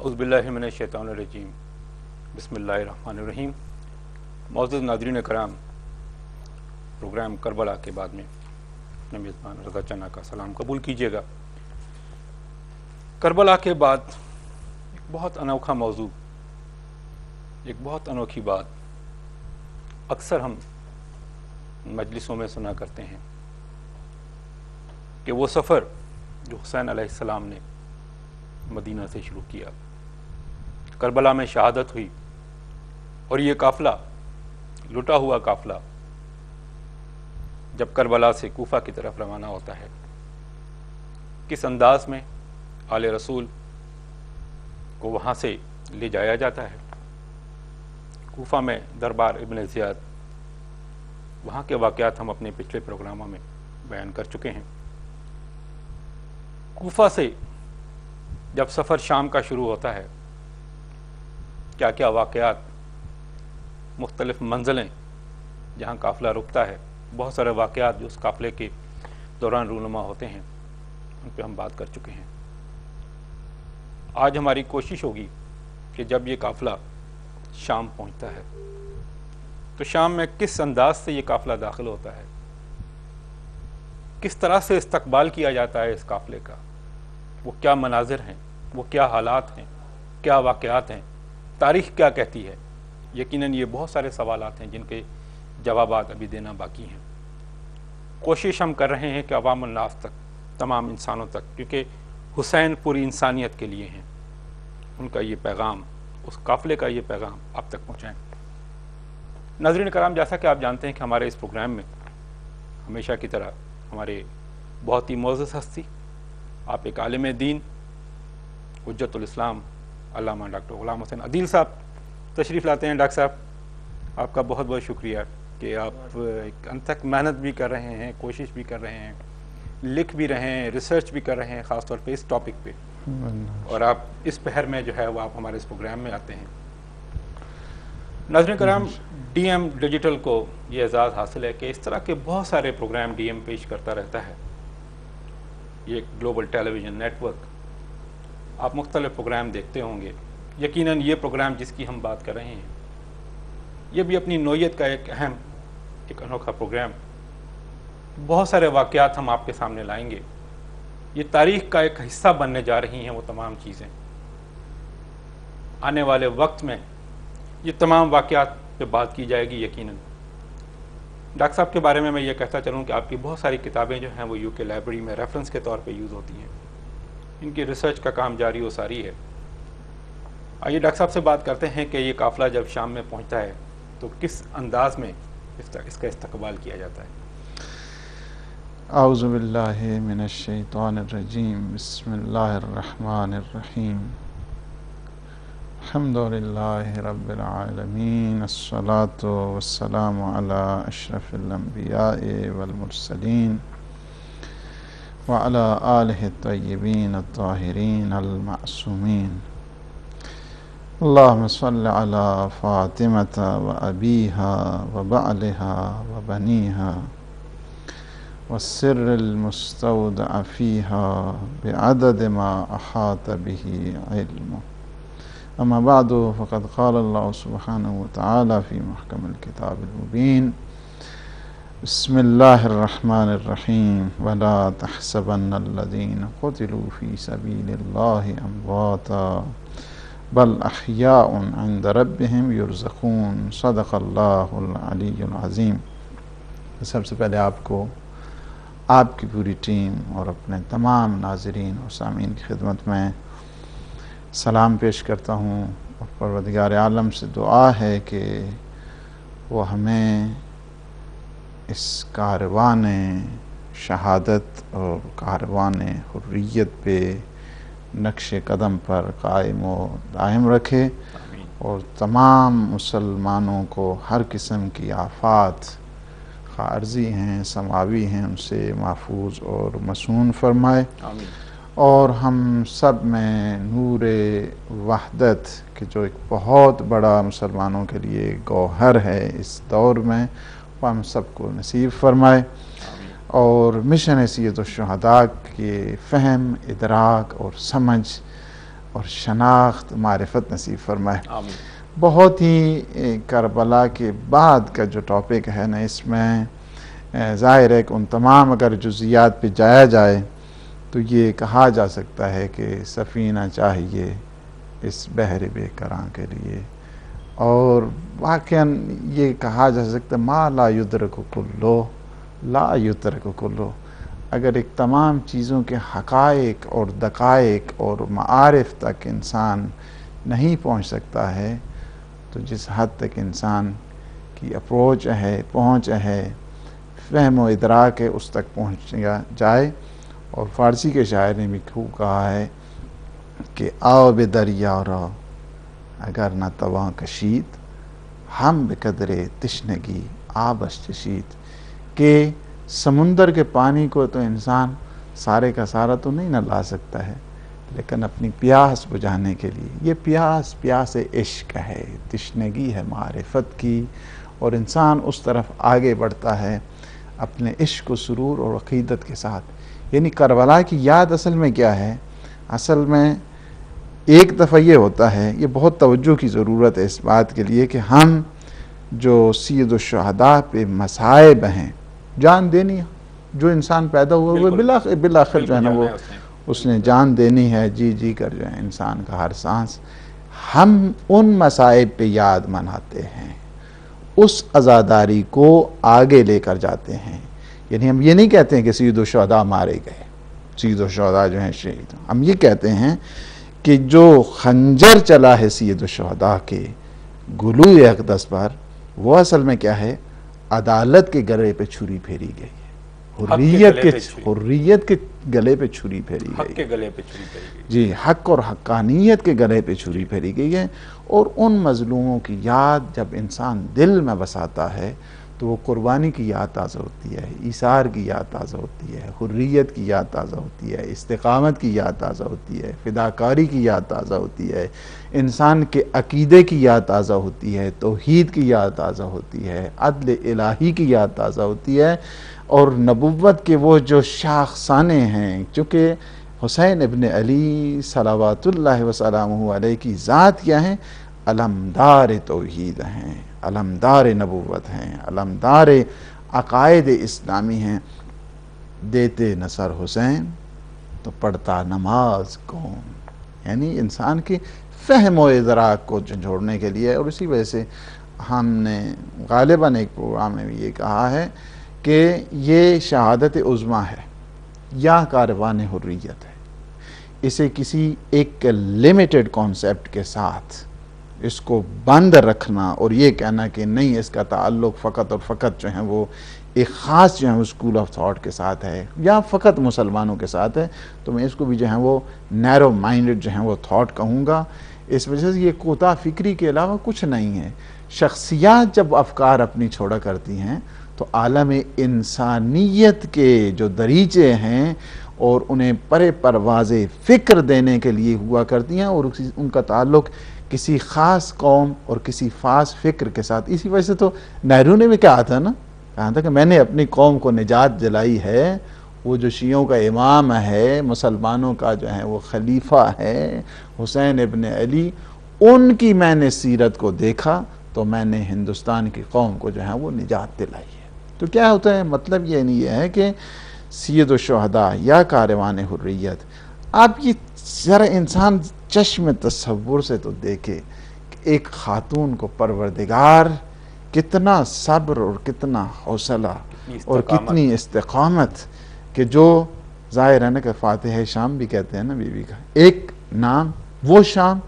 اعوذ باللہ من الشیطان الرجیم بسم اللہ الرحمن الرحیم۔ معزز ناظرین کرام، پروگرام کربلا کے بعد میں اپنے میزبان رضا چنا کا سلام قبول کیجیے گا۔ کربلا کے بعد ایک بہت انوکھا موضوع، ایک بہت انوکھی بات اکثر ہم مجلسوں میں سنا کرتے ہیں کہ وہ سفر جو حسین علیہ السلام نے مدینہ سے شروع کیا، کربلا میں شہادت ہوئی، اور یہ قافلہ، لٹا ہوا قافلہ جب کربلا سے کوفہ کی طرف روانہ ہوتا ہے، کس انداز میں آل رسول کو وہاں سے لے جایا جاتا ہے۔ کوفہ میں دربار ابن زیاد، وہاں کے واقعات ہم اپنے پچھلے پروگراموں میں بیان کر چکے ہیں۔ کوفہ سے جب سفر شام کا شروع ہوتا ہے، کیا کیا واقعات، مختلف منزلیں جہاں قافلہ رکتا ہے، بہت سارے واقعات جو اس قافلے کے دوران رونما ہوتے ہیں، ان پہ ہم بات کر چکے ہیں۔ آج ہماری کوشش ہوگی کہ جب یہ قافلہ شام پہنچتا ہے تو شام میں کس انداز سے یہ قافلہ داخل ہوتا ہے، کس طرح سے استقبال کیا جاتا ہے اس قافلے کا، وہ کیا مناظر ہیں، وہ کیا حالات ہیں، کیا واقعات ہیں، تاریخ کیا کہتی ہے۔ یقیناً یہ بہت سارے سوالات ہیں جن کے جوابات ابھی دینا باقی ہیں۔ کوشش ہم کر رہے ہیں کہ عوام الناس تک، تمام انسانوں تک، کیونکہ حسین پوری انسانیت کے لیے ہیں، ان کا یہ پیغام، اس قافلے کا یہ پیغام آپ تک پہنچائیں۔ ناظرین کرام، جیسا کہ آپ جانتے ہیں کہ ہمارے اس پروگرام میں ہمیشہ کی طرح ہمارے بہت ہی معزز ہستی، آپ ایک عالم دین، حجت الاسلام علامہ ڈاکٹر غلام حسین عدیل صاحب تشریف لاتے ہیں۔ ڈاکٹر صاحب، آپ کا بہت بہت شکریہ کہ آپ ایک انتھک محنت بھی کر رہے ہیں، کوشش بھی کر رہے ہیں، لکھ بھی رہے ہیں، ریسرچ بھی کر رہے ہیں، خاص طور پہ اس ٹاپک پہ، اور آپ اس پہر میں جو ہے وہ آپ ہمارے اس پروگرام میں آتے ہیں۔ ناظرین کرام، ڈی ایم ڈیجیٹل کو یہ اعزاز حاصل ہے کہ اس طرح کے بہت سارے پروگرام ڈی ایم پیش کرتا رہتا ہے۔ یہ ایک گلوبل ٹیلی ویژن نیٹ ورک، آپ مختلف پروگرام دیکھتے ہوں گے۔ یقیناً یہ پروگرام جس کی ہم بات کر رہے ہیں، یہ بھی اپنی نوعیت کا ایک اہم، ایک انوکھا پروگرام۔ بہت سارے واقعات ہم آپ کے سامنے لائیں گے، یہ تاریخ کا ایک حصہ بننے جا رہی ہیں وہ تمام چیزیں۔ آنے والے وقت میں یہ تمام واقعات پہ بات کی جائے گی یقیناً۔ ڈاکٹر صاحب کے بارے میں یہ کہتا چلوں کہ آپ کی بہت ساری کتابیں جو ہیں وہ یو کے لائبریری میں ریفرنس کے طور پہ یوز ہوتی ہیں، ان کی ریسرچ کا کام جاری و ساری ہے۔ آئیے ڈاکٹر صاحب سے بات کرتے ہیں کہ یہ قافلہ جب شام میں پہنچتا ہے تو کس انداز میں اس کا استقبال کیا جاتا ہے۔ اعوذ باللہ من الشیطان الرجیم، بسم اللہ الرحمن الرحیم، الحمدللہ رب العالمین، الصلاة والسلام علی اشرف الانبیاء والمرسلین وعلی آلہ الطیبین الطاہرین المعصومین۔ اللہم صل علی فاطمۃ و ابیہا و بعلہا و بنیہا والسر المستودع فیہا بعدد ما احاط بہ علمہ۔ اما بعد فقد قال اللہ سبحانہ وتعالی فی محکم الکتاب المبین، بسم اللہ الرحمن الرحیم، ولا تحسبن الذین قتلوا فی سبیل اللہ امواتا بل احیاء عند ربهم یرزقون، صدق اللہ العلی العظیم۔ سب سے پہلے آپ کو، آپ کی پوری ٹیم اور اپنے تمام ناظرین اور سامعین کی خدمت میں سلام پیش کرتا ہوں، اور پروردگار عالم سے دعا ہے کہ وہ ہمیں اس کاروان شہادت اور کاروان حریت پہ نقش قدم پر قائم و دائم رکھے، اور تمام مسلمانوں کو ہر قسم کی آفات، عارضی ہیں سماوی ہیں، ان سے محفوظ اور مصون فرمائے، اور ہم سب میں نور وحدت کہ جو ایک بہت بڑا مسلمانوں کے لیے گوہر ہے اس دور میں، وہ ہم سب کو نصیب فرمائے، اور مشن حیثیت الشہداء کے فہم، ادراک اور سمجھ اور شناخت معرفت نصیب فرمائے۔ آمین۔ بہت ہی کربلا کے بعد کا جو ٹاپک ہے نا، اس میں ظاہر ہے کہ ان تمام اگر جزیات پہ جایا جائے تو یہ کہا جا سکتا ہے کہ سفینہ چاہیے اس بحر بے کراں کے لیے، اور واقعاً یہ کہا جا سکتا ہے ما لا یدرک کلو لا یدرک کلو، اگر ایک تمام چیزوں کے حقائق اور دقائق اور معارف تک انسان نہیں پہنچ سکتا ہے تو جس حد تک انسان کی اپروچ ہے، پہنچ ہے، فہم و ادراک ہے، اس تک پہنچ جائے۔ اور فارسی کے شاعر نے بھی خوب کہا ہے کہ آؤ بے دریا را اگر نہ تواں کشید، ہم بے قدر تشنگی آبش چشید، کہ سمندر کے پانی کو تو انسان سارے کا سارا تو نہیں نہ لا سکتا ہے، لیکن اپنی پیاس بجھانے کے لیے، یہ پیاس عشق ہے، تشنگی ہے معرفت کی، اور انسان اس طرف آگے بڑھتا ہے اپنے عشق و سرور اور عقیدت کے ساتھ۔ یعنی کربلا کی یاد اصل میں کیا ہے؟ اصل میں ایک دفعہ یہ ہوتا ہے، یہ بہت توجہ کی ضرورت ہے اس بات کے لیے کہ ہم جو سید الشہداء پہ مصائب ہیں، جان دینی ہے، جو انسان پیدا ہوا وہ بالآخر جو ہے نا وہ اس نے جان دینی ہے، جی جی کر جو ہے انسان کا ہر سانس، ہم ان مصائب پہ یاد مناتے ہیں، اس عزاداری کو آگے لے کر جاتے ہیں۔ یعنی ہم یہ نہیں کہتے ہیں کہ سید الشہداء مارے گئے، سید الشہداء جو ہیں شہید، ہم یہ کہتے ہیں کہ جو خنجر چلا ہے سید الشہداء کے گلو اقدس پر، وہ اصل میں کیا ہے؟ عدالت کے گلے پہ چھری پھیری گئی ہے، حریت کے گلے پہ چھری پھیری گئی، حق کے گلے پہ چھری پھیری گئی، جی، حق اور حقانیت کے گلے پہ چھری پھیری گئی ہے۔ اور ان مظلوموں کی یاد جب انسان دل میں بساتا ہے تو وہ قربانی کی یاد تازہ ہوتی ہے، ایثار کی یاد تازہ ہوتی ہے، حریت کی یاد تازہ ہوتی ہے، استقامت کی یاد تازہ ہوتی ہے، فداکاری کی یاد تازہ ہوتی ہے، انسان کے عقیدے کی یاد تازہ ہوتی ہے، توحید کی یاد تازہ ہوتی ہے، عدل الہی کی یاد تازہ ہوتی ہے، اور نبوت کے وہ جو شاخسانے ہیں، چونکہ حسین ابن علی صلوات اللہ وسلامہ علیہ کی ذات کیا ہیں؟ علمدار توحید ہیں، علمدار نبوت ہیں، علمدار عقائد اسلامی ہیں۔ دیتے نصر حسین تو پڑھتا نماز کون، یعنی انسان کی فہم و ادراک کو جھنجھوڑنے کے لیے۔ اور اسی وجہ سے ہم نے غالباً ایک پروگرام میں بھی یہ کہا ہے کہ یہ شہادت عظمیٰ ہے یا کاروان حریت ہے، اسے کسی ایک لمیٹڈ کانسیپٹ کے ساتھ اس کو بند رکھنا اور یہ کہنا کہ نہیں اس کا تعلق فقط اور فقط جو ہے وہ ایک خاص جو ہے وہ اسکول آف تھاٹ کے ساتھ ہے یا فقط مسلمانوں کے ساتھ ہے، تو میں اس کو بھی جو ہے وہ نیرو مائنڈڈ جو ہے وہ تھاٹ کہوں گا۔ اس وجہ سے یہ کوتاہ فکری کے علاوہ کچھ نہیں ہے۔ شخصیات جب افکار اپنی چھوڑا کرتی ہیں تو عالم انسانیت کے جو دریچے ہیں اور انہیں پرے پرواز فکر دینے کے لیے ہوا کرتی ہیں، اور ان کا تعلق کسی خاص قوم اور کسی خاص فکر کے ساتھ۔ اسی وجہ سے تو نہرو نے بھی کہا تھا نا، کہا تھا کہ میں نے اپنی قوم کو نجات دلائی ہے، وہ جو شیعوں کا امام ہے، مسلمانوں کا جو ہے وہ خلیفہ ہے حسین ابن علی، ان کی میں نے سیرت کو دیکھا تو میں نے ہندوستان کی قوم کو جو ہے وہ نجات دلائی ہے۔ تو کیا ہوتا ہے؟ مطلب یہ نہیں ہے کہ سید الشہداء یا کاروان حریت، آپ یہ ذرا انسان چشم تصور سے تو دیکھے کہ ایک خاتون کو پروردگار کتنا صبر اور کتنا حوصلہ اور کتنی استقامت، کہ جو ظاہر ہے نا کہ فاتح شام بھی کہتے ہیں نا بیوی کا، ایک نام وہ شام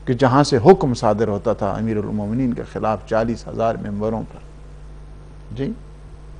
کہ جہاں سے حکم صادر ہوتا تھا امیر المومنین کے خلاف 40,000 ممبروں پر۔ جی،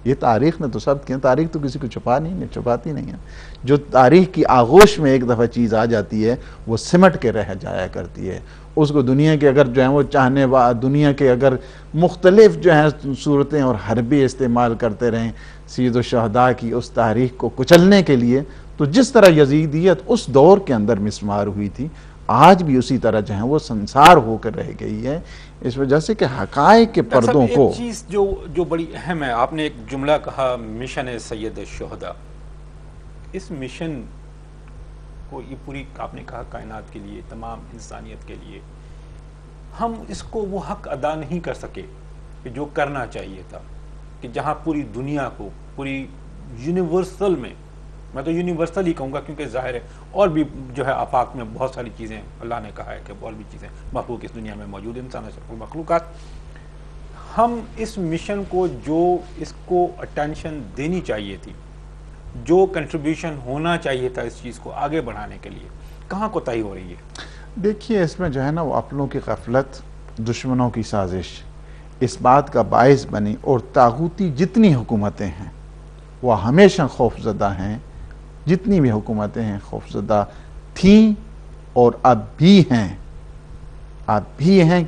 یہ تاریخ نے تو سب کیا، تاریخ تو کسی کو چھپاتی نہیں ہے۔ جو تاریخ کی آغوش میں ایک دفعہ چیز آ جاتی ہے وہ سمٹ کے رہ جایا کرتی ہے، اس کو دنیا کے اگر جو ہے وہ چاہنے دنیا کے اگر مختلف جو ہیں صورتیں اور حربے استعمال کرتے رہیں سید الشہداء کی اس تاریخ کو کچلنے کے لیے، تو جس طرح یزیدیت اس دور کے اندر مسمار ہوئی تھی، آج بھی اسی طرح جو ہے وہ سنسار ہو کر رہ گئی ہے، اس وجہ سے کہ حقائق کے پردوں کو۔ ایک چیز جو بڑی اہم ہے، آپ نے ایک جملہ کہا مشن سید الشہداء، اس مشن کو، یہ پوری آپ نے کہا کائنات کے لیے، تمام انسانیت کے لیے، ہم اس کو وہ حق ادا نہیں کر سکے کہ جو کرنا چاہیے تھا، کہ جہاں پوری دنیا کو، پوری یونیورسل میں تو یونیورسل ہی کہوں گا کیونکہ ظاہر ہے اور بھی جو ہے آفاق میں بہت ساری چیزیں اللہ نے کہا ہے کہ اور بھی چیزیں مخلوق اس دنیا میں موجود ہیں، انسان اشرف المخلوقات. ہم اس مشن کو جو اس کو اٹینشن دینی چاہیے تھی، جو کنٹریبیوشن ہونا چاہیے تھا اس چیز کو آگے بڑھانے کے لیے، کہاں کوتاہی ہو رہی ہے؟ دیکھیے اس میں جو ہے نا وہ اپنوں کی غفلت، دشمنوں کی سازش اس بات کا باعث بنی، اور طاغوتی جتنی حکومتیں ہیں وہ ہمیشہ خوفزدہ ہیں، جتنی بھی حکومتیں ہیں خوفزدہ تھیں اور اب بھی ہیں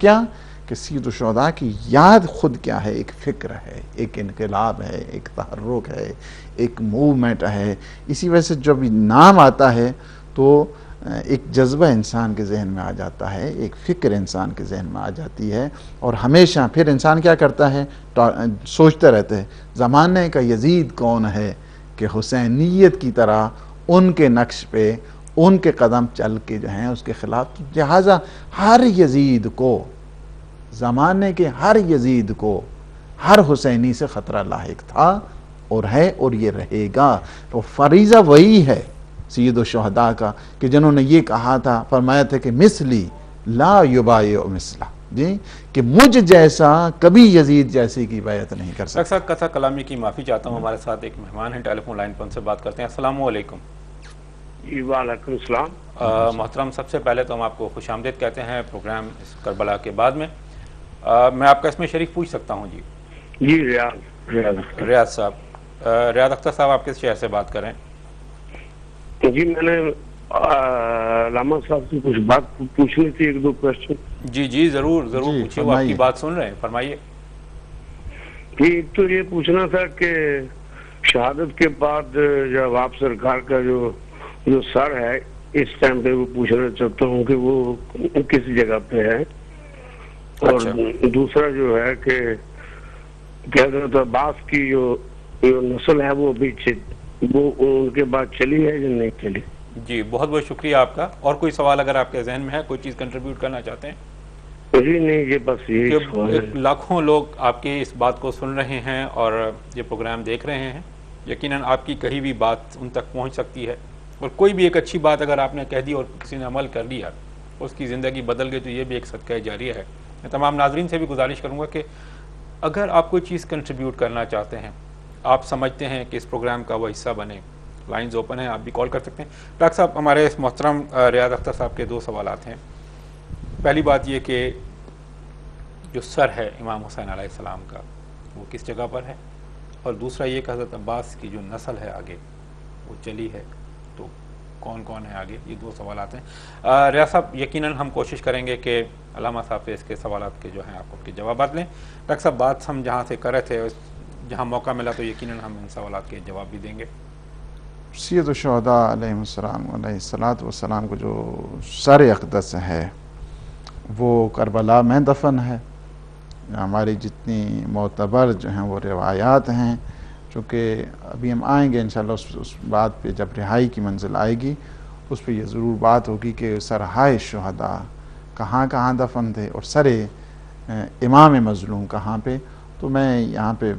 کیا کہ سید الشہداء کی یاد خود کیا ہے، ایک فکر ہے، ایک انقلاب ہے، ایک تحرک ہے، ایک موومنٹ ہے. اسی وجہ سے جب نام آتا ہے تو ایک جذبہ انسان کے ذہن میں آ جاتا ہے، ایک فکر انسان کے ذہن میں آ جاتی ہے، اور ہمیشہ پھر انسان کیا کرتا ہے، سوچتے رہتے ہیں زمانے کا یزید کون ہے کہ حسینیت کی طرح ان کے نقش پہ ان کے قدم چل کے جو ہیں اس کے خلاف. لہٰذا ہر یزید کو، زمانے کے ہر یزید کو ہر حسینی سے خطرہ لاحق تھا اور ہے اور یہ رہے گا. تو فریضہ وہی ہے سید الشہداء کا کہ جنہوں نے یہ کہا تھا، فرمایا تھا کہ مثلی لا یبایع مثلہ، جی کہ مجھ جیسا کبھی یزید جیسی کی بیعت نہیں کر سکتا. اکثر کتھا کلامی کی معافی چاہتا ہوں، ہمارے ساتھ ایک مہمان ہیں ٹیلی فون لائن پر، ان سے بات کرتے ہیں. السلام علیکم. وعلیکم السلام. محترم، سب سے پہلے تو ہم آپ کو خوش آمدید کہتے ہیں پروگرام اس کربلا کے بعد میں. میں آپ کا اس میں شریک پوچھ سکتا ہوں؟ جی جی ریاض صاحب. ریاض اختر صاحب، آپ کس شہر سے بات کریں؟ جی میں نے علامہ صاحب سے کچھ بات پوچھنی تھی، ایک دو کوشچن. جی ضرور پوچھیے، وہ آپ کی بات سن رہے ہیں، فرمائیے. ایک تو یہ پوچھنا تھا کہ شہادت کے بعد جب آپ سرکار کا جو سر ہے اس ٹائم پہ، وہ پوچھنا چاہتا ہوں کہ وہ کس جگہ پہ ہے. اور دوسرا جو ہے کہ حضرت عباس کی جو نسل ہے وہ بھی وہ ان کے بعد چلی ہے یا نہیں چلی؟ جی بہت بہت شکریہ آپ کا. اور کوئی سوال اگر آپ کے ذہن میں ہے، کوئی چیز کنٹریبیوٹ کرنا چاہتے ہیں؟ جی نہیں، یہ بس یہی سوال ہے. لاکھوں لوگ آپ کی اس بات کو سن رہے ہیں اور یہ پروگرام دیکھ رہے ہیں. یقیناً آپ کی کہی بھی بات ان تک پہنچ سکتی ہے، اور کوئی بھی ایک اچھی بات اگر آپ نے کہہ دی اور کسی نے عمل کر لیا، اس کی زندگی بدل گئی، تو یہ بھی ایک صدقہ جاریہ ہے. میں تمام ناظرین سے بھی گزارش کروں گا کہ اگر آپ کوئی چیز کنٹریبیوٹ کرنا چاہتے ہیں، آپ سمجھتے ہیں کہ اس پروگرام کا وہ حصہ بنے، لائنز اوپن ہیں، آپ بھی کال کر سکتے ہیں. ڈاکٹر صاحب، ہمارے اس محترم ریاض اختر صاحب کے دو سوالات ہیں. پہلی بات یہ کہ جو سر ہے امام حسین علیہ السلام کا، وہ کس جگہ پر ہے؟ اور دوسرا یہ کہ حضرت عباس کی جو نسل ہے آگے وہ چلی ہے، تو کون کون ہے آگے؟ یہ دو سوالات ہیں. ریاض صاحب، یقیناً ہم کوشش کریں گے کہ علامہ صاحب سے اس کے سوالات کے جو ہیں آپ کے جوابات لیں. ڈاکٹر صاحب، بات ہم جہاں سے کر رہے تھے، جہاں موقع ملا تو یقیناً ہم ان سوالات کے جواب بھی دیں گے. سید الشہداء علیہ السلام کو جو سر اقدس ہے وہ کربلا میں دفن ہے. ہماری جتنی معتبر جو ہیں وہ روایات ہیں، چونکہ ابھی ہم آئیں گے انشاءاللہ اس بات پہ، جب رہائی کی منزل آئے گی اس پہ یہ ضرور بات ہوگی کہ سرہائے شہداء کہاں کہاں دفن تھے اور سر امام مظلوم کہاں پہ. تو میں یہاں پہ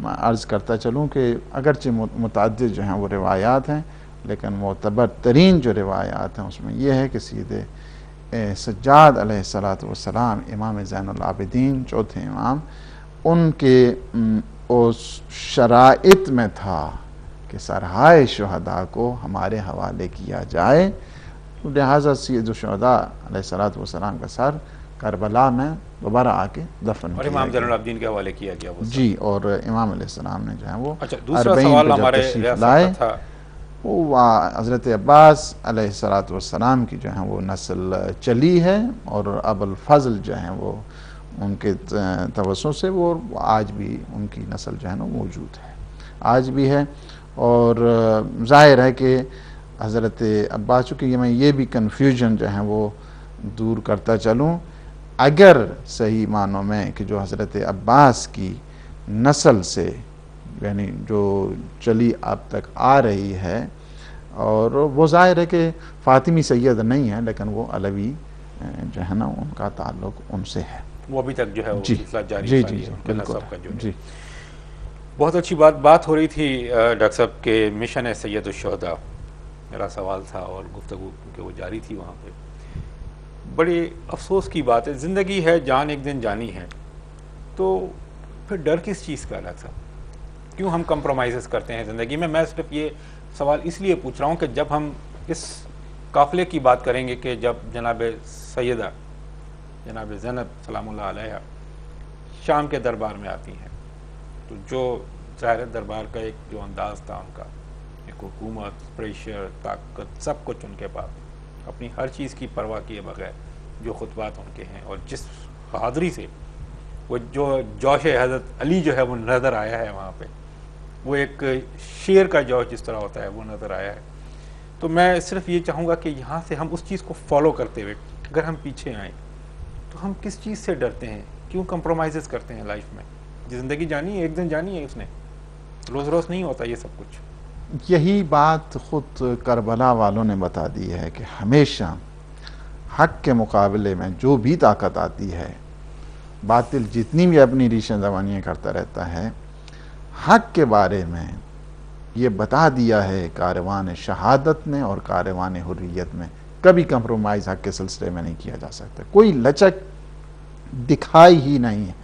عرض کرتا چلوں کہ اگرچہ متعدد جو ہیں وہ روایات ہیں، لیکن معتبر ترین جو روایات ہیں اس میں یہ ہے کہ سید سجاد علیہ السلام، امام زین العابدین، چوتھے امام، ان کے اس شرائط میں تھا کہ سرہائے شہداء کو ہمارے حوالے کیا جائے. لہٰذا سید الشہداء علیہ السلام کا سر کربلا میں دوبارہ آ کے دفن کیا اور امام زین العابدین کے حوالے کیا گیا وہ. جی، اور امام علیہ السلام نے جو ہے وہ دوسرا سوال ہمارے تشریف لائے، وہ حضرت عباس علیہ السلام کی جو ہے وہ نسل چلی ہے، اور ابو الفضل جو ہیں وہ ان کے توسط سے وہ آج بھی ان کی نسل جو ہے نا موجود ہے، آج بھی ہے. اور ظاہر ہے کہ حضرت عباس، چونکہ میں یہ بھی کنفیوژن جو ہے وہ دور کرتا چلوں، اگر صحیح معنوں میں کہ جو حضرت عباس کی نسل سے یعنی جو چلی اب تک آ رہی ہے، اور وہ ظاہر ہے کہ فاطمی سید نہیں ہے، لیکن وہ علوی جو ہے نا ان کا تعلق ان سے ہے، وہ ابھی تک جو ہے وہ جی سلسلہ جاری جی ساری جی ہے ان کے بالکل نسب کا جو ہے۔ جی۔ بہت اچھی بات ہو رہی تھی ڈاکٹر صاحب کے مشن ہے سید الشہداء، میرا سوال تھا اور گفتگو کیونکہ وہ جاری تھی وہاں پہ۔ بڑی افسوس کی بات ہے، زندگی ہے، جان ایک دن جانی ہے، تو پھر ڈر کس چیز کا ڈاکٹر صاحب؟ کیوں ہم کمپرومائزز کرتے ہیں زندگی میں؟ میں صرف یہ سوال اس لیے پوچھ رہا ہوں کہ جب ہم اس قافلے کی بات کریں گے کہ جب جناب سیدہ جناب زینب سلام اللہ علیہ شام کے دربار میں آتی ہیں، تو جو ظاہر دربار کا ایک جو انداز تھا ان کا، ایک حکومت، پریشر، طاقت، سب کچھ ان کے پاس، اپنی ہر چیز کی پرواہ کیے بغیر جو خطبات ان کے ہیں، اور جس حاضری سے وہ جو جوش حضرت علی جو ہے وہ نظر آیا ہے وہاں پہ، وہ ایک شیر کا جوش جس طرح ہوتا ہے وہ نظر آیا ہے۔ تو میں صرف یہ چاہوں گا کہ یہاں سے ہم اس چیز کو فالو کرتے ہوئے اگر ہم پیچھے آئیں تو ہم کس چیز سے ڈرتے ہیں؟ کیوں کمپرومائزز کرتے ہیں لائف میں؟ زندگی جانی ہے، ایک دن جانی ہے، اس نے روز روز نہیں ہوتا یہ سب کچھ۔ یہی بات خود کربلا والوں نے بتا دی ہے کہ ہمیشہ حق کے مقابلے میں جو بھی طاقت آتی ہے، باطل جتنی بھی اپنی ریشیں زبانیاں کرتا رہتا ہے، حق کے بارے میں یہ بتا دیا ہے کاروان شہادت نے اور کاروان حریت میں، کبھی کمپرومائز حق کے سلسلے میں نہیں کیا جا سکتا، کوئی لچک دکھائی ہی نہیں ہے۔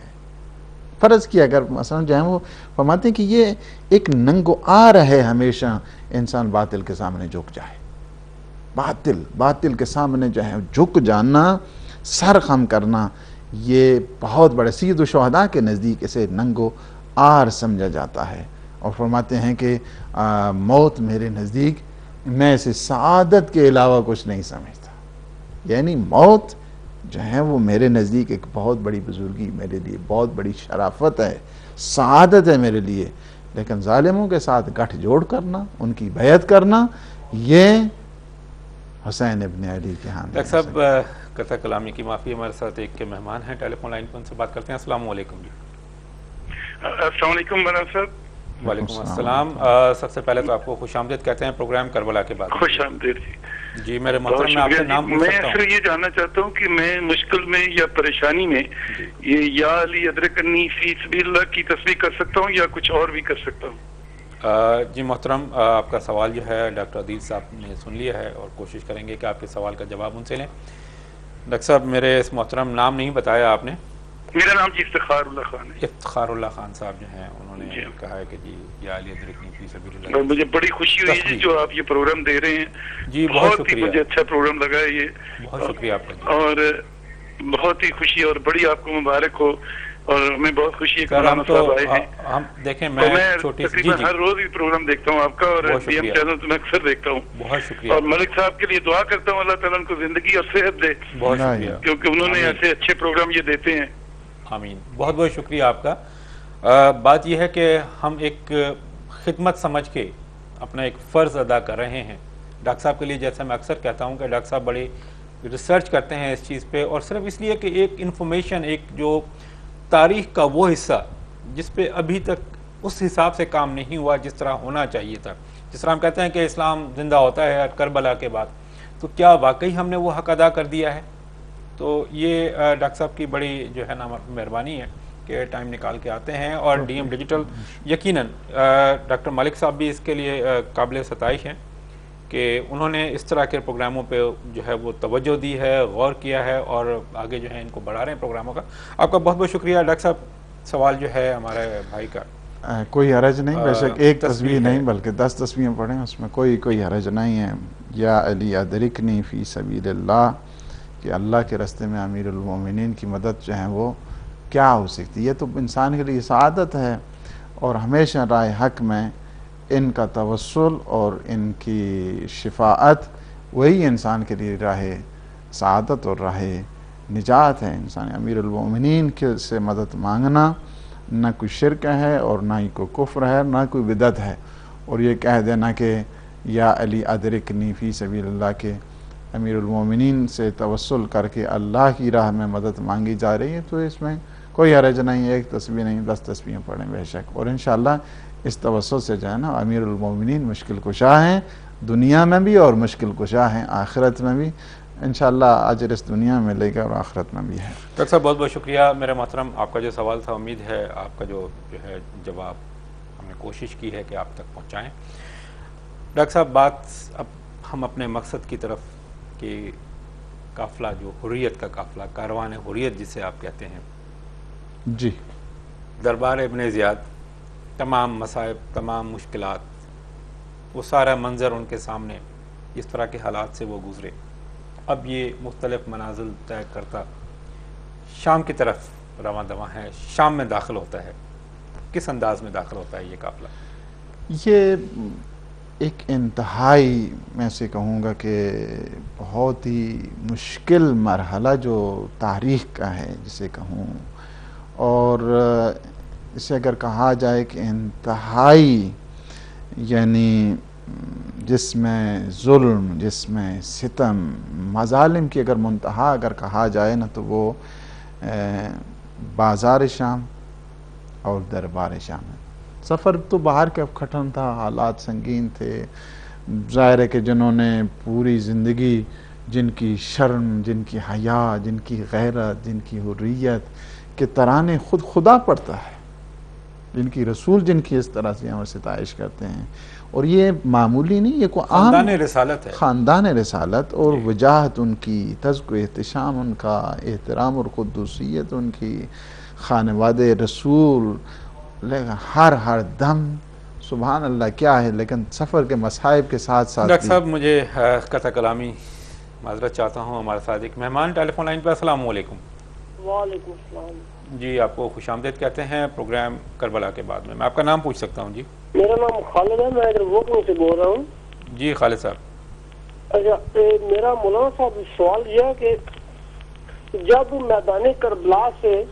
فرض کیا اگر مثلا جو ہے وہ فرماتے ہیں کہ یہ ایک ننگو آر ہے، ہمیشہ انسان باطل کے سامنے جھک جائے، باطل کے سامنے جو ہے جھک جانا، سر خم کرنا، یہ بہت بڑے سید الشہداء کے نزدیک اسے ننگو آر سمجھا جاتا ہے، اور فرماتے ہیں کہ موت میرے نزدیک میں اسے سعادت کے علاوہ کچھ نہیں سمجھتا، یعنی موت جو ہے وہ میرے نزدیک ایک بہت بڑی بزرگی، میرے لیے بہت بڑی شرافت ہے، سعادت ہے میرے لیے، لیکن ظالموں کے ساتھ گٹھ جوڑ کرنا، ان کی بیعت کرنا، یہ حسین ابن علی کے ہاں۔ ڈاکٹر صاحب قطع کلامی کی معافی، ہمارے ساتھ ایک کے مہمان ہیں ٹیلی فون لائن پر، ان سے بات کرتے ہیں۔ السلام علیکم جی۔ السلام علیکم مولانا صاحب۔ وعلیکم السلام۔ سب سے پہلے تو آپ کو خوش آمدید کہتے ہیں پروگرام کربلا کے بعد۔ خوش آمدید جی۔ جی میرے محترم، میں آپ سے نام پوچھ سکتا ہوں؟ میں صرف یہ جاننا چاہتا ہوں کہ میں مشکل میں یا پریشانی میں یہ یا علی ادرکنی فی سبیل اللہ کی تصویر کر سکتا ہوں یا کچھ اور بھی کر سکتا ہوں؟ جی محترم، آپ کا سوال جو ہے ڈاکٹر عدیل صاحب نے سن لیا ہے اور کوشش کریں گے کہ آپ کے سوال کا جواب ان سے لیں۔ ڈاکٹر صاحب میرے اس محترم نام نہیں بتایا آپ نے؟ میرا نام جی افتخار اللہ خان ہے۔ افتخار اللہ خان صاحب جو ہیں انہوں نے کہا ہے کہ جی یا علی ادرکنی فی سبیل اللہ۔ اور مجھے بڑی خوشی ہوئی ہے جو آپ یہ پروگرام دے رہے ہیں، جی بہت بہت ہی مجھے اچھا پروگرام لگا ہے یہ، بہت شکریہ آپ کا، اور بہت ہی خوشی اور بڑی آپ کو مبارک ہو، اور ہمیں بہت خوشی ہے کہ مولانا صاحب آئے ہیں۔ ہم دیکھیں میں تقریباً ہر روز ہی پروگرام دیکھتا ہوں آپ کا، اور پی ایم چینل تو میں اکثر دیکھتا ہوں۔ بہت شکریہ، اور ملک صاحب کے لیے دعا کرتا ہوں اللہ تعالیٰ ان کو زندگی اور صحت دے، بہت شکریہ، کیونکہ انہوں نے ایسے اچھے پروگرام یہ دیتے ہیں۔ آمین، بہت بہت شکریہ آپ کا۔ بات یہ ہے کہ ہم ایک خدمت سمجھ کے اپنا ایک فرض ادا کر رہے ہیں ڈاکٹر صاحب کے لیے۔ جیسا میں اکثر کہتا ہوں کہ ڈاکٹر صاحب بڑی ریسرچ کرتے ہیں اس چیز پہ، اور صرف اس لیے کہ ایک انفارمیشن، ایک جو تاریخ کا وہ حصہ جس پہ ابھی تک اس حساب سے کام نہیں ہوا جس طرح ہونا چاہیے تھا، جس طرح ہم کہتے ہیں کہ اسلام زندہ ہوتا ہے کربلا کے بعد، تو کیا واقعی ہم نے وہ حق ادا کر دیا ہے؟ تو یہ ڈاکٹر صاحب کی بڑی جو ہے نا مہربانی ہے کہ ٹائم نکال کے آتے ہیں، اور ڈی ایم ڈیجیٹل یقیناً ڈاکٹر ملک صاحب بھی اس کے لیے قابل ستائش ہیں کہ انہوں نے اس طرح کے پروگراموں پہ جو ہے وہ توجہ دی ہے، غور کیا ہے، اور آگے جو ہے ان کو بڑھا رہے ہیں پروگراموں کا۔ آپ کا بہت بہت شکریہ ڈاکٹر صاحب۔ سوال جو ہے ہمارے بھائی کا، کوئی حرج نہیں، بے شک ایک تصویر نہیں بلکہ 10 تصویریں پڑھیں، اس میں کوئی حرج نہیں ہے۔ یا علی ادرکنی فی سبیل اللہ، کہ اللہ کے راستے میں امیر المومنین کی مدد جو ہے وہ کیا ہو سکتی ہے؟ یہ تو انسان کے لیے سعادت ہے، اور ہمیشہ راہ حق میں ان کا توسل اور ان کی شفاعت وہی انسان کے لیے راہ سعادت اور راہ نجات ہے۔ انسان امیر المومنین کے سے مدد مانگنا نہ کوئی شرک ہے، اور نہ ہی کوئی کفر ہے، نہ کوئی بدعت ہے، اور یہ کہہ دینا کہ یا علی ادرکنی فی سبیل اللہ کے امیر المومنین سے توسل کر کے اللہ کی راہ میں مدد مانگی جا رہی ہے، تو اس میں کوئی حرج نہیں، ایک تصویر نہیں 10 تصویریں پڑھیں بے شک، اور انشاءاللہ اس توسل سے جو ہے نا امیر المومنین مشکل کشا ہیں، دنیا میں بھی اور مشکل کشا ہیں آخرت میں بھی، انشاءاللہ اجر اس دنیا میں لے گا اور آخرت میں بھی ہے۔ ڈاکٹر صاحب بہت بہت شکریہ میرے محترم، آپ کا جو سوال تھا امید ہے آپ کا جو ہے جواب ہم نے کوشش کی ہے کہ آپ تک پہنچائیں۔ ڈاکٹر صاحب بات اب ہم اپنے مقصد کی طرف کہ قافلہ جو حریت کا قافلہ، کاروان حریت جسے آپ کہتے ہیں، جی دربار ابن زیاد، تمام مصائب، تمام مشکلات، وہ سارا منظر ان کے سامنے، اس طرح کے حالات سے وہ گزرے، اب یہ مختلف منازل طے کرتا شام کی طرف رواں دواں ہے، شام میں داخل ہوتا ہے، کس انداز میں داخل ہوتا ہے یہ قافلہ؟ یہ ایک انتہائی میں سے کہوں گا کہ بہت ہی مشکل مرحلہ جو تاریخ کا ہے جسے کہوں، اور اسے اگر کہا جائے کہ انتہائی یعنی جس میں ظلم، جس میں ستم، مظالم کی اگر منتہا اگر کہا جائے نا تو وہ بازار شام اور دربار شام ہے۔ سفر تو باہر کا کھٹن تھا، حالات سنگین تھے، ظاہر ہے کہ جنہوں نے پوری زندگی، جن کی شرم، جن کی حیا، جن کی غیرت، جن کی حریت کے ترانے خود خدا پڑتا ہے، جن کی رسول جن کی اس طرح سے ہم ستائش کرتے ہیں، اور یہ معمولی نہیں، یہ کوئی عام خاندان رسالت ہے، خاندان رسالت، اور وجاہت ان کی، تزک و احتشام ان کا، احترام اور قدوسیت ان کی، خانواد رسول، ہر دم سبحان اللہ کیا ہے، لیکن سفر کے مصائب کے ساتھ ساتھ ڈاکٹر صاحب مجھے قطع کلامی معذرت چاہتا ہوں، ہمارے ساتھ ایک مہمان ٹیلی فون لائن پہ۔ السلام علیکم۔ وعلیکم السلام جی آپ کو خوش آمدید کہتے ہیں پروگرام کربلا کے بعد میں آپ کا نام پوچھ سکتا ہوں؟ جی میرا نام خالد ہے، میں ادھر ووکنگ سے بول رہا ہوں۔ جی خالد صاحب۔ اچھا میرا مولانا صاحب سوال یہ ہے کہ جب میدان کربلا سے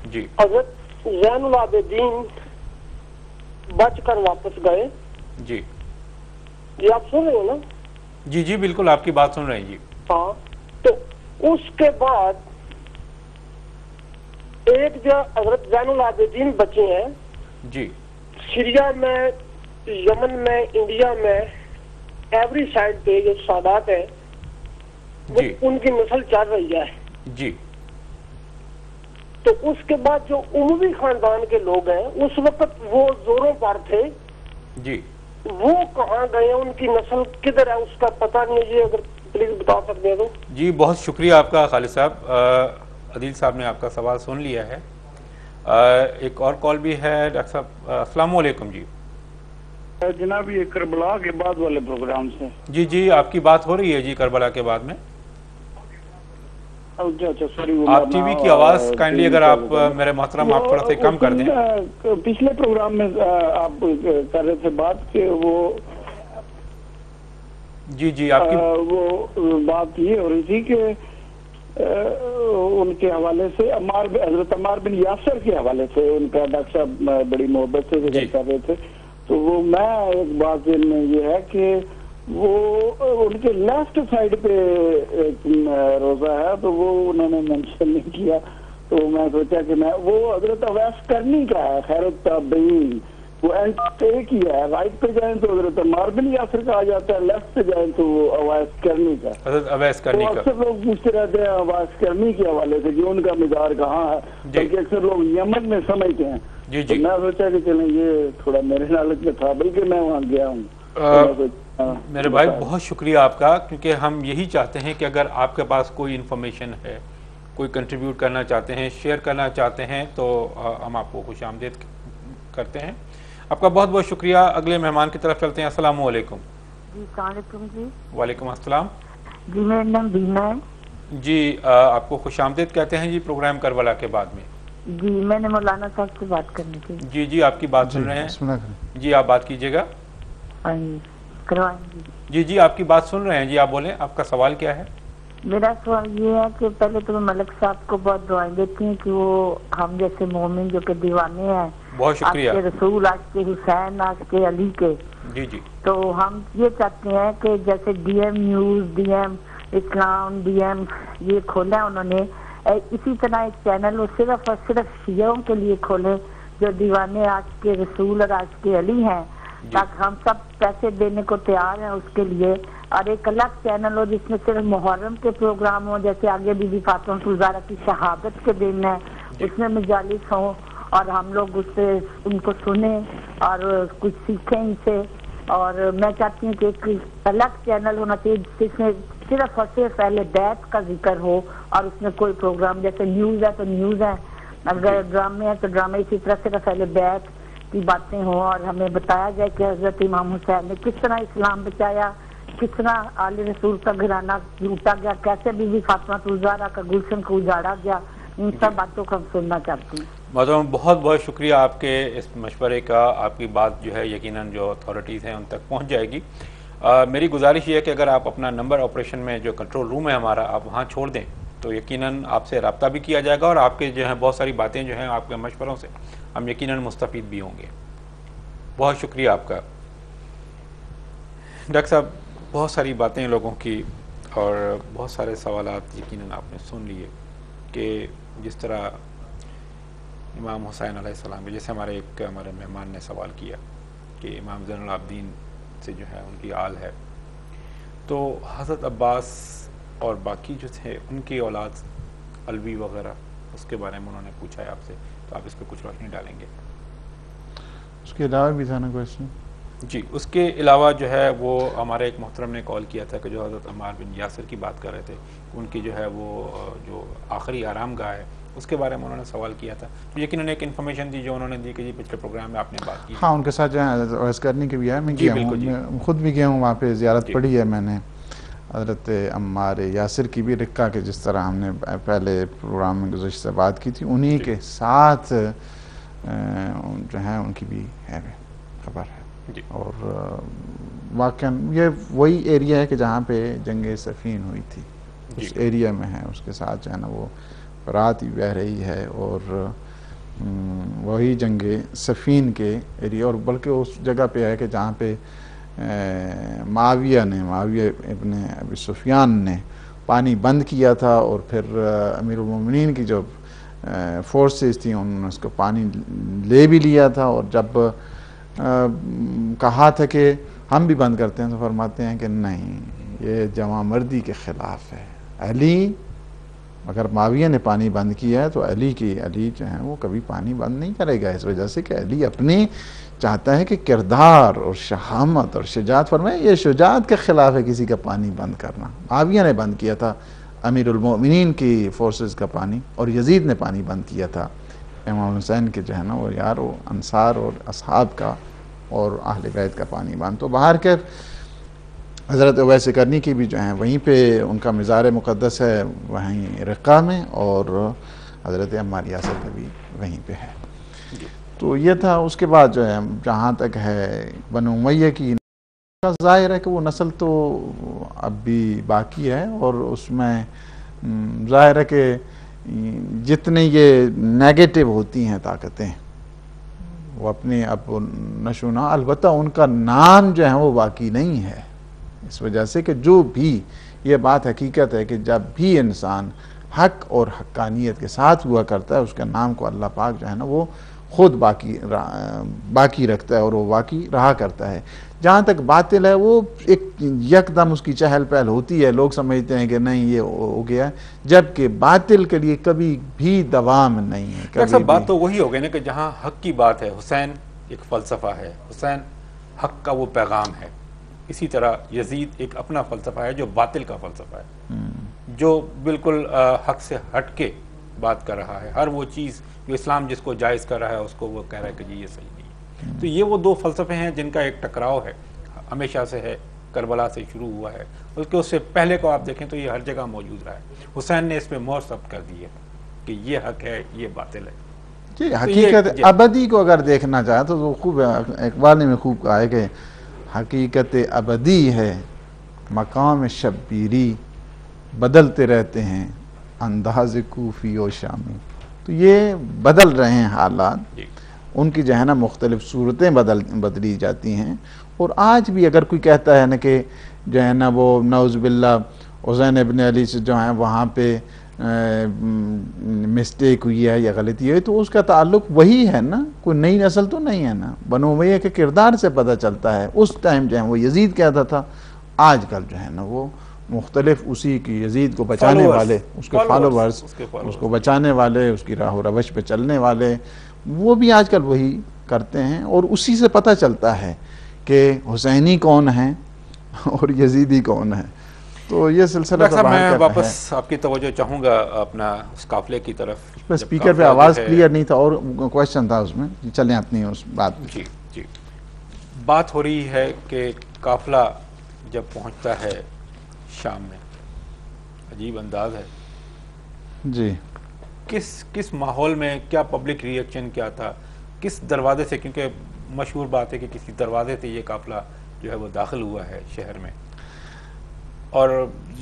جی حضرت زین العابدین بچ کر واپس گئے، جی یہ آپ سن رہے ہیں نا؟ جی جی بالکل آپ کی بات سن رہے ہیں جی۔ ہاں، تو اس کے بعد ایک جو حضرت زین العابدین بچے ہیں جی سیریا میں، یمن میں، انڈیا میں، ایوری سائڈ پہ جو سادات ہے وہ جی ان کی نسل چل رہی ہے۔ جی تو اس کے بعد جو عمومی خاندان کے لوگ ہیں اس وقت وہ زوروں پر تھے، جی وہ کہاں گئے، ان کی نسل کدھر ہے اس کا پتہ نہیں ہے، یہ اگر پلیز بتا سکتے ہیں تو۔ جی بہت شکریہ آپ کا خالد صاحب، عدیل صاحب نے آپ کا سوال سن لیا ہے۔ ایک اور کال بھی ہے ڈاکٹر صاحب۔ السلام علیکم۔ جی جناب یہ کربلا کے بعد والے پروگرام سے جی جی آپ کی بات ہو رہی ہے جی کربلا کے بعد میں۔ اچھا سوری، آپ ٹی وی کی آواز کائنڈلی اگر آپ میرے محترم آپ تھوڑا سا کم کر دیں۔ پچھلے پروگرام میں آپ کر رہے تھے بات کہ وہ جی جی آپ کی وہ بات یہ ہو رہی تھی کہ ان کے حوالے سے حضرت عمار بن یاسر کے حوالے سے ان کا ڈاکٹر صاحب بڑی محبت سے ذکر کر رہے تھے، تو وہ میں ایک بات میں یہ ہے کہ وہ ان کے لیفٹ سائڈ پہ ایک روزہ ہے تو وہ انہوں نے مینشن نہیں کیا، تو میں سوچا کہ میں وہ حضرت اویس کرنی کا ہے، خیر التابعین، وہ ایک ہی ہے، رائٹ پہ جائیں تو حضرت عمار بن یاسر کا آ جاتا ہے، لیفٹ پہ جائیں تو وہ اویس کرنی کا۔ حضرت اویس کرنی کا اکثر لوگ پوچھتے رہتے ہیں اویس کرنی کے حوالے سے کہ ان کا مزار کہاں ہے، بلکہ اکثر لوگ یمن میں سمجھتے ہیں، جی تو جی میں سوچا کہ چلیں یہ تھوڑا میرے نالج میں تھا، بلکہ میں وہاں گیا ہوں۔ میرے بھائی بہت شکریہ آپ کا، کیونکہ ہم یہی چاہتے ہیں کہ اگر آپ کے پاس کوئی انفارمیشن ہے، کوئی کنٹریبیوٹ کرنا چاہتے ہیں، شیئر کرنا چاہتے ہیں تو ہم آپ کو خوش آمدید کرتے ہیں۔ آپ کا بہت بہت شکریہ۔ اگلے مہمان کی طرف چلتے ہیں۔ السلام علیکم۔ جی السلام علیکم۔ جی وعلیکم السلام۔ جی میرا نام بینا ہے۔ جی آپ کو خوش آمدید کہتے ہیں جی پروگرام کربلا کے بعد میں۔ جی میں نے مولانا صاحب سے بات کرنی تھی۔ جی جی آپ کی بات سن رہے ہیں، جی آپ بات کیجیے گا۔ کروائیں گی؟ جی جی آپ کی بات سن رہے ہیں، جی آپ بولیں، آپ کا سوال کیا ہے؟ میرا سوال یہ ہے کہ پہلے تو میں ملک صاحب کو بہت دعائیں دیتی ہوں کہ وہ ہم جیسے مومن جو کہ دیوانے ہیں، بہت شکریہ، آج کے رسول، آج کے حسین، آج کے علی کے، جی جی تو ہم یہ چاہتے ہیں کہ جیسے D M news, D M اسلام، ڈی ایم یہ کھولا انہوں نے، اسی طرح ایک چینل وہ صرف اور صرف شیعوں کے لیے کھولے جو دیوانے آج کے رسول اور آج کے علی ہیں، تاکہ ہم سب پیسے دینے کو تیار ہیں اس کے لیے، اور ایک الگ چینل ہو جس میں صرف محرم کے پروگرام ہوں، جیسے آگے بی بی فاطمہ الزہرا کی شہادت کے دن ہے اس میں مجالس ہوں اور ہم لوگ اس سے ان کو سنیں اور کچھ سیکھیں ان سے. اور میں چاہتی ہوں کہ ایک الگ چینل ہونا چاہیے جس میں صرف اور صرف اہل بیت کا ذکر ہو، اور اس میں کوئی پروگرام جیسے نیوز ہے تو نیوز ہے، اگر ڈرامے ہیں تو ڈرامے، اسی طرح صرف اہل بیت کی باتیں ہوں اور ہمیں بتایا جائے کہ حضرت امام حسین نے کس طرح اسلام بچایا، کس طرح آل رسول کا گھرانہ لوٹا گیا، کیسے بی بی فاطمہ الزہرا کا گلشن کو اجاڑا گیا. ان سب باتوں کو ہم سننا چاہتے ہیں. محترم بہت بہت شکریہ آپ کے اس مشورے کا. آپ کی بات جو ہے یقیناً جو اتھارٹیز ہیں ان تک پہنچ جائے گی. میری گزارش یہ ہے کہ اگر آپ اپنا نمبر آپریشن میں جو کنٹرول روم ہے ہمارا آپ وہاں چھوڑ دیں تو یقیناً آپ سے رابطہ بھی کیا جائے گا اور آپ کے جو ہیں بہت ساری باتیں جو ہیں آپ کے مشوروں سے ہم یقیناً مستفید بھی ہوں گے. بہت شکریہ آپ کا. ڈاکٹر صاحب بہت ساری باتیں لوگوں کی اور بہت سارے سوالات یقیناً آپ نے سن لیے کہ جس طرح امام حسین علیہ السلام کے، جیسے ہمارے مہمان نے سوال کیا کہ امام زین العابدین سے جو ہے ان کی آل ہے، تو حضرت عباس اور باقی جو تھے ان کی اولاد علوی وغیرہ اس کے بارے میں انہوں نے پوچھا ہے آپ سے، تو آپ اس پہ کچھ روشنی ڈالیں گے؟ اس کے علاوہ بھی تھا نا کوشچن؟ جی، اس کے علاوہ جو ہے وہ ہمارے ایک محترم نے کال کیا تھا کہ جو حضرت عمار بن یاسر کی بات کر رہے تھے، ان کی جو ہے وہ جو آخری آرام گاہ ہے اس کے بارے میں انہوں نے سوال کیا تھا. یقیناً ایک انفارمیشن دی جو انہوں نے دی کہ جی پچھلے پروگرام میں آپ نے بات کی. ہاں، ان کے ساتھ جو ہے عرض کرنے کی بھی ہے، میں گیا ہوں، میں خود بھی گیا ہوں وہاں پہ، زیارت پڑھی ہے میں نے. حضرت عمار یاسر کی بھی رقہ کے جس طرح ہم نے پہلے پروگرام میں گزشتہ بات کی تھی، انہی کے ساتھ جو ہے ان کی بھی ہے خبر ہے. اور واقعاً یہ وہی ایریا ہے کہ جہاں پہ جنگ صفین ہوئی تھی، اس ایریا میں ہے. اس کے ساتھ جو ہے نا وہ فرات بھی بہہ رہی ہے اور وہی جنگ صفین کے ایریا، اور بلکہ اس جگہ پہ ہے کہ جہاں پہ معاویہ ابن ابی سفیان نے پانی بند کیا تھا اور پھر امیر المومنین کی جو فورسز تھیں انہوں نے اس کو پانی لے بھی لیا تھا، اور جب کہا تھا کہ ہم بھی بند کرتے ہیں تو فرماتے ہیں کہ نہیں، یہ جوان مردی کے خلاف ہے. علی، اگر معاویہ نے پانی بند کیا ہے تو علی جو ہے وہ کبھی پانی بند نہیں کرے گا، اس وجہ سے کہ علی اپنی چاہتا ہے کہ کردار اور شہامت اور شجاعت، فرمائے یہ شجاعت کے خلاف ہے کسی کا پانی بند کرنا. معاویہ نے بند کیا تھا امیر المؤمنین کی فورسز کا پانی، اور یزید نے پانی بند کیا تھا امام حسین کے جو ہے نا وہ یار و انصار اور اصحاب کا اور اہل بیت کا پانی بند. تو باہر کے حضرت اویس قرنی کی بھی جو ہیں وہیں پہ ان کا مزار مقدس ہے وہیں رقہ میں، اور حضرت عمار یاسر کا بھی وہیں پہ ہے. تو یہ تھا. اس کے بعد جو ہے جہاں تک ہے بنو امیہ کی، ظاہر ہے کہ وہ نسل تو اب بھی باقی ہے، اور اس میں ظاہر ہے کہ جتنے یہ نیگیٹو ہوتی ہیں طاقتیں وہ اپنے اب نشونا، البتہ ان کا نام جو ہے وہ باقی نہیں ہے، اس وجہ سے کہ جو بھی یہ بات حقیقت ہے کہ جب بھی انسان حق اور حقانیت کے ساتھ ہوا کرتا ہے اس کے نام کو اللہ پاک جو ہے نا وہ خود باقی رکھتا ہے اور وہ باقی رہا کرتا ہے. جہاں تک باطل ہے وہ ایک یکدم اس کی چہل پہل ہوتی ہے، لوگ سمجھتے ہیں کہ نہیں یہ ہو گیا، جبکہ باطل کے لیے کبھی بھی دوام نہیں ہے. ڈاکٹر صاحب بات تو وہی ہو گئی نا کہ جہاں حق کی بات ہے، حسین ایک فلسفہ ہے، حسین حق کا وہ پیغام ہے. اسی طرح یزید ایک اپنا فلسفہ ہے جو باطل کا فلسفہ ہے، جو بالکل حق سے ہٹ کے بات کر رہا ہے. ہر وہ چیز جو اسلام جس کو جائز کر رہا ہے اس کو وہ کہہ رہا ہے کہ جی یہ صحیح نہیں ہے. تو یہ وہ دو فلسفے ہیں جن کا ایک ٹکراؤ ہے، ہمیشہ سے ہے، کربلا سے شروع ہوا ہے، بلکہ اس سے پہلے کو آپ دیکھیں تو یہ ہر جگہ موجود رہا ہے. حسین نے اس پہ مہر ثبت کر دی ہے کہ یہ حق ہے، یہ باطل ہے. جی، حقیقت ابدی کو اگر دیکھنا چاہے تو وہ خوب اقبال نے خوب کہا ہے کہ حقیقت ابدی ہے، مقام شبیری بدلتے رہتے ہیں انداز کوفی و شامی. تو یہ بدل رہے ہیں حالات، ان کی جو ہے نا مختلف صورتیں بدلی جاتی ہیں. اور آج بھی اگر کوئی کہتا ہے نا کہ جو ہے نا وہ نعوذ باللہ حسین ابن علی سے جو ہیں وہاں پہ مسٹیک ہوئی ہے یا غلطی ہوئی، تو اس کا تعلق وہی ہے نا، کوئی نئی نسل تو نہیں ہے نا. بنو امیہ کے کردار سے پتہ چلتا ہے. اس ٹائم جو ہے وہ یزید کہتا تھا، آج کل جو ہے نا وہ مختلف اسی کی یزید کو بچانے والے، اس کے فالوورز، اس کو بچانے والے، اس کی راہ و روش پہ چلنے والے، وہ بھی آج کل وہی کرتے ہیں. اور اسی سے پتہ چلتا ہے کہ حسینی کون ہیں اور یزیدی کون ہیں. تو یہ سلسلہ ڈاکٹر صاحب باہر میں کا واپس آپ کی توجہ چاہوں گا اپنا اس قافلے کی طرف. اسپیکر پہ آواز کلیئر نہیں تھا اور کوشچن تھا اس میں. چلیں اپنی اس بات. جی جی، بات ہو رہی ہے کہ قافلہ جب پہنچتا ہے شام میں، عجیب انداز ہے جی. کس ماحول میں، کیا پبلک ری ایکشن کیا تھا، کس دروازے سے، کیونکہ مشہور بات ہے کہ کسی دروازے سے یہ قافلہ جو ہے وہ داخل ہوا ہے شہر میں، اور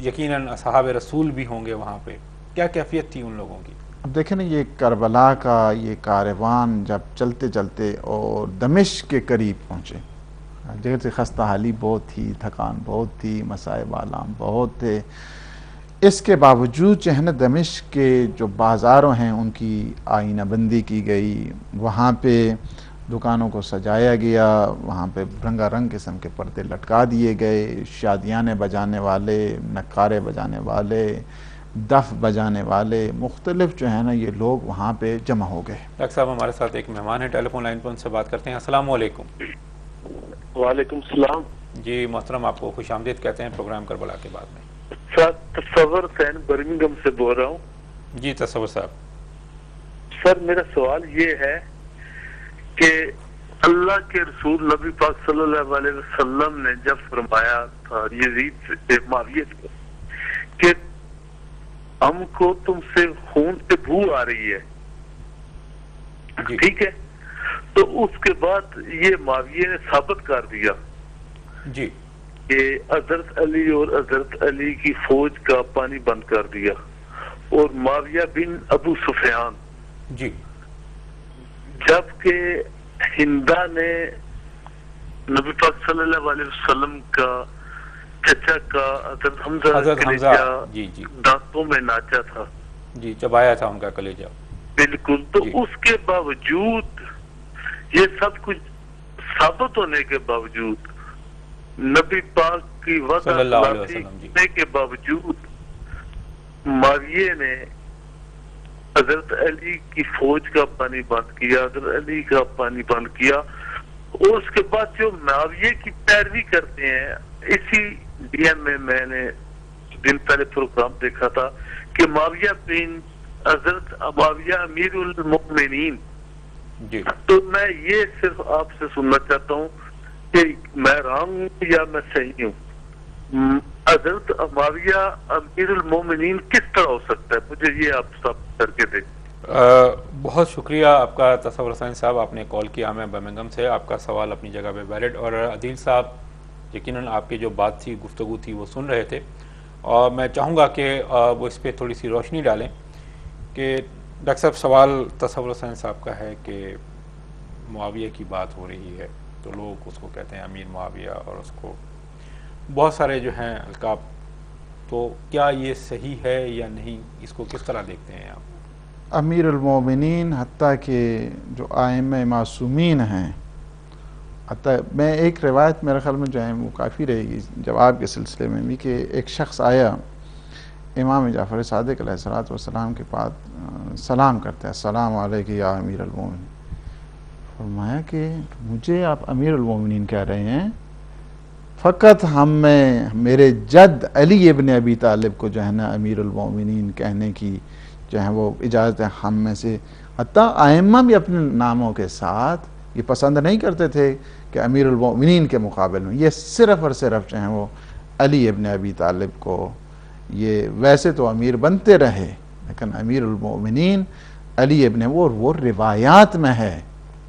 یقیناً اصحاب رسول بھی ہوں گے وہاں پہ. کیا کیفیت تھی ان لوگوں کی؟ اب دیکھیں نا، یہ کربلا کا یہ کاروان جب چلتے چلتے اور دمشق کے قریب پہنچے، جیسے خستہ حالی بہت تھی، تھکان بہت تھی، مصائب آلام بہت تھے. اس کے باوجود جو ہے نا دمشق کے جو بازاروں ہیں ان کی آئینہ بندی کی گئی، وہاں پہ دکانوں کو سجایا گیا، وہاں پہ رنگا رنگ قسم کے پردے لٹکا دیے گئے، شادیانے بجانے والے، نقارے بجانے والے، دف بجانے والے، مختلف جو ہے نا یہ لوگ وہاں پہ جمع ہو گئے. ڈاکٹر صاحب ہمارے ساتھ ایک مہمان ہے ٹیلی فون لائن پر، ان سے بات کرتے ہیں. السلام علیکم. وعلیکم السلام. جی محترم، آپ کو خوش آمدید کہتے ہیں پروگرام کربلا کے بعد میں. سر تصور حسین برمنگھم سے بول رہا ہوں. جی تصور صاحب. سر میرا سوال یہ ہے کہ اللہ کے رسول نبی پاک صلی اللہ علیہ وسلم نے جب فرمایا تھا یزید سے، معاویہ کو، کہ ہم کو تم سے خون سے بو آ رہی ہے، ٹھیک ہے، تو اس کے بعد یہ معاویہ نے ثابت کر دیا جی کہ حضرت علی اور حضرت علی کی فوج کا پانی بند کر دیا، اور معاویہ بن ابو سفیان، جی، جبکہ ہندا نے نبی پاک صلی اللہ علیہ وسلم کا چچا کا حضرت حمزہ جی جی دانتوں میں ناچا تھا، جی چبایا تھا ان کا کلیجہ. بالکل. تو اس کے باوجود یہ سب کچھ ثابت ہونے کے باوجود، نبی پاک کی صلی اللہ علیہ وسلم ہونے کے باوجود، معاویہ نے حضرت علی کی فوج کا پانی بند کیا، حضرت علی کا پانی بند کیا. اور اس کے بعد جو معاویہ کی پیروی کرتے ہیں، اسی ڈی ایم میں نے دن پہلے پروگرام دیکھا تھا کہ معاویہ بن حضرت معاویہ امیر المؤمنین. جی. تو میں یہ صرف آپ سے سننا چاہتا ہوں کہ میں رانگ ہوں یا میں صحیح ہوں، حضرت معاویہ امیر المومنین کس طرح ہو سکتا ہے؟ مجھے یہ آپ سب کر کے دیں. بہت شکریہ آپ کا تصور حسین صاحب، آپ نے کال کیا ہمیں برمنگھم سے. آپ کا سوال اپنی جگہ پہ ویلڈ. اور عدیل صاحب یقیناً آپ کی جو بات تھی، گفتگو تھی، وہ سن رہے تھے، اور میں چاہوں گا کہ وہ اس پہ تھوڑی سی روشنی ڈالیں کہ ڈاکٹر صاحب سوال تصور حسین صاحب کا ہے کہ معاویہ کی بات ہو رہی ہے تو لوگ اس کو کہتے ہیں امیر معاویہ، اور اس کو بہت سارے جو ہیں القاب، تو کیا یہ صحیح ہے یا نہیں؟ اس کو کس طرح دیکھتے ہیں آپ؟ امیر المومنین حتیٰ کہ جو ائمہ معصومین ہیں، حتیٰ میں ایک روایت میرے خیال میں جو ہے وہ کافی رہے گی جواب کے سلسلے میں بھی، کہ ایک شخص آیا امام جعفر صادق علیہ السلام کے پاس سلام کرتا ہے، السلام علیکم یا امیر المومنین. فرمایا کہ مجھے آپ امیر المومنین کہہ رہے ہیں؟ فقط میرے جد علی ابن ابی طالب کو جو ہے نا امیر المومنین کہنے کی جو ہے وہ اجازت ہے ہم میں سے. حتیٰ ائمہ بھی اپنے ناموں کے ساتھ یہ پسند نہیں کرتے تھے کہ امیر المومنین کے مقابل میں یہ صرف اور صرف جو ہیں وہ علی ابن ابی طالب کو، یہ ویسے تو امیر بنتے رہے لیکن امیر المومنین علی ابن، وہ روایات میں ہے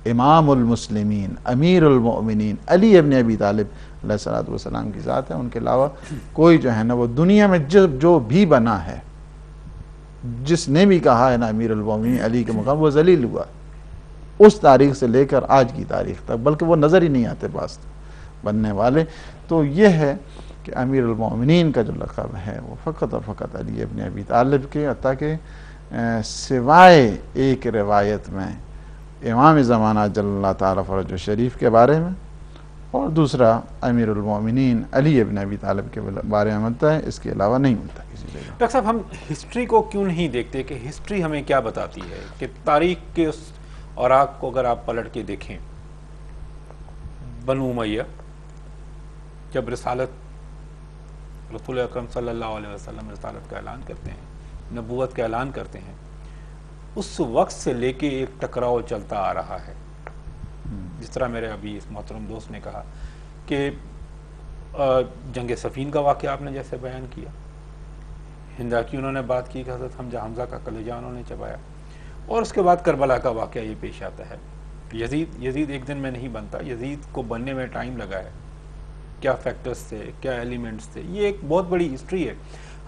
امام المسلمین امیر المؤمنین علی ابن ابی طالب علیہ السلام کی ذات ہے. ان کے علاوہ کوئی جو ہے نا وہ دنیا میں جو بھی بنا ہے، جس نے بھی کہا ہے نا امیر المؤمنین علی کے مقام، وہ ذلیل ہوا اس تاریخ سے لے کر آج کی تاریخ تک، بلکہ وہ نظر ہی نہیں آتے پاس بننے والے. تو یہ ہے کہ امیر المومنین کا جو لقب ہے وہ فقط اور فقط علی ابن ابی طالب کے، حتیٰ کہ سوائے ایک روایت میں امام زمانہ جل اللہ تعالیٰ فرجہ شریف کے بارے میں، اور دوسرا امیر المومنین علی ابن ابی طالب کے بارے میں ملتا ہے، اس کے علاوہ نہیں ملتا کسی جگہ۔ ڈاکٹر صاحب، ہم ہسٹری کو کیوں نہیں دیکھتے کہ ہسٹری ہمیں کیا بتاتی ہے؟ کہ تاریخ کے اس اوراق کو اگر آپ پلٹ کے دیکھیں، بنو امیہ جب رسالت رسول اکرم صلی اللہ علیہ وسلم رسالت کا اعلان کرتے ہیں، نبوت کا اعلان کرتے ہیں، اس وقت سے لے کے ایک ٹکراؤ چلتا آ رہا ہے۔ جس طرح میرے ابھی اس محترم دوست نے کہا کہ جنگ صفین کا واقعہ آپ نے جیسے بیان کیا، ہندا کی انہوں نے بات کی کہ حضرت حمزہ کا کلیجہ انہوں نے چبایا، اور اس کے بعد کربلا کا واقعہ یہ پیش آتا ہے۔ یزید ایک دن میں نہیں بنتا، یزید کو بننے میں ٹائم لگا ہے، کیا فیکٹرز تھے، کیا ایلیمنٹس تھے، یہ ایک بہت بڑی ہسٹری ہے۔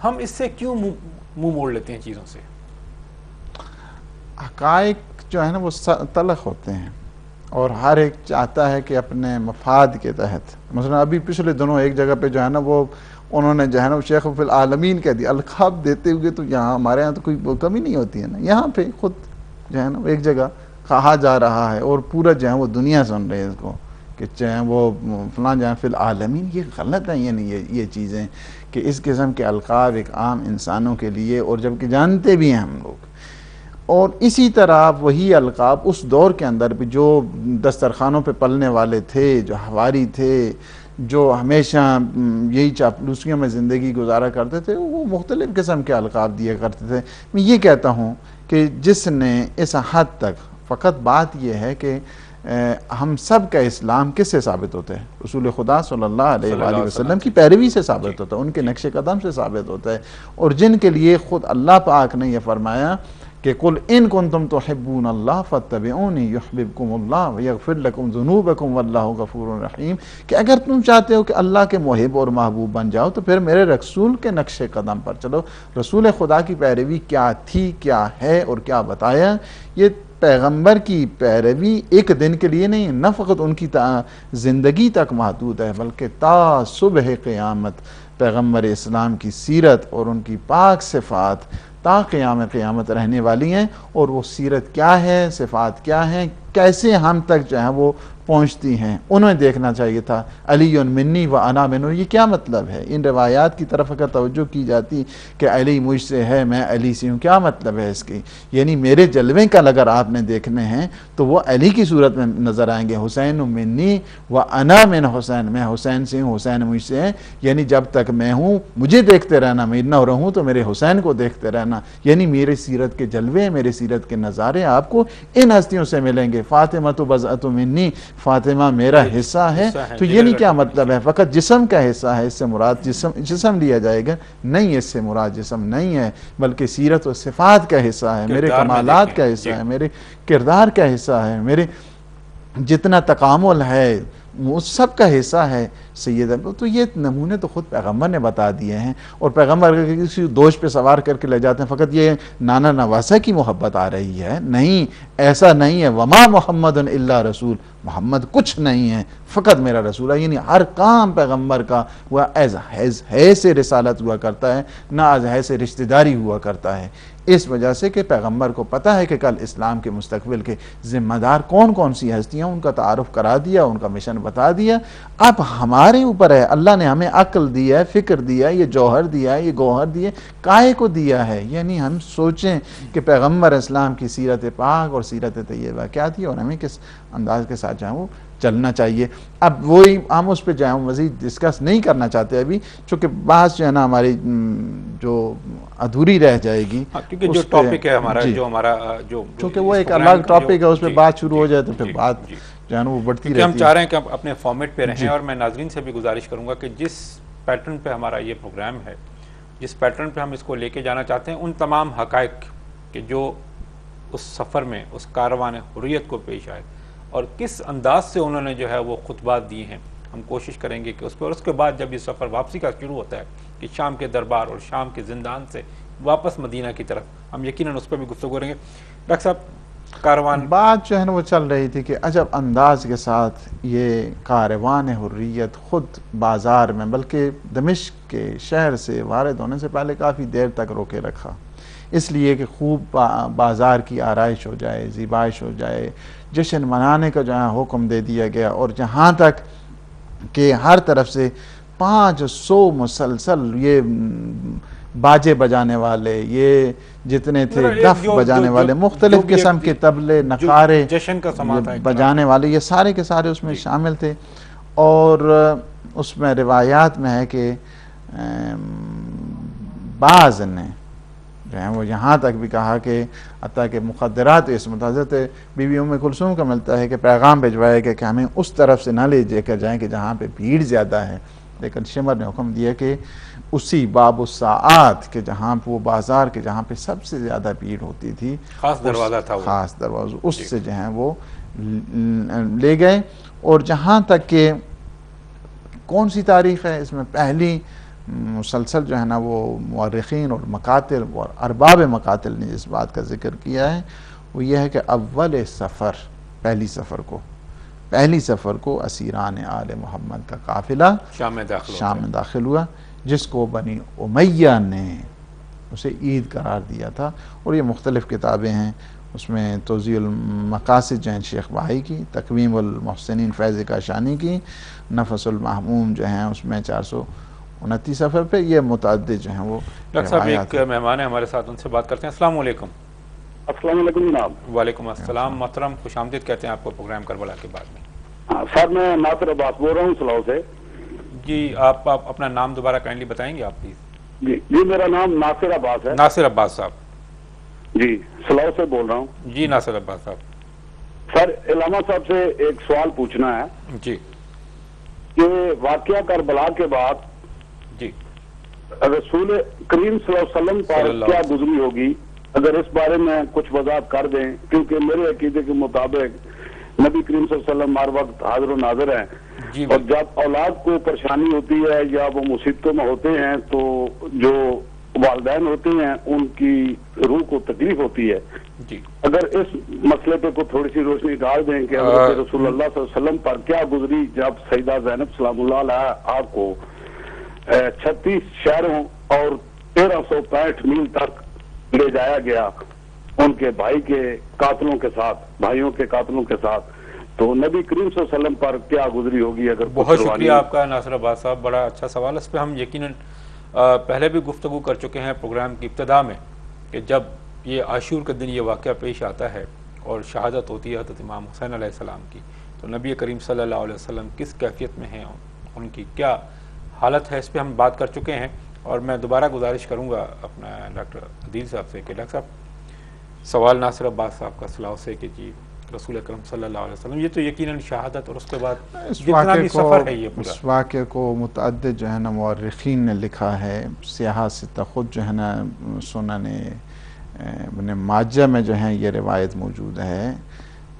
ہم اس سے کیوں منہ موڑ لیتے ہیں چیزوں سے؟ حقائق جو ہے نا وہ تلخ ہوتے ہیں، اور ہر ایک چاہتا ہے کہ اپنے مفاد کے تحت، مثلا ابھی پچھلے دنوں ایک جگہ پہ جو ہے نا وہ انہوں نے جو ہے نا شیخ فی العالمین کہہ دیا، القاب دیتے ہوئے، تو یہاں ہمارے یہاں تو کوئی کمی نہیں ہوتی ہے نا، یہاں پہ خود جو ہے نا ایک جگہ کہا جا رہا ہے اور پورا جو ہے وہ دنیا سن رہے ہے اس کو کہ چاہے وہ فلاں جہاں فی العالمین۔ یہ غلط ہے، یعنی یہ چیزیں کہ اس قسم کے القاب ایک عام انسانوں کے لیے، اور جبکہ جانتے بھی ہیں ہم لوگ، اور اسی طرح وہی القاب اس دور کے اندر بھی جو دسترخوانوں پہ پلنے والے تھے، جو حواری تھے، جو ہمیشہ یہی چاپلوسیوں میں زندگی گزارا کرتے تھے، وہ مختلف قسم کے القاب دیا کرتے تھے۔ میں یہ کہتا ہوں کہ جس نے اس حد تک، فقط بات یہ ہے کہ ہم سب کا اسلام کس سے ثابت ہوتا ہے؟ رسول خدا صلی اللہ علیہ وآلہ وسلم کی پیروی سے ثابت ہوتا ہے، ان کے نقش قدم سے ثابت ہوتا ہے، اور جن کے لیے خود اللہ پاک نے یہ فرمایا کہ قل ان کنتم تحبون اللہ فاتبعونی یحببکم اللہ ویغفر لکم ذنوبکم واللہ غفور رحیم، کہ اگر تم چاہتے ہو کہ اللہ کے محب اور محبوب بن جاؤ تو پھر میرے رسول کے نقش قدم پر چلو۔ رسول خدا کی پیروی کیا تھی، کیا ہے اور کیا بتایا؟ یہ پیغمبر کی پیروی ایک دن کے لیے نہیں، نہ فقط ان کی زندگی تک محدود ہے، بلکہ تا صبح قیامت پیغمبر اسلام کی سیرت اور ان کی پاک صفات تا قیامت رہنے والی ہیں، اور وہ سیرت کیا ہے، صفات کیا ہیں، کیسے ہم تک جو ہے وہ پہنچتی ہیں، انہیں دیکھنا چاہیے تھا۔ علی منی و انا منہ، یہ کیا مطلب ہے؟ ان روایات کی طرف اگر توجہ کی جاتی کہ علی مجھ سے ہے، میں علی سے ہوں، کیا مطلب ہے اس کی؟ یعنی میرے جلوے کا اگر آپ نے دیکھنے ہیں تو وہ علی کی صورت میں نظر آئیں گے، حسین منی و انا من حسین، میں حسین سے ہوں، حسین مجھ سے ہے، یعنی جب تک میں ہوں مجھے دیکھتے رہنا، میں نہ رہوں تو میرے حسین کو دیکھتے رہنا، یعنی میرے سیرت کے جلوے، میرے سیرت کے نظارے آپ کو ان ہستیوں سے ملیں گے۔ فاطمہ تو بضعۃ منی، فاطمہ میرا حصہ ہے، تو یہ نہیں کیا مطلب ہے فقط جسم کا حصہ ہے، اس سے مراد جسم لیا جائے گا؟ نہیں، اس سے مراد جسم نہیں ہے، بلکہ سیرت و صفات کا حصہ ہے، میرے کمالات کا حصہ ہے، میرے کردار کا حصہ ہے، میرے جتنا تکامل ہے اس سب کا حصہ ہے سیدہ۔ تو یہ نمونے تو خود پیغمبر نے بتا دیے ہیں، اور پیغمبر کسی دوش پہ سوار کر کے لے جاتے ہیں فقط یہ نانا نواسہ کی محبت آ رہی ہے، نہیں، ایسا نہیں ہے۔ وما محمد الا رسول، محمد کچھ نہیں ہے، فقط میرا رسول ہے، یعنی ہر کام پیغمبر کا وہ ہے سے رسالت ہوا کرتا ہے، نہ از ہے سے رشتہ داری ہوا کرتا ہے، اس وجہ سے کہ پیغمبر کو پتہ ہے کہ کل اسلام کے مستقبل کے ذمہ دار کون کون سی ہستیاں، ان کا تعارف کرا دیا، ان کا مشن بتا دیا۔ اب ہمارے اوپر ہے، اللہ نے ہمیں عقل دیا ہے، فکر دیا ہے، یہ جوہر دیا ہے، یہ گوہر دیا ہے، کائے کو دیا ہے؟ یعنی ہم سوچیں کہ پیغمبر اسلام کی سیرت پاک اور سیرت طیبہ کیا تھی، اور ہمیں کس انداز کے ساتھ جائیں وہ چلنا چاہیے۔ اب وہی ہم اس پہ جائیں مزید ڈسکس نہیں کرنا چاہتے ابھی، چونکہ بحث جو ہے نا ہماری جو ادھوری رہ جائے گی، کیونکہ جو ٹاپک ہے ہمارا، جو ہمارا جو چونکہ وہ ایک الگ ٹاپک ہے، اس پہ بات شروع ہو جائے تو پھر بات جو ہے نا وہ بڑھتی رہتی ہے۔ ہم چاہ رہے ہیں کہ اپنے فارمیٹ پہ رہیں، اور میں ناظرین سے بھی گزارش کروں گا کہ جس پیٹرن پہ ہمارا یہ پروگرام ہے، جس پیٹرن پہ ہم اس کو لے کے جانا چاہتے ہیں، ان تمام حقائق کہ جو اس سفر میں اس کاروان حریت کو پیش آئے اور کس انداز سے انہوں نے جو ہے وہ خطبات دیے ہیں، ہم کوشش کریں گے کہ اس پہ، اور اس کے بعد جب یہ سفر واپسی کا شروع ہوتا ہے کہ شام کے دربار اور شام کے زندان سے واپس مدینہ کی طرف، ہم یقیناً اس پہ بھی گفتگو کریں گے۔ ڈاکٹر صاحب، کاروان بات جو ہے نا وہ چل رہی تھی کہ عجب انداز کے ساتھ یہ کاروان حریت خود بازار میں، بلکہ دمشق کے شہر سے وارد ہونے سے پہلے کافی دیر تک روکے رکھا، اس لیے کہ خوب بازار کی آرائش ہو جائے، زیبائش ہو جائے، جشن منانے کا جو ہے حکم دے دیا گیا، اور جہاں تک کہ ہر طرف سے 500 مسلسل یہ باجے بجانے والے، یہ جتنے تھے دف بجانے والے، مختلف قسم کے طبلے، نقارے جشن کا سما تھا بجانے والے، یہ سارے کے سارے اس میں شامل تھے۔ اور اس میں روایات میں ہے کہ بعض نے جو ہے وہ یہاں تک بھی کہا کہ حتیٰ کہ مخدرات اس حضرت بی بی ام کلثوم کا ملتا ہے کہ پیغام بھجوایا گیا کہ ہمیں اس طرف سے نہ لے کر جائیں کہ جہاں پہ بھیڑ زیادہ ہے، لیکن شمر نے حکم دیا کہ اسی باب الساعات کے جہاں پہ وہ بازار کے جہاں پہ سب سے زیادہ بھیڑ ہوتی تھی، خاص دروازہ تھا وہ، خاص دروازہ، اس سے جو ہیں وہ لے گئے۔ اور جہاں تک کہ کون سی تاریخ ہے، اس میں پہلی مسلسل جو ہے نا وہ مورخین اور مقاتل اور ارباب مقاتل نے اس بات کا ذکر کیا ہے، وہ یہ ہے کہ اول سفر، پہلی سفر کو اسیران آل محمد کا قافلہ شام میں داخل ہوا، جس کو بنی امیہ نے اسے عید قرار دیا تھا۔ اور یہ مختلف کتابیں ہیں، اس میں توضیح المقاصد جو ہیں شیخ بہائی کی، تقویم المحسنین فیض کاشانی کی، نفس المحموم جو ہیں اس میں 429 صفحے پہ، یہ متعدد جو ہیں وہ ڈاکٹر صاحب ایک مہمان ہے ہمارے ساتھ، ان سے بات کرتے ہیں۔ السلام علیکم۔ السلام علیکم جناب۔ وعلیکم السلام محترم، خوش آمدید کہتے ہیں آپ کو پروگرام کربلا کے بعد میں۔ سر میں ناصر عباس بول رہا ہوں سلاؤ سے۔ جی آپ اپنا نام دوبارہ کائنڈلی بتائیں گے آپ پلیز؟ جی میرا نام ناصر عباس ہے۔ ناصر عباس صاحب جی سلاؤ سے بول رہا ہوں۔ جی ناصر عباس صاحب، سر علامہ صاحب سے ایک سوال پوچھنا ہے جی کہ واقعہ کربلا کے بعد جی رسول کریم صلی اللہ علیہ وسلم پر کیا گزری ہوگی، اگر اس بارے میں کچھ وضاحت کر دیں، کیونکہ میرے عقیدے کے مطابق نبی کریم صلی اللہ علیہ وسلم ہر وقت حاضر و ناظر ہیں، اور جب اولاد کو پریشانی ہوتی ہے یا وہ مصیبتوں میں ہوتے ہیں تو جو والدین ہوتے ہیں ان کی روح کو تکلیف ہوتی ہے۔ اگر اس مسئلے پہ کو تھوڑی سی روشنی ڈال دیں کہ حضرت رسول اللہ صلی اللہ علیہ وسلم پر کیا گزری جب سیدہ زینب سلام اللہ علیہ آپ کو 36 شہروں اور 1365 میل تک لے جایا گیا ان کے بھائی کے قاتلوں کے ساتھ، بھائیوں کے قاتلوں کے ساتھ، تو نبی کریم صلی اللہ علیہ وسلم پر کیا گزری ہوگی؟ اگر بہت شکریہ آپ کا ناصر عباس صاحب، بڑا اچھا سوال۔ اس پہ ہم یقیناً پہلے بھی گفتگو کر چکے ہیں پروگرام کی ابتدا میں کہ جب یہ عاشور کے دن یہ واقعہ پیش آتا ہے اور شہادت ہوتی ہے حضرت امام حسین علیہ السلام کی، تو نبی کریم صلی اللہ علیہ وسلم کس کیفیت میں ہیں، ان کی کیا حالت ہے، اس پہ ہم بات کر چکے ہیں۔ اور میں دوبارہ گزارش کروں گا اپنا ڈاکٹر عدیل صاحب سے کہ ڈاکٹر صاحب سوال ناصر عباس صاحب کا صلاح سے کہ جی رسول اکرم صلی اللہ علیہ وسلم، یہ تو یقیناً شہادت اور اس کے بعد جتنا بھی سفر ہے یہ پورا، اس واقعے کو متعدد جو ہے نا مورخین نے لکھا ہے، سیاحہ ستہ خود جو ہے نا سنن ابن ماجہ میں جو ہے یہ روایت موجود ہے،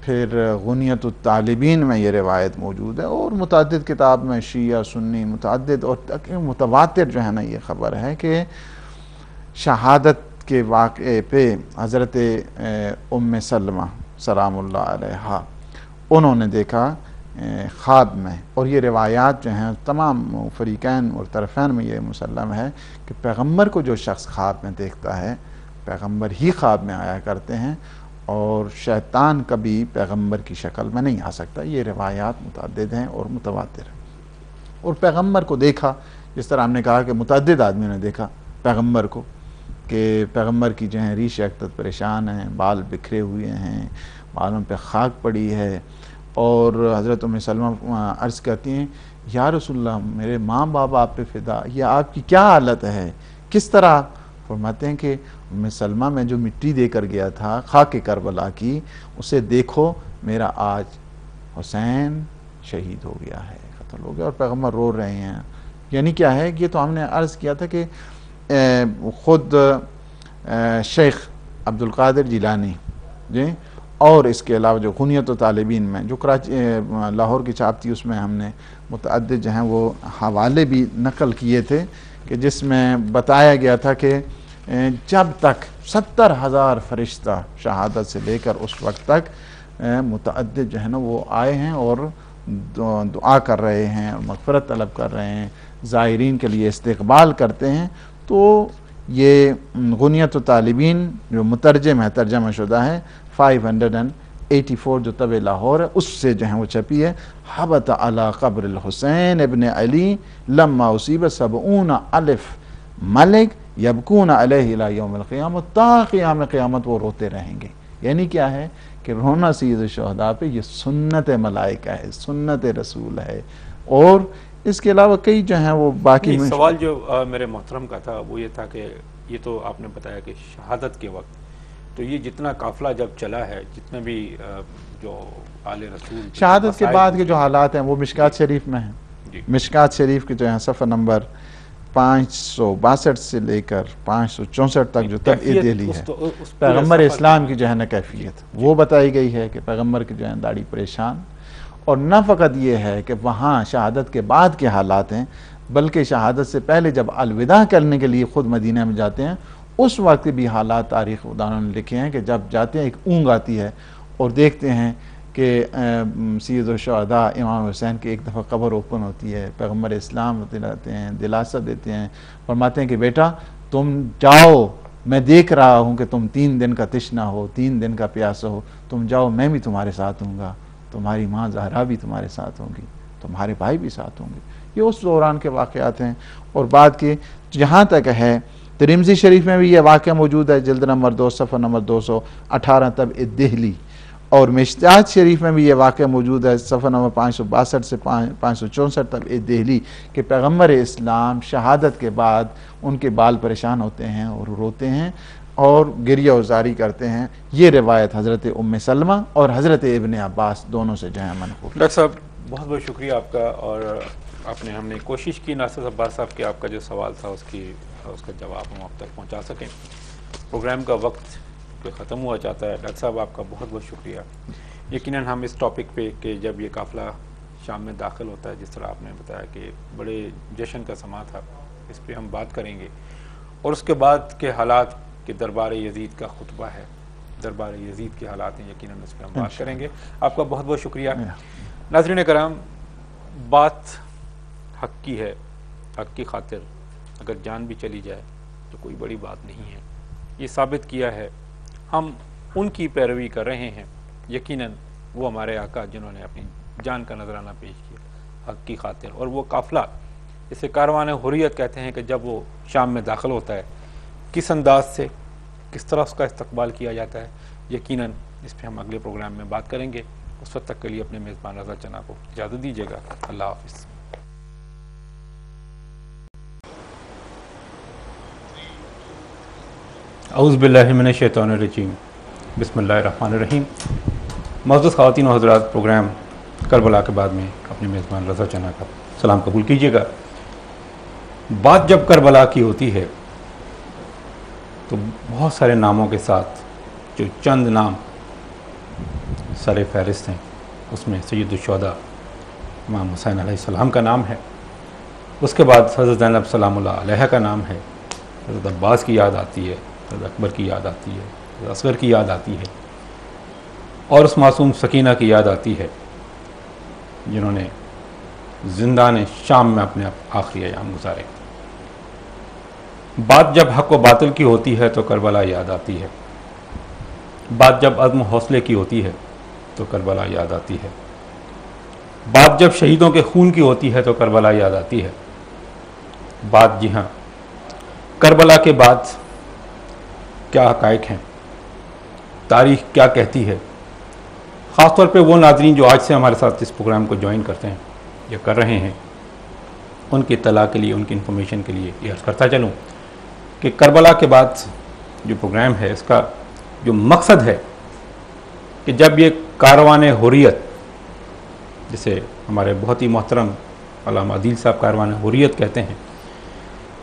پھر غنیت الطالبین میں یہ روایت موجود ہے، اور متعدد کتاب میں شیعہ سنی متعدد اور متواتر جو ہے نا یہ خبر ہے کہ شہادت کے واقعے پہ حضرت ام سلمہ سلام اللہ علیہا انہوں نے دیکھا خواب میں، اور یہ روایات جو ہیں تمام فریقین اور طرفین میں یہ مسلم ہے کہ پیغمبر کو جو شخص خواب میں دیکھتا ہے پیغمبر ہی خواب میں آیا کرتے ہیں، اور شیطان کبھی پیغمبر کی شکل میں نہیں آ سکتا۔ یہ روایات متعدد ہیں اور متواتر ہیں۔ اور پیغمبر کو دیکھا، جس طرح ہم نے کہا کہ متعدد آدمیوں نے دیکھا پیغمبر کو، کہ پیغمبر کی جو ہیں ریش اکتت پریشان ہیں، بال بکھرے ہوئے ہیں، بالوں پہ خاک پڑی ہے، اور حضرت ام سلمہ عرض کرتی ہیں یا رسول اللہ میرے ماں باپ آپ پہ فدا، یہ آپ کی کیا حالت ہے، کس طرح؟ فرماتے ہیں کہ ام سلمہ میں جو مٹی دے کر گیا تھا خاک کربلا کی، اسے دیکھو میرا آج حسین شہید ہو گیا ہے، قتل ہو گیا، اور پیغمبر رو رہے ہیں۔ یعنی کیا ہے، یہ تو ہم نے عرض کیا تھا کہ خود شیخ عبدالقادر جیلانی جی، اور اس کے علاوہ جو غنیت و طالبین میں جو لاہور کی چھاپ تھی اس میں ہم نے متعدد جو ہیں وہ حوالے بھی نقل کیے تھے کہ جس میں بتایا گیا تھا کہ جب تک 70,000 فرشتہ شہادت سے لے کر اس وقت تک متعدد جو ہے نا وہ آئے ہیں اور دعا کر رہے ہیں اور مغفرت طلب کر رہے ہیں، زائرین کے لیے استقبال کرتے ہیں. تو یہ غنیت الطالبین جو مترجم ہے، ترجمہ شدہ ہے، 584 جو طبع لاہور ہے اس سے جو ہے وہ چھپی ہے. حبت علی قبر الحسین ابن علی لما اصیب 70,000 ملک یبکون علیہ الی یوم القیامت، تا قیام قیامت وہ روتے رہیں گے. یعنی کیا ہے کہ رونا سید الشہداء پہ یہ سنت ملائکہ ہے، سنت رسول ہے. اور اس کے علاوہ کئی جو ہیں وہ باقی سوال جو میرے محترم کا تھا وہ یہ تھا کہ یہ تو آپ نے بتایا کہ شہادت کے وقت تو یہ جتنا قافلہ جب چلا ہے، جتنے بھی جو آل رسول شہادت کے بعد کے جو حالات ہیں وہ مشکات شریف میں ہیں. مشکات شریف کے جو ہیں صفحہ نمبر 562 سے لے کر 564 تک جو طبع دہلی ہے، پیغمبر اسلام کی جو ہے نا کیفیت وہ بتائی گئی ہے کہ پیغمبر کی جو ہے داڑھی پریشان. اور نہ فقط یہ ہے کہ وہاں شہادت کے بعد کے حالات ہیں، بلکہ شہادت سے پہلے جب الوداع کرنے کے لیے خود مدینہ میں جاتے ہیں اس وقت بھی حالات تاریخ دانوں نے لکھے ہیں کہ جب جاتے ہیں ایک اونگ آتی ہے اور دیکھتے ہیں کہ سید الشہداء امام حسین کی ایک دفعہ قبر اوپن ہوتی ہے، پیغمبر اسلام دلاتے ہیں، دلاسا دیتے ہیں، فرماتے ہیں کہ بیٹا تم جاؤ، میں دیکھ رہا ہوں کہ تم 3 دن کا تشنا ہو، 3 دن کا پیاسا ہو، تم جاؤ، میں بھی تمہارے ساتھ ہوں گا، تمہاری ماں زہرا بھی تمہارے ساتھ ہوں گی، تمہارے بھائی بھی ساتھ ہوں گے. یہ اس دوران کے واقعات ہیں. اور بعد کے جہاں تک ہے ترمذی شریف میں بھی یہ واقعہ موجود ہے، جلد نمبر 2 صفحہ نمبر 218 طبع دہلی. اور مشکات شریف میں بھی یہ واقعہ موجود ہے، صفحہ نمبر 562 سے 564 طبع دہلی، کہ پیغمبر اسلام شہادت کے بعد ان کے بال پریشان ہوتے ہیں اور روتے ہیں اور گریہ وزاری کرتے ہیں. یہ روایت حضرت ام سلمہ اور حضرت ابن عباس دونوں سے جو ہے منقول. ڈاکٹر صاحب بہت بہت شکریہ آپ کا. اور ہم نے کوشش کی ناصر عباس صاحب کہ آپ کا جو سوال تھا اس کا جواب ہم آپ تک پہنچا سکیں. پروگرام کا وقت ختم ہوا چاہتا ہے. ڈاکٹر صاحب آپ کا بہت بہت شکریہ. یقیناً ہم اس ٹاپک پہ کہ جب یہ قافلہ شام میں داخل ہوتا ہے، جس طرح آپ نے بتایا کہ بڑے جشن کا سما تھا، اس پہ ہم بات کریں گے. اور اس کے بعد کے حالات کہ دربار یزید کا خطبہ ہے، دربار یزید کے حالات ہیں، یقیناً اس پہ ہم بات کریں گے. آپ کا بہت بہت شکریہ. ناظرین کرام، بات حق کی ہے، حق کی خاطر اگر جان بھی چلی جائے تو کوئی بڑی بات نہیں ہے. یہ ثابت کیا ہے، ہم ان کی پیروی کر رہے ہیں. یقیناً وہ ہمارے آقا جنہوں نے اپنی جان کا نذرانہ پیش کیا حق کی خاطر. اور وہ قافلہ جسے کاروان حریت کہتے ہیں کہ جب وہ شام میں داخل ہوتا ہے کس انداز سے، کس طرح اس کا استقبال کیا جاتا ہے، یقیناً اس پہ ہم اگلے پروگرام میں بات کریں گے. اس وقت تک کے لیے اپنے میزبان رضا چنا کو اجازت دیجیے گا. اللہ حافظ. اعوذ باللہ من الشیطان الرجیم، بسم اللہ الرحمن الرحیم. معزز خواتین و حضرات، پروگرام کربلا کے بعد میں اپنے میزبان رضا چنا کا سلام قبول کیجیے گا. بات جب کربلا کی ہوتی ہے تو بہت سارے ناموں کے ساتھ جو چند نام سر فہرست ہیں اس میں سید الشہداء امام حسین علیہ السلام کا نام ہے. اس کے بعد حضرت زینب سلام اللہ علیہ کا نام ہے. حضرت عباس کی یاد آتی ہے، حضرت اکبر کی یاد آتی ہے، حضرت اصغر کی یاد آتی ہے، اور اس معصوم سکینہ کی یاد آتی ہے جنہوں نے زندان شام میں اپنے آخری ایام گزارے. بات جب حق و باطل کی ہوتی ہے تو کربلا یاد آتی ہے. بات جب عزم و حوصلے کی ہوتی ہے تو کربلا یاد آتی ہے. بات جب شہیدوں کے خون کی ہوتی ہے تو کربلا یاد آتی ہے. بات جی ہاں، کربلا کے بعد کیا حقائق ہیں، تاریخ کیا کہتی ہے. خاص طور پہ وہ ناظرین جو آج سے ہمارے ساتھ اس پروگرام کو جوائن کرتے ہیں یا کر رہے ہیں، ان کی اطلاع کے لیے، ان کی انفارمیشن کے لیے یہ عرض کرتا چلوں کہ کربلا کے بعد جو پروگرام ہے اس کا جو مقصد ہے کہ جب یہ کاروان حریت، جسے ہمارے بہت ہی محترم علامہ عدیل صاحب کاروان حریت کہتے ہیں،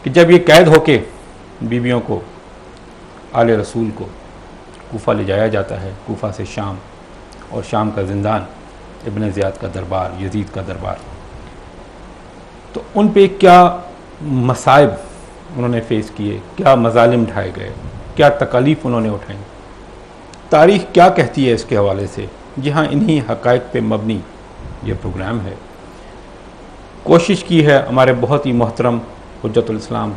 کہ جب یہ قید ہو کے بیویوں کو، آل رسول کو کوفہ لے جایا جاتا ہے، کوفہ سے شام، اور شام کا زندان، ابن زیاد کا دربار، یزید کا دربار، تو ان پہ کیا مصائب انہوں نے فیس کیے، کیا مظالم ڈھائے گئے، کیا تکالیف انہوں نے اٹھائیں، تاریخ کیا کہتی ہے اس کے حوالے سے، جی ہاں انہی حقائق پہ مبنی یہ پروگرام ہے۔ کوشش کی ہے ہمارے بہت ہی محترم حجت الاسلام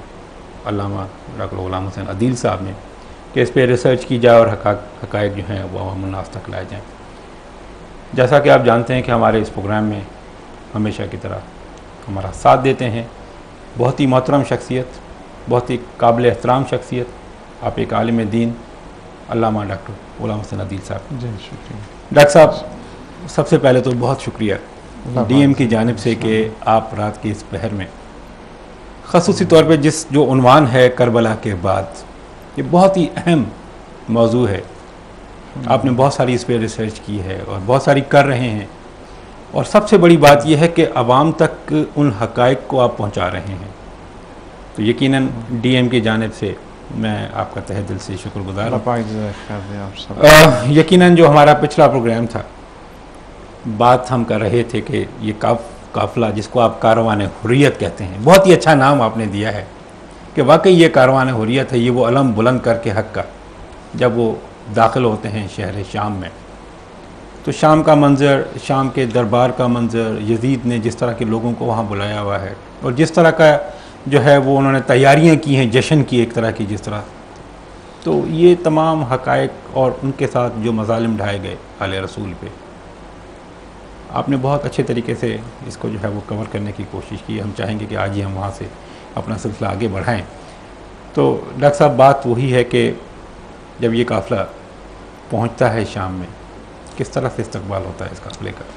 علامہ ڈاکٹر غلام حسین عدیل صاحب نے کہ اس پہ ریسرچ کی جائے اور حقائق جو ہیں وہ عوام الناس تک لائے جائیں۔ جیسا کہ آپ جانتے ہیں کہ ہمارے اس پروگرام میں ہمیشہ کی طرح ہمارا ساتھ دیتے ہیں بہت ہی محترم شخصیت، بہت ہی قابل احترام شخصیت، آپ ایک عالم دین علامہ ڈاکٹر غلام حسین عدیل صاحب۔ جی شکریہ ڈاکٹر صاحب سب سے پہلے تو بہت شکریہ ڈی ایم کی جانب سے کہ آپ رات کے اس پہر میں خصوصی طور پہ جو عنوان ہے کربلا کے بعد، یہ بہت ہی اہم موضوع ہے، آپ نے بہت ساری اس پہ ریسرچ کی ہے اور بہت ساری کر رہے ہیں، اور سب سے بڑی بات یہ ہے کہ عوام تک ان حقائق کو آپ پہنچا رہے ہیں، تو یقیناً ڈی ایم کی جانب سے میں آپ کا تہہ دل سے شکر گزار ہوں۔ یقیناً جو ہمارا پچھلا پروگرام تھا، بات ہم کر رہے تھے کہ یہ قافلہ جس کو آپ کاروان حریت کہتے ہیں، بہت ہی اچھا نام آپ نے دیا ہے کہ واقعی یہ کاروان حریت ہے، یہ وہ علم بلند کر کے حق کا جب وہ داخل ہوتے ہیں شہر شام میں، تو شام کا منظر، شام کے دربار کا منظر، یزید نے جس طرح کے لوگوں کو وہاں بلایا ہوا ہے اور جس طرح کا جو ہے وہ انہوں نے تیاریاں کی ہیں، جشن کی ایک طرح کی جس طرح، تو یہ تمام حقائق اور ان کے ساتھ جو مظالم ڈھائے گئے آل رسول پہ، آپ نے بہت اچھے طریقے سے اس کو جو ہے وہ کور کرنے کی کوشش کی۔ ہم چاہیں گے کہ آج ہی ہم وہاں سے اپنا سلسلہ آگے بڑھائیں۔ تو ڈاکٹر صاحب بات وہی ہے کہ جب یہ قافلہ پہنچتا ہے شام میں، کس طرح سے استقبال ہوتا ہے اس قافلے کا؟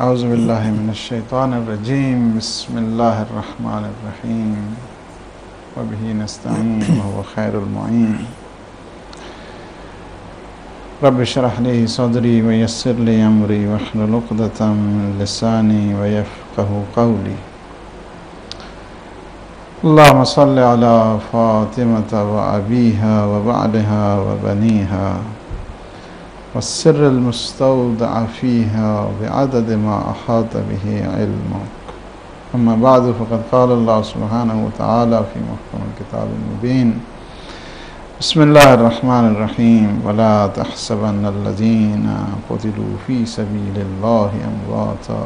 اعوذ باللہ من الشیطان الرجیم، بسم اللہ الرحمن الرحیم، وبہ نستعین وہو خیر المعین۔ رب اشرح لی صدری ویسر لی امری واحلل عقدۃ من لسانی ویفقہوا قولی۔ اللہم صل علی فاطمۃ وابیہا وبعلہا وبنیہا والسر المستودع فيها بعدد ما أحاط به علمك، أما بعد فقد قال الله سبحانه وتعالى في محكم الكتاب المبين، بسم الله الرحمن الرحيم، ولا تحسبن الذين قتلوا في سبيل الله أمواتا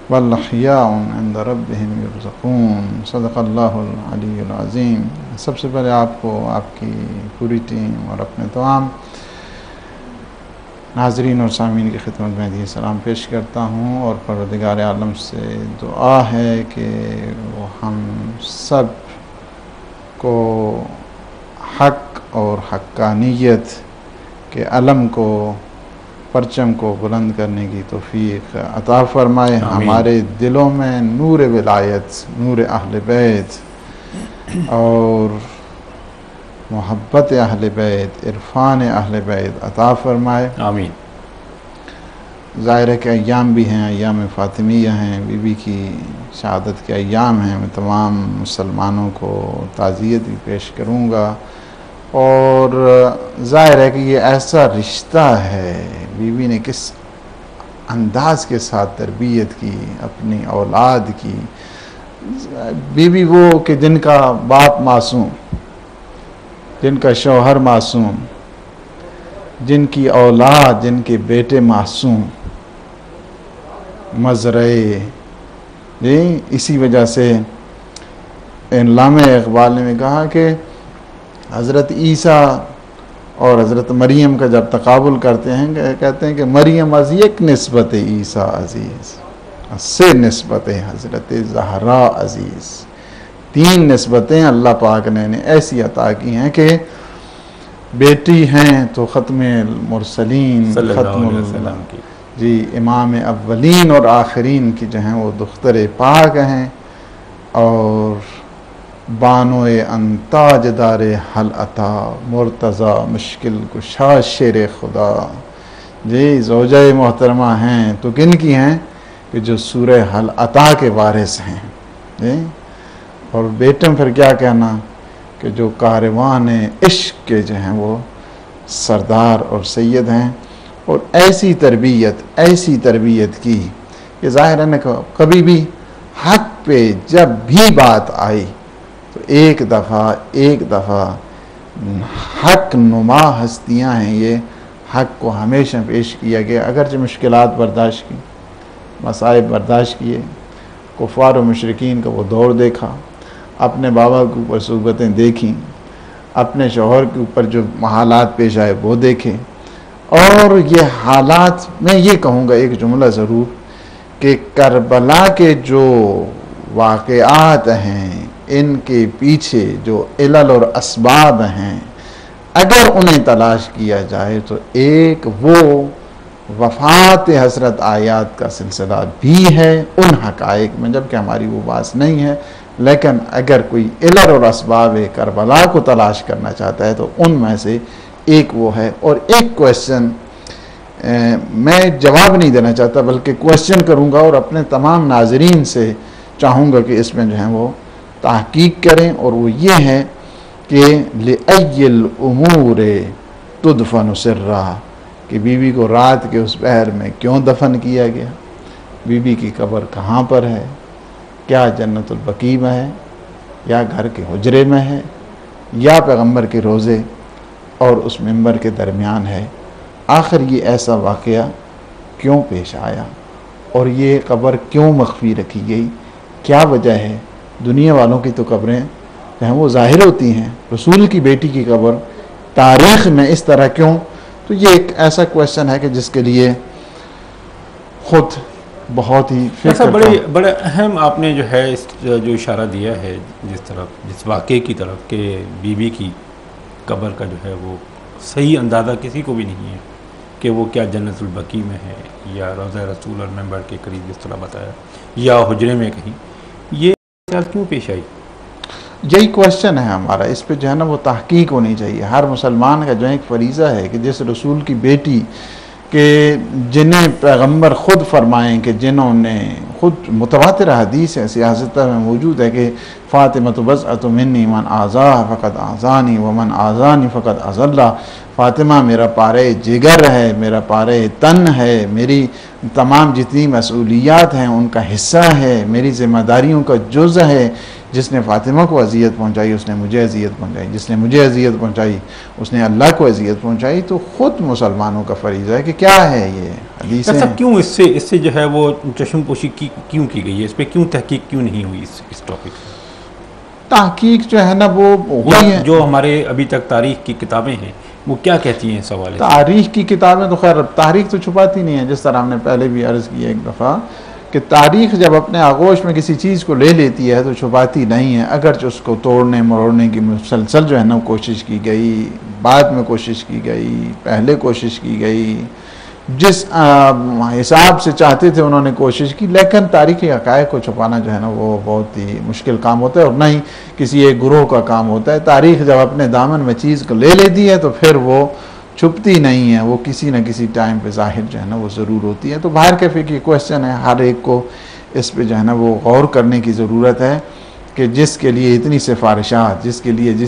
بل أحياء عند ربهم يرزقون، صدق الله العلي العظيم۔ سب سے پہلے آپ کو، آپ کی پوری ٹیم اور اپنے تمام ناظرین اور سامعین کی خدمت میں یہ سلام پیش کرتا ہوں، اور پروردگار عالم سے دعا ہے کہ وہ ہم سب کو حق اور حقانیت کے علم کو، پرچم کو بلند کرنے کی توفیق عطا فرمائے، ہمارے دلوں میں نور ولایت، نور اہل بیت اور محبت اہل بیت، عرفان اہل بیت عطا فرمائے، آمین۔ ظاہر ہے کہ ایام بھی ہیں، ایام فاطمیہ ہیں، بی بی کی شہادت کے ایام ہیں، میں تمام مسلمانوں کو تعزیت بھی پیش کروں گا، اور ظاہر ہے کہ یہ ایسا رشتہ ہے، بی بی نے کس انداز کے ساتھ تربیت کی اپنی اولاد کی، بی بی وہ کہ جن کا باپ معصوم، جن کا شوہر معصوم، جن کی اولاد، جن کے بیٹے معصوم، مزرعے، اسی وجہ سے علامہ اقبال نے کہا کہ حضرت عیسیٰ اور حضرت مریم کا جب تقابل کرتے ہیں، کہتے ہیں کہ مریم از یک نسبت عیسیٰ عزیز، سے نسبت حضرت زہرا عزیز، تین نسبتیں اللہ پاک نے ایسی عطا کی ہیں کہ بیٹی ہیں تو ختم المرسلین، ختم وسلم کی، جی امام اولین اور آخرین کی جو ہیں وہ دختر پاک ہیں، اور بانو انتاج دار حل عطا، مرتضی مشکل کشا شیر خدا، جی زوجہ محترمہ ہیں تو کن کی ہیں کہ جو سورہ حل عطا کے وارث ہیں، جی اور بیٹم پھر کیا کہنا کہ جو کاروان عشق کے جو ہیں وہ سردار اور سید ہیں، اور ایسی تربیت کی کہ ظاہر ہے کہ کبھی بھی حق پہ جب بھی بات آئی تو ایک دفعہ حق نما ہستیاں ہیں، یہ حق کو ہمیشہ پیش کیا گیا، اگرچہ مشکلات برداشت کی، مصائب برداشت کیے، کفار و مشرکین کا وہ دور دیکھا، اپنے بابا کے اوپر صحبتیں دیکھیں، اپنے شوہر کے اوپر جو حالات پیش آئے وہ دیکھے، اور یہ حالات میں یہ کہوں گا ایک جملہ ضرور کہ کربلا کے جو واقعات ہیں ان کے پیچھے جو علل اور اسباب ہیں اگر انہیں تلاش کیا جائے تو ایک وہ وفات حضرت آیات کا سلسلہ بھی ہے ان حقائق میں، جبکہ ہماری وہ بات نہیں ہے، لیکن اگر کوئی علل اور اسباب کربلا کو تلاش کرنا چاہتا ہے تو ان میں سے ایک وہ ہے۔ اور ایک کویسچن میں جواب نہیں دینا چاہتا بلکہ کویسچن کروں گا اور اپنے تمام ناظرین سے چاہوں گا کہ اس میں جو ہیں وہ تحقیق کریں، اور وہ یہ ہے کہ لِأَيِّ الْأُمُورِ تُدْفَنُ سِرًّا، کہ بی بی کو رات کے اس پہر میں کیوں دفن کیا گیا، بی بی کی قبر کہاں پر ہے، کیا جنت البقیع میں ہے یا گھر کے حجرے میں ہے یا پیغمبر کے روضے اور اس منبر کے درمیان ہے، آخر یہ ایسا واقعہ کیوں پیش آیا اور یہ قبر کیوں مخفی رکھی گئی، کیا وجہ ہے؟ دنیا والوں کی تو قبریں جو ہیں وہ ظاہر ہوتی ہیں، رسول کی بیٹی کی قبر تاریخ میں اس طرح کیوں؟ تو یہ ایک ایسا کویسچن ہے کہ جس کے لیے خود بہت ہی فکر بڑے اہم آپ نے جو ہے جو اشارہ دیا ہے جس واقعے کی طرف کہ بی بی کی قبر کا جو ہے وہ صحیح اندازہ کسی کو بھی نہیں ہے کہ وہ کیا جنت البقیع میں ہے یا روضہ رسول اور ممبر کے قریب جس طرح بتایا یا حجرے میں کہیں، یہ کیوں پیش آئی؟ یہی کویسچن ہے ہمارا، اس پہ جو ہے نا وہ تحقیق ہونی چاہیے۔ ہر مسلمان کا جو ایک فریضہ ہے کہ جس رسول کی بیٹی کہ جنہیں پیغمبر خود فرمائیں کہ جنہوں نے خود متواتر حدیث ہے سیاستہ میں موجود ہے کہ فاطمۃ بضعۃ منی من آذاہ فقد آذانی ومن آذانی فقد اذلہ، فاطمہ میرا پارے جگر ہے، میرا پارے تن ہے، میری تمام جتنی مسئولیات ہیں ان کا حصہ ہے، میری ذمہ داریوں کا جز ہے، جس نے فاطمہ کو اذیت پہنچائی اس نے مجھے اذیت پہنچائی، جس نے مجھے اذیت پہنچائی اس نے اللہ کو اذیت پہنچائی۔ تو خود مسلمانوں کا فریضہ ہے کہ کیا ہے یہ حدیثیں کیوں اس سے جو ہے وہ چشم پوشی کیوں کی گئی ہے، اس پہ کیوں تحقیق کیوں نہیں ہوئی اس ٹاپک سے؟ تحقیق جو ہے نا وہ ہوئی ہے، جو ہمارے ابھی تک تاریخ کی کتابیں ہیں وہ کیا کہتی ہیں اس حوالے سے؟ تاریخ کی کتابیں تو خیر تاریخ تو چھپاتی نہیں ہے، جس طرح ہم نے پہلے بھی عرض کیا ایک دفعہ کہ تاریخ جب اپنے آغوش میں کسی چیز کو لے لیتی ہے تو چھپاتی نہیں ہے، اگرچہ اس کو توڑنے مروڑنے کی مسلسل جو ہے نا کوشش کی گئی، بعد میں کوشش کی گئی، پہلے کوشش کی گئی، جس حساب سے چاہتے تھے انہوں نے کوشش کی، لیکن تاریخی حقائق کو چھپانا جو ہے نا وہ بہت ہی مشکل کام ہوتا ہے اور نہ ہی کسی ایک گروہ کا کام ہوتا ہے۔ تاریخ جب اپنے دامن میں چیز کو لے لیتی ہے تو پھر وہ چھپتی نہیں ہے، وہ کسی نہ کسی ٹائم پہ ظاہر جو ہے نا وہ ضرور ہوتی ہے۔ تو باہر کیفے کی کویسچن ہے، ہر ایک کو اس پہ جو ہے نا وہ غور کرنے کی ضرورت ہے کہ جس کے لیے اتنی سفارشات، جس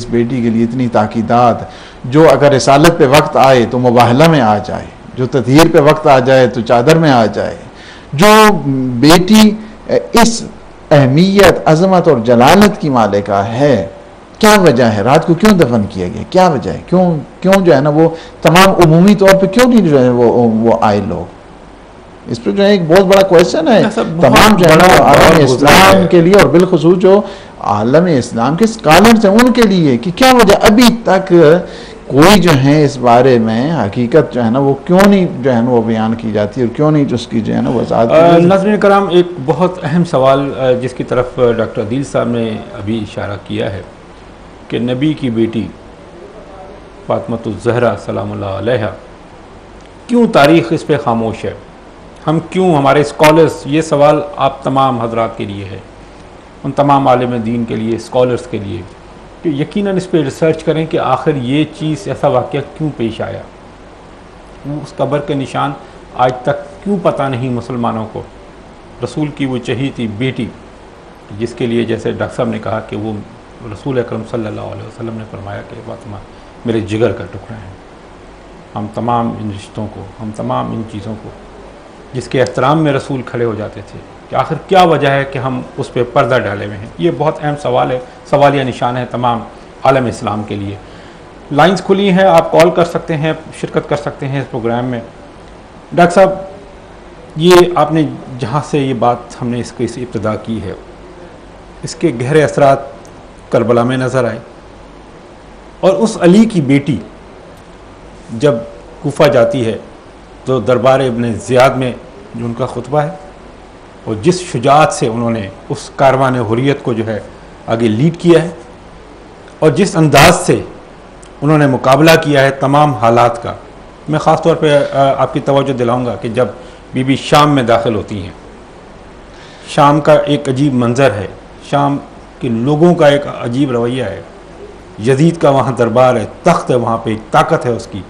بیٹی کے لیے اتنی تاکیدات، جو اگر رسالت پہ وقت آئے تو مباہلہ میں آ جائے، جو تطہیر پہ وقت آ جائے تو چادر میں آ جائے، جو بیٹی اس اہمیت عظمت اور جلالت کی مالکہ ہے، کیا وجہ ہے رات کو کیوں دفن کیا گیا، کیا وجہ ہے، کیوں جو ہے نا وہ تمام عمومی طور پہ کیوں نہیں جو ہے وہ آئے لوگ، اس پہ جو ہے ایک بہت بڑا کویسچن ہے تمام جو ہے نا عالم اسلام کے لیے اور بالخصوص جو عالم اسلام کے اسکالرز ہیں ان کے لیے کہ کیا وجہ ابھی تک کوئی جو ہے اس بارے میں حقیقت جو ہے نا وہ کیوں نہیں جو ہے نا وہ بیان کی جاتی اور کیوں نہیں جس کی جو ہے نا وضاحت کی جاتی۔ ناظرین کرام، ایک بہت اہم سوال جس کی طرف ڈاکٹر عدیل صاحب نے ابھی اشارہ کیا ہے کہ نبی کی بیٹی فاطمۃ الزہرا سلام اللہ علیہا، کیوں تاریخ اس پہ خاموش ہے، ہم کیوں، ہمارے اسکالرز، یہ سوال آپ تمام حضرات کے لیے ہے، ان تمام عالم دین کے لیے، اسکالرز کے لیے کہ یقیناً اس پہ ریسرچ کریں کہ آخر یہ چیز، ایسا واقعہ کیوں پیش آیا، اس قبر کے نشان آج تک کیوں پتہ نہیں مسلمانوں کو، رسول کی وہ چہیتی بیٹی جس کے لیے جیسے ڈاکٹر صاحب نے کہا کہ وہ رسول اکرم صلی اللہ علیہ وسلم نے فرمایا کہ فاطمہ میرے جگر کا ٹکڑا ہے، ہم تمام ان رشتوں کو، ہم تمام ان چیزوں کو جس کے احترام میں رسول کھڑے ہو جاتے تھے، کہ آخر کیا وجہ ہے کہ ہم اس پہ پردہ ڈالے ہوئے ہیں. یہ بہت اہم سوال ہے, سوالیہ نشان ہے تمام عالم اسلام کے لیے. لائنز کھلی ہیں, آپ کال کر سکتے ہیں, شرکت کر سکتے ہیں اس پروگرام میں. ڈاکٹر صاحب, یہ آپ نے جہاں سے یہ بات ہم نے اس کی ابتدا کی ہے, اس کے گہرے اثرات کربلا میں نظر آئے. اور اس علی کی بیٹی جب کوفہ جاتی ہے تو دربار ابن زیاد میں جو ان کا خطبہ ہے, اور جس شجاعت سے انہوں نے اس کاروان حریت کو جو ہے آگے لیڈ کیا ہے, اور جس انداز سے انہوں نے مقابلہ کیا ہے تمام حالات کا. میں خاص طور پہ آپ کی توجہ دلاؤں گا کہ جب بی بی شام میں داخل ہوتی ہیں, شام کا ایک عجیب منظر ہے, شام کے لوگوں کا ایک عجیب رویہ ہے, یزید کا وہاں دربار ہے, تخت ہے وہاں پہ, طاقت ہے اس کی.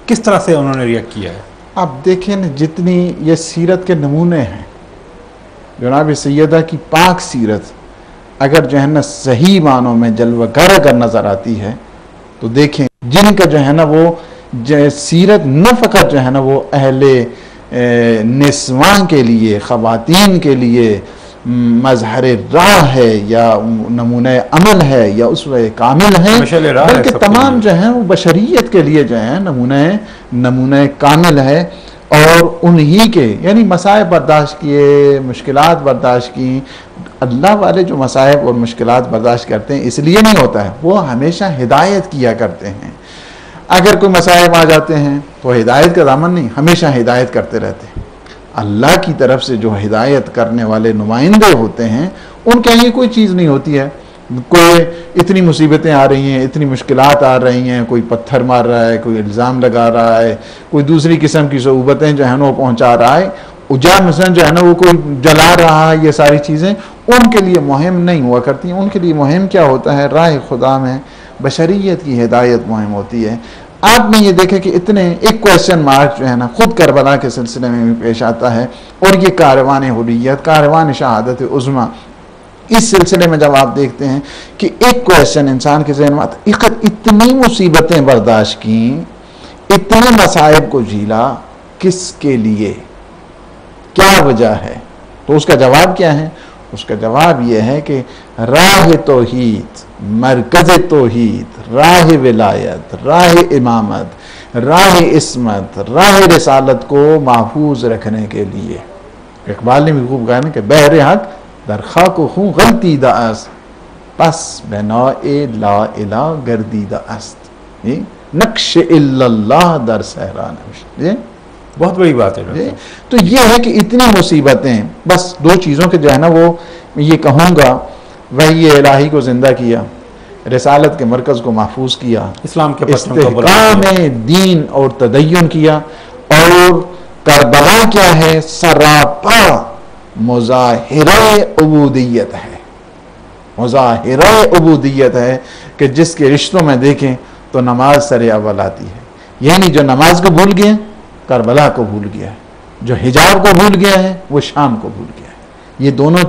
کس طرح سے انہوں نے ریئیکٹ کیا ہے؟ آپ دیکھیں نا, جتنی یہ سیرت کے نمونے ہیں, جناب سیدہ کی پاک سیرت اگر جو ہے نا صحیح معنوں میں جلوہ گر اگر نظر آتی ہے تو دیکھیں جن کا جو ہے نا وہ سیرت نہ فقط جو ہے نا وہ اہل نسواں کے لیے, خواتین کے لیے مظہر راہ ہے یا نمونہ عمل ہے یا اسوہ کامل ہے, بلکہ تمام جو ہیں وہ بشریت کے لیے جو ہے نمونہ کامل ہے. اور انہی کے یعنی مصائب برداشت کیے, مشکلات برداشت کی. اللہ والے جو مصائب اور مشکلات برداشت کرتے ہیں اس لیے نہیں ہوتا ہے, وہ ہمیشہ ہدایت کیا کرتے ہیں. اگر کوئی مصائب آ جاتے ہیں تو ہدایت کا دامن نہیں, ہمیشہ ہدایت کرتے رہتے ہیں. اللہ کی طرف سے جو ہدایت کرنے والے نمائندے ہوتے ہیں ان کے لیے کوئی چیز نہیں ہوتی ہے. کوئی اتنی مصیبتیں آ رہی ہیں, اتنی مشکلات آ رہی ہیں, کوئی پتھر مار رہا ہے, کوئی الزام لگا رہا ہے, کوئی دوسری قسم کی صعوبتیں جو ہے نا وہ پہنچا رہا ہے, مثلا جو ہے نا وہ کوئی جلا رہا ہے, یہ ساری چیزیں ان کے لیے مہم نہیں ہوا کرتی. ان کے لیے مہم کیا ہوتا ہے؟ راہ خدا میں بشریت کی ہدایت مہم ہوتی ہے. آپ نے یہ دیکھیں کہ اتنے ایک کویسچن مارک جو ہے نا خود کربلا کے سلسلے میں بھی پیش آتا ہے. اور یہ کاروان حریت, کاروان شہادت عظمیٰ, اس سلسلے میں جب آپ دیکھتے ہیں کہ ایک کویسچن انسان کے ذہن میں آتا ہے, اتنی مصیبتیں برداشت کی, اتنے مصائب کو جھیلا, کس کے لیے, کیا وجہ ہے؟ تو اس کا جواب کیا ہے؟ اس کا جواب یہ ہے کہ راہ توحید, مرکز توحید, راہ ولایت, راہ امامت, راہ عصمت, راہ رسالت کو محفوظ رکھنے کے لیے. اقبال نے بھی خوب کہا نا کہ بہر حق در خاک و خون غلطیدہ است, پس بناء لا الہ گردیدہ است, نقش الا اللہ در صحرا نوشت. بہت بڑی بات ہے. تو یہ ہے کہ اتنی مصیبتیں, بس دو چیزوں کے جو ہے نا وہ یہ کہوں گا, وحی الہی کو زندہ کیا, رسالت کے مرکز کو محفوظ کیا, اسلام کے استحکام دین اور تدین کیا. اور کربلا کیا ہے؟ سراپا مظاہرہ عبودیت ہے, مظاہرہ عبودیت ہے کہ جس کے رشتوں میں دیکھیں تو نماز سر اول آتی ہے. یعنی جو نماز کو بھول گیا کربلا کو بھول گیا ہے, جو حجاب کو بھول گیا ہے وہ شام کو بھول گیا ہے. یہ دونوں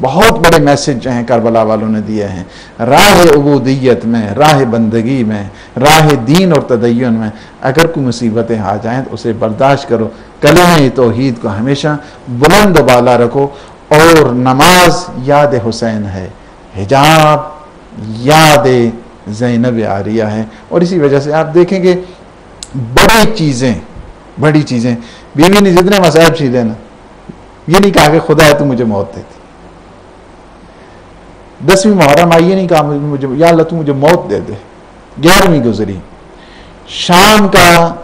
بہت بڑے میسج جو ہیں کربلا والوں نے دیے ہیں. راہ عبودیت میں, راہ بندگی میں, راہ دین اور تدین میں اگر کوئی مصیبتیں آ جائیں تو اسے برداشت کرو, کلمہ توحید کو ہمیشہ بلند و بالا رکھو. اور نماز یاد حسین ہے, حجاب یاد زینب عاریہ ہے. اور اسی وجہ سے آپ دیکھیں کہ بڑی چیزیں بیوی نے جتنے مصائب چھیلے نا, یہ نہیں کہا کہ خدا ہے تو مجھے موت دے دی. 10ویں محرم آئی, یہ نہیں کہا مجھے یا اللہ تو مجھے موت دے دے. 11ویں گزری, شام کا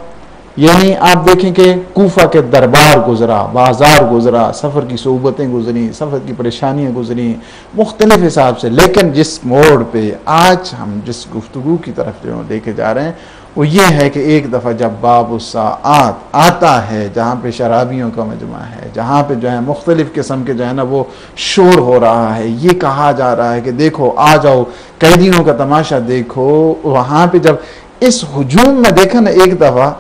یعنی آپ دیکھیں کہ کوفہ کے دربار گزرا, بازار گزرا, سفر کی صعوبتیں گزری, سفر کی پریشانیاں گزری مختلف حساب سے. لیکن جس موڑ پہ آج ہم جس گفتگو کی طرف لے کے جا رہے ہیں وہ یہ ہے کہ ایک دفعہ جب باب الساعات آتا ہے, جہاں پہ شرابیوں کا مجمع ہے, جہاں پہ جو ہے مختلف قسم کے جو ہے نا وہ شور ہو رہا ہے, یہ کہا جا رہا ہے کہ دیکھو آ جاؤ قیدیوں کا تماشا دیکھو, وہاں پہ جب اس ہجوم میں دیکھا نا ایک دفعہ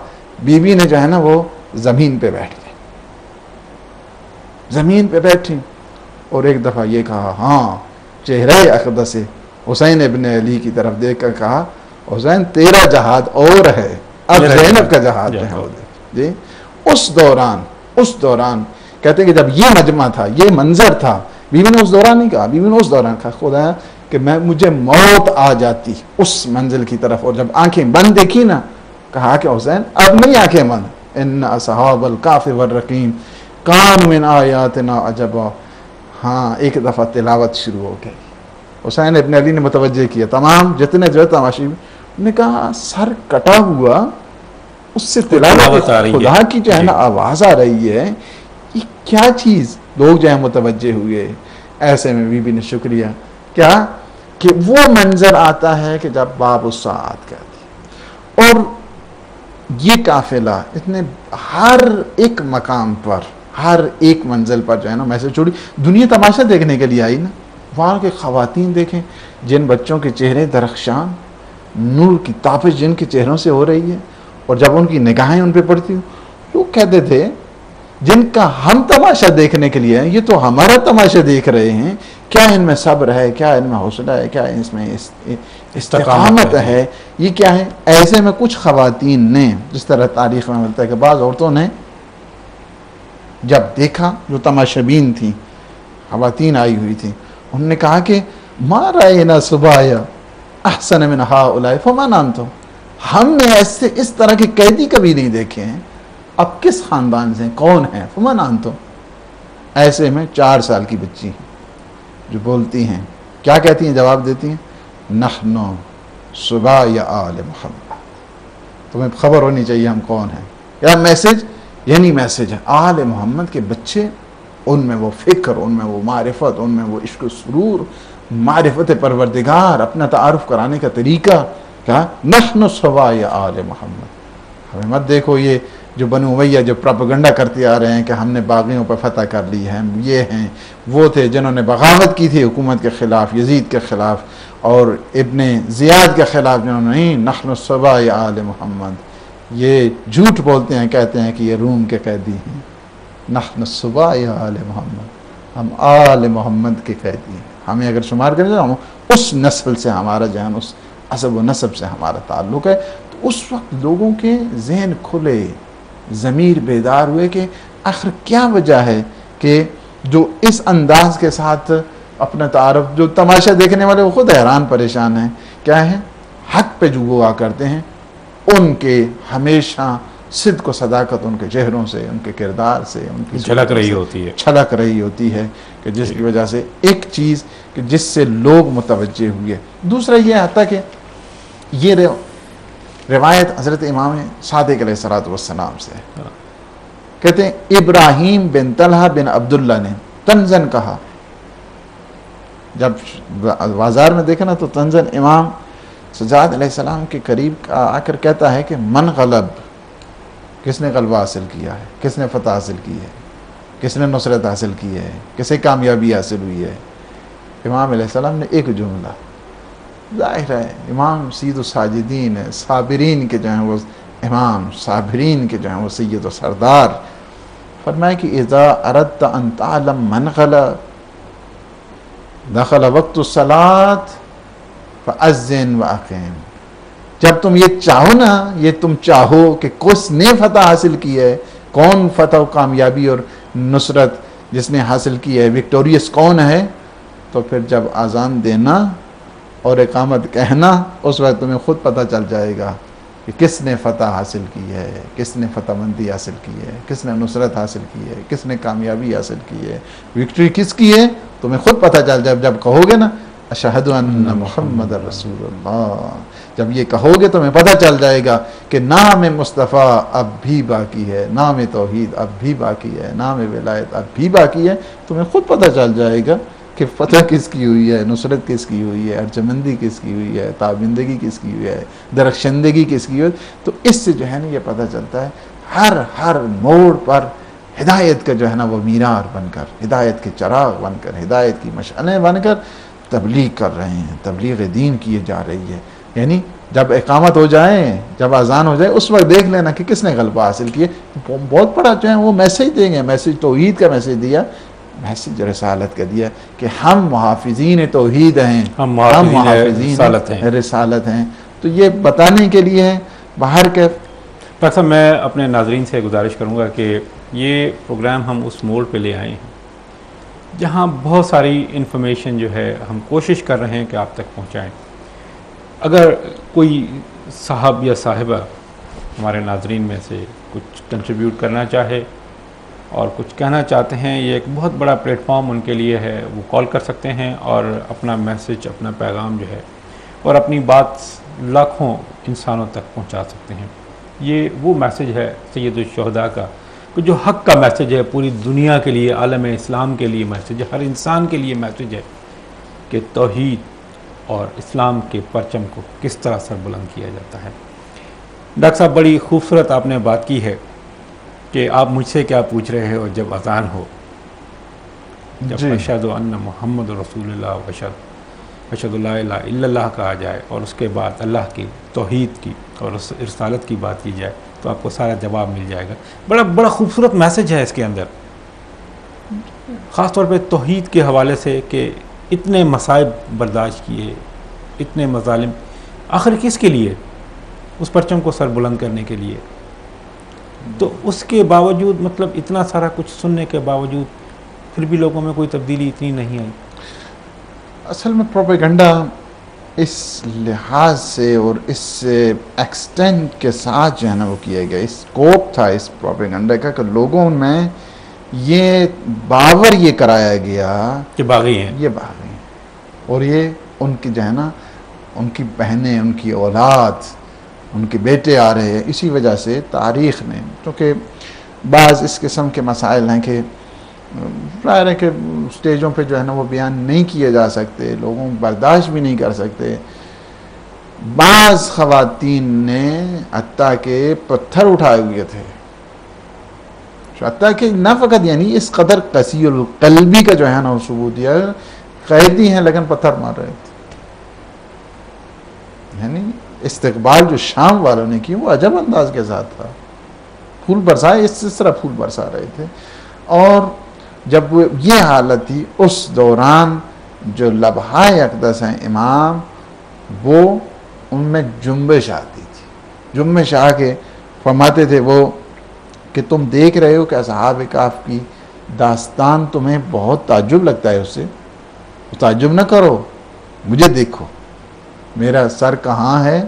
بیوی نے جو ہے نا وہ زمین پہ بیٹھ گئی, زمین پہ بیٹھی اور ایک دفعہ یہ کہا, ہاں چہرہ اقدس حسین ابن علی کی طرف دیکھ کر کہا, حسین تیرا جہاد اور ہے, اب زینب کا جہاد ہے. جی اس دوران کہتے ہیں کہ جب یہ مجمع تھا، یہ منظر تھا، بیوی نے اس دوران نہیں کہا، بیوی نے اس دوران کہا خدا کہ مجھے موت آ جاتی اس منزل کی طرف، اور جب آنکھیں بند دیکھی نا کہا کہ حسین اب نہیں آنکھیں بند، ان اصحاب الکہف والرقیم کانوا من آیاتنا عجبا. ہاں ایک دفعہ تلاوت شروع ہو گئی. حسین ابن علی نے متوجہ کیا، تمام جتنے جو تماشی نے کہا سر کٹا ہوا اس سے تلاوت خدا کی جو ہے نا آواز آ رہی ہے، یہ کیا چیز. لوگ جو ہے متوجہ ہوئے. ایسے میں بی بی نے شکریہ کیا کہ وہ منظر آتا ہے کہ جب باب الساعات کہتی. اور یہ قافلہ اتنے ہر ایک مقام پر، ہر ایک منزل پر جو ہے نا میسج چھوڑی. دنیا تماشا دیکھنے کے لیے آئی نا. وہاں کے خواتین دیکھیں جن بچوں کے چہرے درخشان، نور کی تابش جن کے چہروں سے ہو رہی ہے، اور جب ان کی نگاہیں ان پہ پڑتی ہوں، لوگ کہتے تھے جن کا ہم تماشا دیکھنے کے لیے ہیں یہ تو ہمارا تماشا دیکھ رہے ہیں. کیا ان میں صبر ہے، کیا ان میں حوصلہ ہے، کیا اس میں استقامت ہے، یہ کیا ہے. ایسے میں کچھ خواتین نے، جس طرح تاریخ میں ملتا ہے کہ بعض عورتوں نے جب دیکھا، جو تماشبین تھیں، خواتین آئی ہوئی تھیں، انہوں نے کہا کہ ما رأینا صبایا احسن من ہؤلاء فمن انتم. ہم نے ایسے اس طرح کے قیدی کبھی نہیں دیکھے ہیں. اب کس خاندان سے، کون ہیں؟ فمن انتم. ایسے میں 4 سال کی بچی جو بولتی ہیں، کیا کہتی ہیں، جواب دیتی ہیں نحن صبایا آل محمد. تمہیں خبر ہونی چاہیے ہم کون ہیں. کیا میسج؟ یعنی میسج ہے آل محمد کے بچے، ان میں وہ فکر، ان میں وہ معرفت، ان میں وہ عشق و سرور، معرفت پروردگار، اپنا تعارف کرانے کا طریقہ. کیا نحن صبایا آل محمد. ہمیں مت دیکھو یہ جو بنو امیہ جو پروپیگنڈا کرتے آ رہے ہیں کہ ہم نے باغیوں پر فتح کر لی ہے، یہ ہیں وہ تھے جنہوں نے بغاوت کی تھی حکومت کے خلاف، یزید کے خلاف اور ابن زیاد کے خلاف، جنہوں نے نہیں. نحن صبایا آل محمد. یہ جھوٹ بولتے ہیں، کہتے ہیں کہ یہ روم کے قیدی ہیں. نحن صبایا آل محمد. ہم آل محمد کے قیدی ہیں. ہمیں اگر شمار کریں تو ہم اس نسل سے ہمارا جو ہے اس عصب و نسب سے ہمارا تعلق ہے. تو اس وقت لوگوں کے ذہن کھلے، ضمیر بیدار ہوئے کہ آخر کیا وجہ ہے کہ جو اس انداز کے ساتھ اپنا تعارف، جو تماشا دیکھنے والے وہ خود حیران پریشان ہیں. کیا ہے؟ حق پہ جو گواہ کرتے ہیں ان کے ہمیشہ صدق و صداقت ان کے چہروں سے، ان کے کردار سے، ان کی جھلک رہی ہوتی ہے، چھلک رہی ہوتی ہے کہ جس کی وجہ سے ایک چیز کہ جس سے لوگ متوجہ ہوئے. دوسرا یہ آتا کہ یہ روایت حضرت امام صادق علیہ السلام سے کہتے ہیں ابراہیم بن طلحہ بن عبداللہ نے طنزاً کہا. جب بازار میں دیکھا نا تو طنزاً امام سجاد علیہ السلام کے قریب آ کر کہتا ہے کہ من غلب، کس نے غلبہ حاصل کیا ہے، کس نے فتح حاصل کی ہے، کس نے نصرت حاصل کی ہے، کسے کامیابی حاصل ہوئی ہے. امام علیہ السلام نے ایک جملہ، ظاہر ہے امام سید الساجدین ہے، صابرین کے جو ہیں وہ امام، صابرین کے جو ہیں وہ سید و سردار، فرمایا کہ اذا اردت ان تعلم من غلب دخل وقت الصلاۃ فاذن واقم. جب تم یہ چاہو نا، یہ تم چاہو کہ کس نے فتح حاصل کی ہے، کون فتح و کامیابی اور نصرت جس نے حاصل کی ہے، وکٹوریس کون ہے، تو پھر جب اذان دینا اور اقامت کہنا، اس وقت تمہیں خود پتہ چل جائے گا کہ کس نے فتح حاصل کی ہے، کس نے فتح مندی حاصل کی ہے، کس نے نصرت حاصل کی ہے، کس نے کامیابی حاصل کی ہے، وکٹری کس کی ہے، تمہیں خود پتہ چل جائے. جب کہو گے نا اشہد ان محمد رسول اللہ، جب یہ کہو گے تو ہمیں پتہ چل جائے گا کہ نام مصطفیٰ اب بھی باقی ہے، نام توحید اب بھی باقی ہے، نام ولایت اب بھی باقی ہے. تمہیں خود پتہ چل جائے گا کہ فتح کس کی ہوئی ہے، نصرت کس کی ہوئی ہے، ارجمندی کس کی ہوئی ہے، تابندگی کس کی ہوئی ہے، درخشندگی کس کی ہوئی ہے. تو اس سے جو ہے نا یہ پتہ چلتا ہے ہر موڑ پر ہدایت کا جو ہے نا وہ مینار بن کر، ہدایت کے چراغ بن کر، ہدایت کی مشعلیں بن کر تبلیغ کر رہے ہیں، تبلیغ دین کیے جا رہی ہے. یعنی جب اقامت ہو جائے، جب اذان ہو جائے، اس وقت دیکھ لینا کہ کس نے غلبہ حاصل کیے. بہت بڑا جو ہے وہ میسیج دیں گے، میسیج توحید کا میسیج دیا، میسیج رسالت کا دیا کہ ہم محافظین توحید ہیں، ہم محافظین رسالت ہیں. تو یہ بتانے کے لیے ہے باہر کے. ڈاکٹر صاحب میں اپنے ناظرین سے گزارش کروں گا کہ یہ پروگرام ہم اس موڑ پہ لے آئے ہیں جہاں بہت ساری انفارمیشن جو ہے ہم کوشش کر رہے ہیں کہ آپ تک پہنچائیں. اگر کوئی صاحب یا صاحبہ ہمارے ناظرین میں سے کچھ کنٹریبیوٹ کرنا چاہے اور کچھ کہنا چاہتے ہیں، یہ ایک بہت بڑا پلیٹ فارم ان کے لیے ہے. وہ کال کر سکتے ہیں اور اپنا میسج، اپنا پیغام جو ہے اور اپنی بات لاکھوں انسانوں تک پہنچا سکتے ہیں. یہ وہ میسج ہے سید الشہداء کا، جو حق کا میسج ہے، پوری دنیا کے لیے، عالم اسلام کے لیے میسج ہے، ہر انسان کے لیے میسج ہے کہ توحید اور اسلام کے پرچم کو کس طرح سر بلند کیا جاتا ہے. ڈاکٹر صاحب، بڑی خوبصورت آپ نے بات کی ہے کہ آپ مجھ سے کیا پوچھ رہے ہو جب اذان ہو، جب اشہد ان محمد رسول اللہ اشہد لا الہ الا اللہ کہا جائے اور اس کے بعد اللہ کی توحید کی اور رسالت کی بات کی جائے تو آپ کو سارا جواب مل جائے گا. بڑا خوبصورت میسج ہے اس کے اندر، خاص طور پہ توحید کے حوالے سے کہ اتنے مصائب برداشت کیے، اتنے مظالم، آخر کس کے لیے؟ اس پرچم کو سر بلند کرنے کے لیے. تو اس کے باوجود، مطلب اتنا سارا کچھ سننے کے باوجود پھر بھی لوگوں میں کوئی تبدیلی اتنی نہیں آئی. اصل میں پروپیگنڈا اس لحاظ سے اور اس ایکسٹینٹ کے ساتھ جو ہے نا وہ کیا گیا، اسکوپ تھا اس پروپیگنڈا کا کہ لوگوں میں یہ باور یہ کرایا گیا کہ باغی ہیں، یہ باغی ہیں، اور یہ ان کی جو ہے نا ان کی بہنیں، ان کی اولاد، ان کے بیٹے آ رہے ہیں. اسی وجہ سے تاریخ نے، کیونکہ بعض اس قسم کے مسائل ہیں کہ ظاہر ہے کہ اسٹیجوں پہ جو ہے نا وہ بیان نہیں کیے جا سکتے، لوگوں برداشت بھی نہیں کر سکتے. بعض خواتین نے حتیٰ کہ پتھر اٹھائے ہوئے تھے، حتیٰ کہ نہ فقط یعنی اس قدر قسی القلبی کا جو ہے نا وہ ثبوت دیا، قیدی ہیں لیکن پتھر مار رہے تھے. یعنی استقبال جو شام والوں نے کی وہ عجب انداز کے ساتھ تھا، پھول برسائے، اس طرح پھول برسا رہے تھے. اور جب یہ حالت تھی اس دوران جو لبہائے اقدس ہیں امام، وہ ان میں جنبش آتی تھی. جنبش آ کے فرماتے تھے وہ کہ تم دیکھ رہے ہو کہ اصحاب کہف کی داستان تمہیں بہت تعجب لگتا ہے، اس سے تعجب نہ کرو، مجھے دیکھو، میرا سر کہاں ہے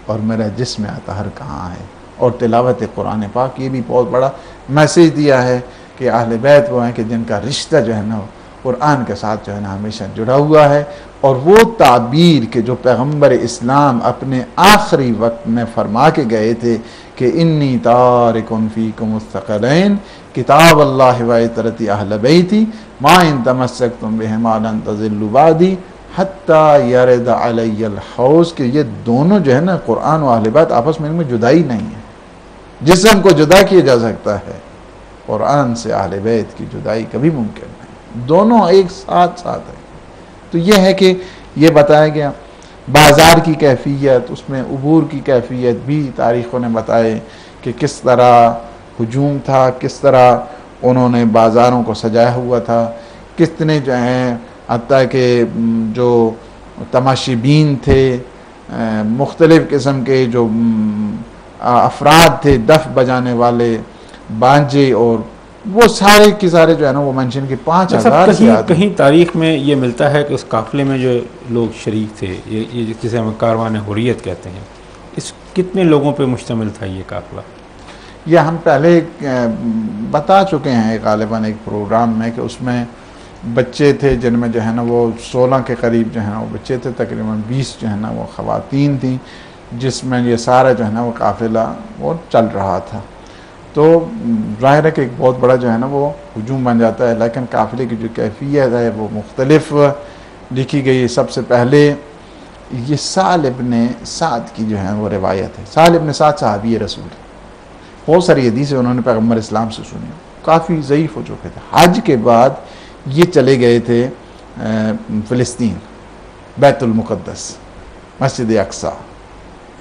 اور میرا جسم اطہر کہاں ہے. اور تلاوت قرآن پاک، یہ بھی بہت بڑا میسیج دیا ہے کہ اہل بیت وہ ہیں کہ جن کا رشتہ جو ہے نا قرآن کے ساتھ جو ہے نا ہمیشہ جڑا ہوا ہے. اور وہ تعبیر کہ جو پیغمبر اسلام اپنے آخری وقت میں فرما کے گئے تھے کہ انی تارک فیکم الثقلین کتاب اللہ و عطرتی اہل بیتی ما ان تمسکتم بہما لن تضلوا بعدی حتی یرد علی الحوض، کہ یہ دونوں جو ہے نا قرآن و اہل بیت آپس میں ان میں جدائی نہیں ہے. جسم کو جدا کیا جا سکتا ہے، قرآن سے اہل بیت کی جدائی کبھی ممکن نہیں، دونوں ایک ساتھ ساتھ ہیں. تو یہ ہے کہ یہ بتایا گیا. بازار کی کیفیت، اس میں عبور کی کیفیت بھی تاریخوں نے بتائے کہ کس طرح ہجوم تھا، کس طرح انہوں نے بازاروں کو سجایا ہوا تھا، کتنے جو ہیں حتیٰ کہ جو تماشبین تھے، مختلف قسم کے جو افراد تھے، دف بجانے والے، بانجے، اور وہ سارے کے سارے جو ہے نا وہ منشن کے 5000 سے آتے. کہیں تاریخ میں یہ ملتا ہے کہ اس قافلے میں جو لوگ شریک تھے، یہ جسے ہم کاروان حریت کہتے ہیں، اس کتنے لوگوں پہ مشتمل تھا یہ قافلہ؟ یہ ہم پہلے بتا چکے ہیں غالباً ایک پروگرام میں کہ اس میں بچے تھے جن میں جو ہے نا وہ 16 کے قریب جو ہے نا وہ بچے تھے، تقریباً 20 جو ہے نا وہ خواتین تھیں، جس میں یہ سارا جو ہے نا وہ قافلہ وہ چل رہا تھا. تو ظاہر ہے کہ ایک بہت بڑا جو ہے نا وہ ہجوم بن جاتا ہے، لیکن قافلے کی جو کیفیت ہے وہ مختلف لکھی گئی. سب سے پہلے یہ سہل ابن سعد کی جو ہے وہ روایت ہے. سہل ابن سعد صحابی رسول، بہت ساری حدیثیں انہوں نے پیغمبر اسلام سے سنی، کافی ضعیف ہو چکے تھے. حج کے بعد یہ چلے گئے تھے فلسطین، بیت المقدس، مسجد اقصی.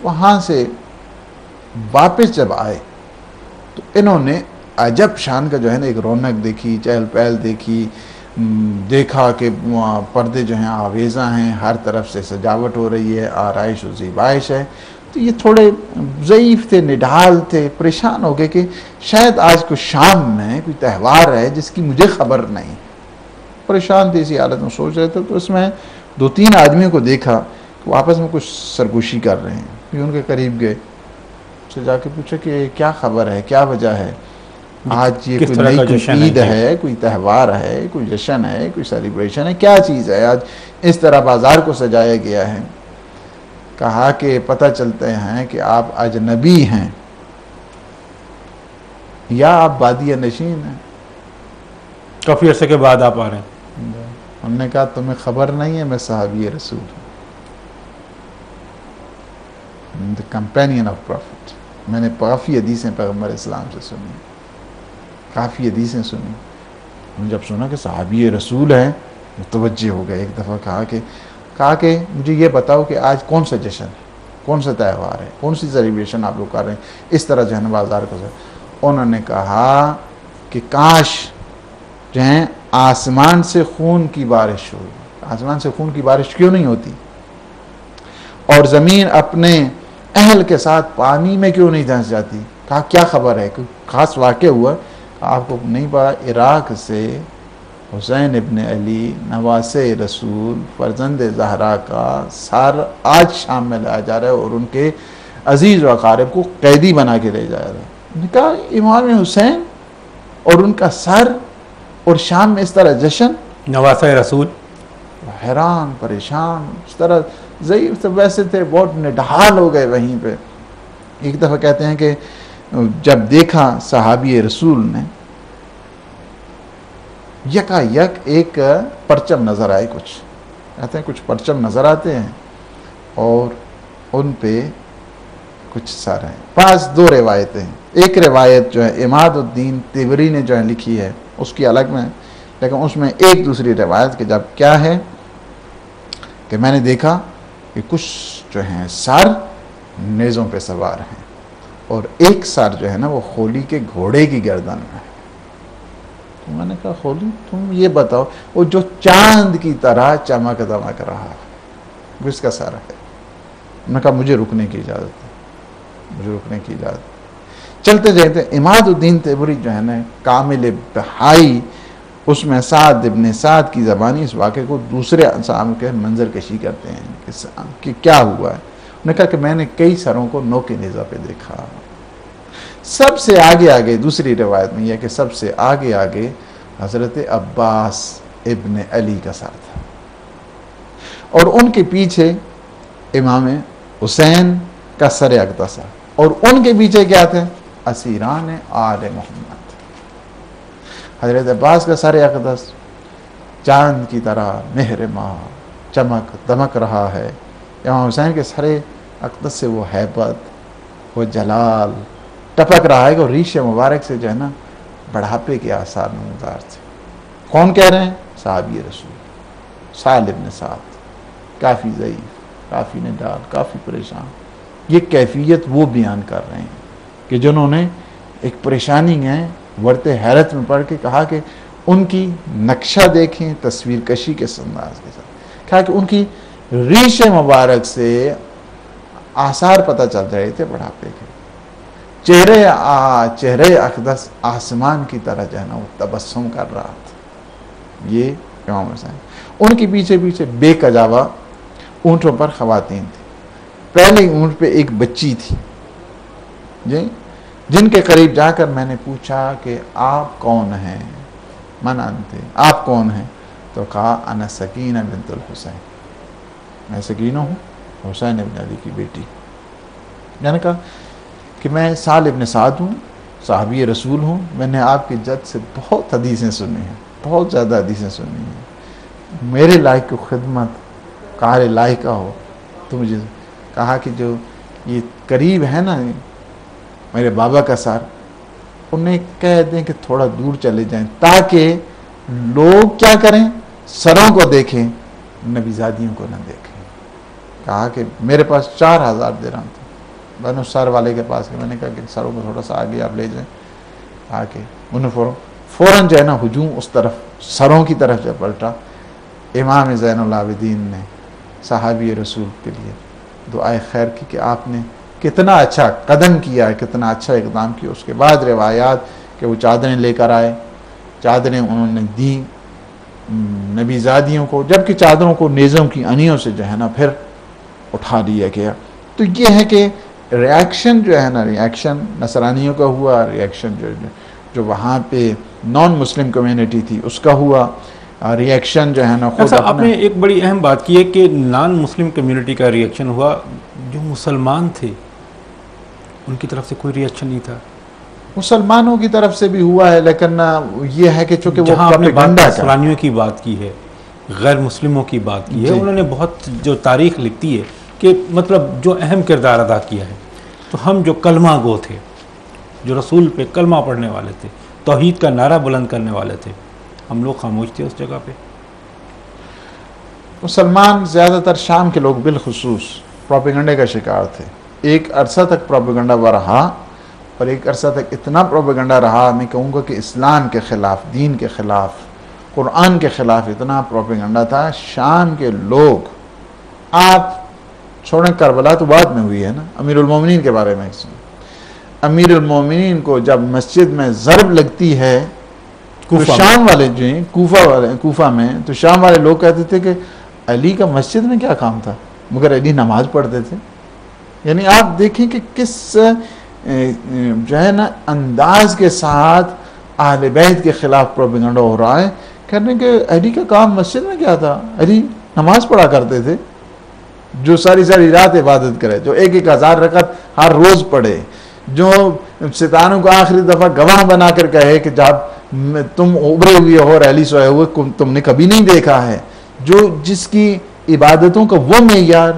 وہاں سے واپس جب آئے تو انہوں نے عجب شان کا جو ہے نا ایک رونق دیکھی، چہل پہل دیکھی، دیکھا کہ پردے جو ہیں آویزاں ہیں، ہر طرف سے سجاوٹ ہو رہی ہے، آرائش و زیبائش ہے. تو یہ تھوڑے ضعیف تھے، نڈھال تھے، پریشان ہو گئے کہ شاید آج کو شام میں کوئی تہوار ہے جس کی مجھے خبر نہیں. پریشان تھے، اسی حالت میں سوچ رہے تھے. تو اس میں 2-3 آدمیوں کو دیکھا کہ وہ آپس میں کچھ سرگوشی کر رہے ہیں. پھر ان کے قریب گئے، سے جا کے پوچھا کہ کیا خبر ہے، کیا وجہ ہے، آج یہ کوئی نئی کوئی عید ہے، کوئی تہوار ہے، کوئی جشن ہے، کوئی سیلیبریشن ہے، کیا چیز ہے آج اس طرح بازار کو سجایا گیا ہے؟ کہا کہ پتہ چلتے ہیں کہ آپ اجنبی ہیں یا آپ بادیہ نشین ہیں. کافی عرصے کے بعد آپ آ رہے ہیں. ہم نے کہا تمہیں خبر نہیں ہے میں صحابی رسول ہوں، the companion of prophet. میں نے کافی حدیثیں پیغمبر اسلام سے سنی، کافی حدیثیں سنی. میں جب سنا کہ صحابی رسول ہیں متوجہ ہو گئے. ایک دفعہ کہا کہ مجھے یہ بتاؤ کہ آج کون سا جشن ہے، کون سا تہوار ہے، کون سی سیلیبریشن آپ لوگ کر رہے ہیں اس طرح جو ہے نا بازار کو. انہوں نے کہا کہ کاش جو ہیں آسمان سے خون کی بارش ہو. آسمان سے خون کی بارش کیوں نہیں ہوتی؟ اور زمین اپنے اہل کے ساتھ پانی میں کیوں نہیں دھنس جاتی؟ کہا کیا خبر ہے، کوئی خاص واقع ہوا؟ آپ کو نہیں پتا عراق سے حسین ابن علی نواسے رسول فرزند زہرا کا سر آج شام میں لایا جا رہا ہے اور ان کے عزیز و اقارب کو قیدی بنا کے لے جا رہا ہے. نے کہا امام حسین اور ان کا سر اور شام میں اس طرح جشن. نواسہ رسول حیران پریشان، اس طرح ضعیف سے ویسے تھے، بہت نڈھال ہو گئے وہیں پہ. ایک دفعہ کہتے ہیں کہ جب دیکھا صحابی رسول نے یکا یک ایک پرچم نظر آئے. کہتے ہیں کچھ پرچم نظر آتے ہیں اور ان پہ کچھ سر ہیں. پاس 2 روایتیں ہیں. ایک روایت جو ہے عماد الدین تبری نے جو ہے لکھی ہے اس کی الگ میں، لیکن اس میں ایک دوسری روایت کہ جب کیا ہے کہ میں نے دیکھا کہ کچھ جو ہیں سر نیزوں پہ سوار ہیں اور ایک سر جو ہے نا وہ خولی کے گھوڑے کی گردن میں ہے. تو میں نے کہا خولی تم یہ بتاؤ وہ جو چاند کی طرح چمک دمک رہا ہے وہ اس کا سر ہے. میں نے کہا مجھے رکنے کی اجازت ہے، مجھے رکنے کی اجازت. چلتے جاتے عماد الدین تیبری جو ہے نا کامل بہائی اس میں سعد ابن سعد کی زبانی اس واقعے کو دوسرے انسان کے منظر کشی کرتے ہیں کہ کیا ہوا ہے. انہوں نے کہا کہ میں نے کئی سروں کو نوک نیزہ پہ دیکھا. سب سے آگے دوسری روایت میں یہ کہ سب سے آگے حضرت عباس ابن علی کا سر تھا اور ان کے پیچھے امام حسین کا سر اقدس، اور ان کے پیچھے کیا تھے؟ اسیران آل محمد. حضرت عباس کا سر اقدس چاند کی طرح مہر ماہ چمک دمک رہا ہے. امام حسین کے سر اقدس سے وہ ہیبت، وہ جلال ٹپک رہا ہے کہ ریش مبارک سے جو ہے نا بڑھاپے کے آثار نمودار تھے. کون کہہ رہے ہیں؟ صحابی رسول سہل ابن سعد. کافی ضعیف، کافی نڈال، کافی پریشان. یہ کیفیت وہ بیان کر رہے ہیں کہ جنہوں نے ایک پریشانی ہے ورتے حیرت میں پڑھ کے کہا کہ ان کی نقشہ دیکھیں تصویر کشی کے انداز کے ساتھ. کہا کہ ان کی ریش مبارک سے آثار پتہ چل رہے تھے بڑھاپے کے. چہرے اقدس آسمان کی طرح جو ہے نا وہ تبسم کر رہا تھا. یہ امام حسین. ان کے پیچھے بے کجاوا اونٹوں پر خواتین تھی. پہلے اونٹ پہ ایک بچی تھی جن کے قریب جا کر میں نے پوچھا کہ آپ کون ہیں؟ من انت، آپ کون ہیں؟ تو کہا انا سکینہ بنت الحسین، میں سکینہ ہوں حسین ابن علی کی بیٹی. میں نے کہا کہ میں سہل ابن سعد ہوں، صحابی رسول ہوں. میں نے آپ کے جد سے بہت حدیثیں سنی ہیں، بہت زیادہ حدیثیں سنی ہیں. میرے لائق کی خدمت قار لائقہ ہو تو مجھے کہا کہ جو یہ قریب ہے نا میرے بابا کا سر، انہیں کہہ دیں کہ تھوڑا دور چلے جائیں تاکہ لوگ کیا کریں؟ سروں کو دیکھیں، نبی زادیوں کو نہ دیکھیں. کہا کہ میرے پاس 4000 درہم تھے. میں نے سر والے کے پاس کہ میں نے کہا کہ سروں کو تھوڑا سا آگے آپ لے جائیں. آگے انہوں فوراً جو ہے نا ہجوم اس طرف سروں کی طرف جو پلٹا. امام زین العابدین نے صحابی رسول کے لیے دعائے خیر کی کہ آپ نے کتنا اچھا قدم کیا، کتنا اچھا اقدام کیا. اس کے بعد روایات کہ وہ چادریں لے کر آئے، چادریں انہوں نے دیں نبی زادیوں کو، جبکہ چادروں کو نیزوں کی انیوں سے جو ہے نا پھر اٹھا دیا گیا. تو یہ ہے کہ ریاکشن جو ہے نا، ریاکشن نصرانیوں کا ہوا، ریاکشن جو وہاں پہ نان مسلم کمیونٹی تھی اس کا ہوا، ریاکشن جو ہے نا خود آپ نے ایک بڑی اہم بات کی ہے کہ نان مسلم کمیونٹی کا ریاکشن ہوا. جو مسلمان تھے ان کی طرف سے کوئی ریاکشن نہیں تھا. مسلمانوں کی طرف سے بھی ہوا ہے، لیکن یہ ہے کہ چونکہ وہ پروپیگنڈا نصرانیوں کی بات کی ہے، غیر مسلموں کی بات کی ہے، انہوں نے بہت جو تاریخ لکھتی ہے کہ مطلب جو اہم کردار ادا کیا ہے. تو ہم جو کلمہ گو تھے، جو رسول پہ کلمہ پڑھنے والے تھے، توحید کا نعرہ بلند کرنے والے تھے، ہم لوگ خاموش تھے اس جگہ پہ. مسلمان زیادہ تر شام کے لوگ بالخصوص پروپیگنڈے کا شکار تھے. ایک عرصہ تک پروپیگنڈا وہ رہا، اور ایک عرصہ تک اتنا پروپیگنڈا رہا، میں کہوں گا کہ اسلام کے خلاف، دین کے خلاف، قرآن کے خلاف اتنا پروپیگنڈا تھا. شام کے لوگ، آپ چھوڑیں کربلا تو بعد میں ہوئی ہے نا، امیر المومنین کے بارے میں امیر المومنین کو جب مسجد میں ضرب لگتی ہے تو شام والے جو ہیں کوفہ میں، تو شام والے لوگ کہتے تھے کہ علی کا مسجد میں کیا کام تھا، مگر علی نماز پڑھتے تھے. یعنی آپ دیکھیں کہ کس جو ہے نا انداز کے ساتھ اہل بیت کے خلاف پروپیگنڈا ہو رہا ہے. کہنے کہ علی کا کام مسجد میں کیا تھا، علی نماز پڑھا کرتے تھے، جو ساری رات عبادت کرے، جو 1000 رکعت ہر روز پڑھے، جو ستانوں کو آخری دفعہ گواہ بنا کر کہے کہ جب تم ابھرے ہوئے ہو اور علی سوئے ہوئے تم نے کبھی نہیں دیکھا ہے، جو جس کی عبادتوں کا وہ معیار.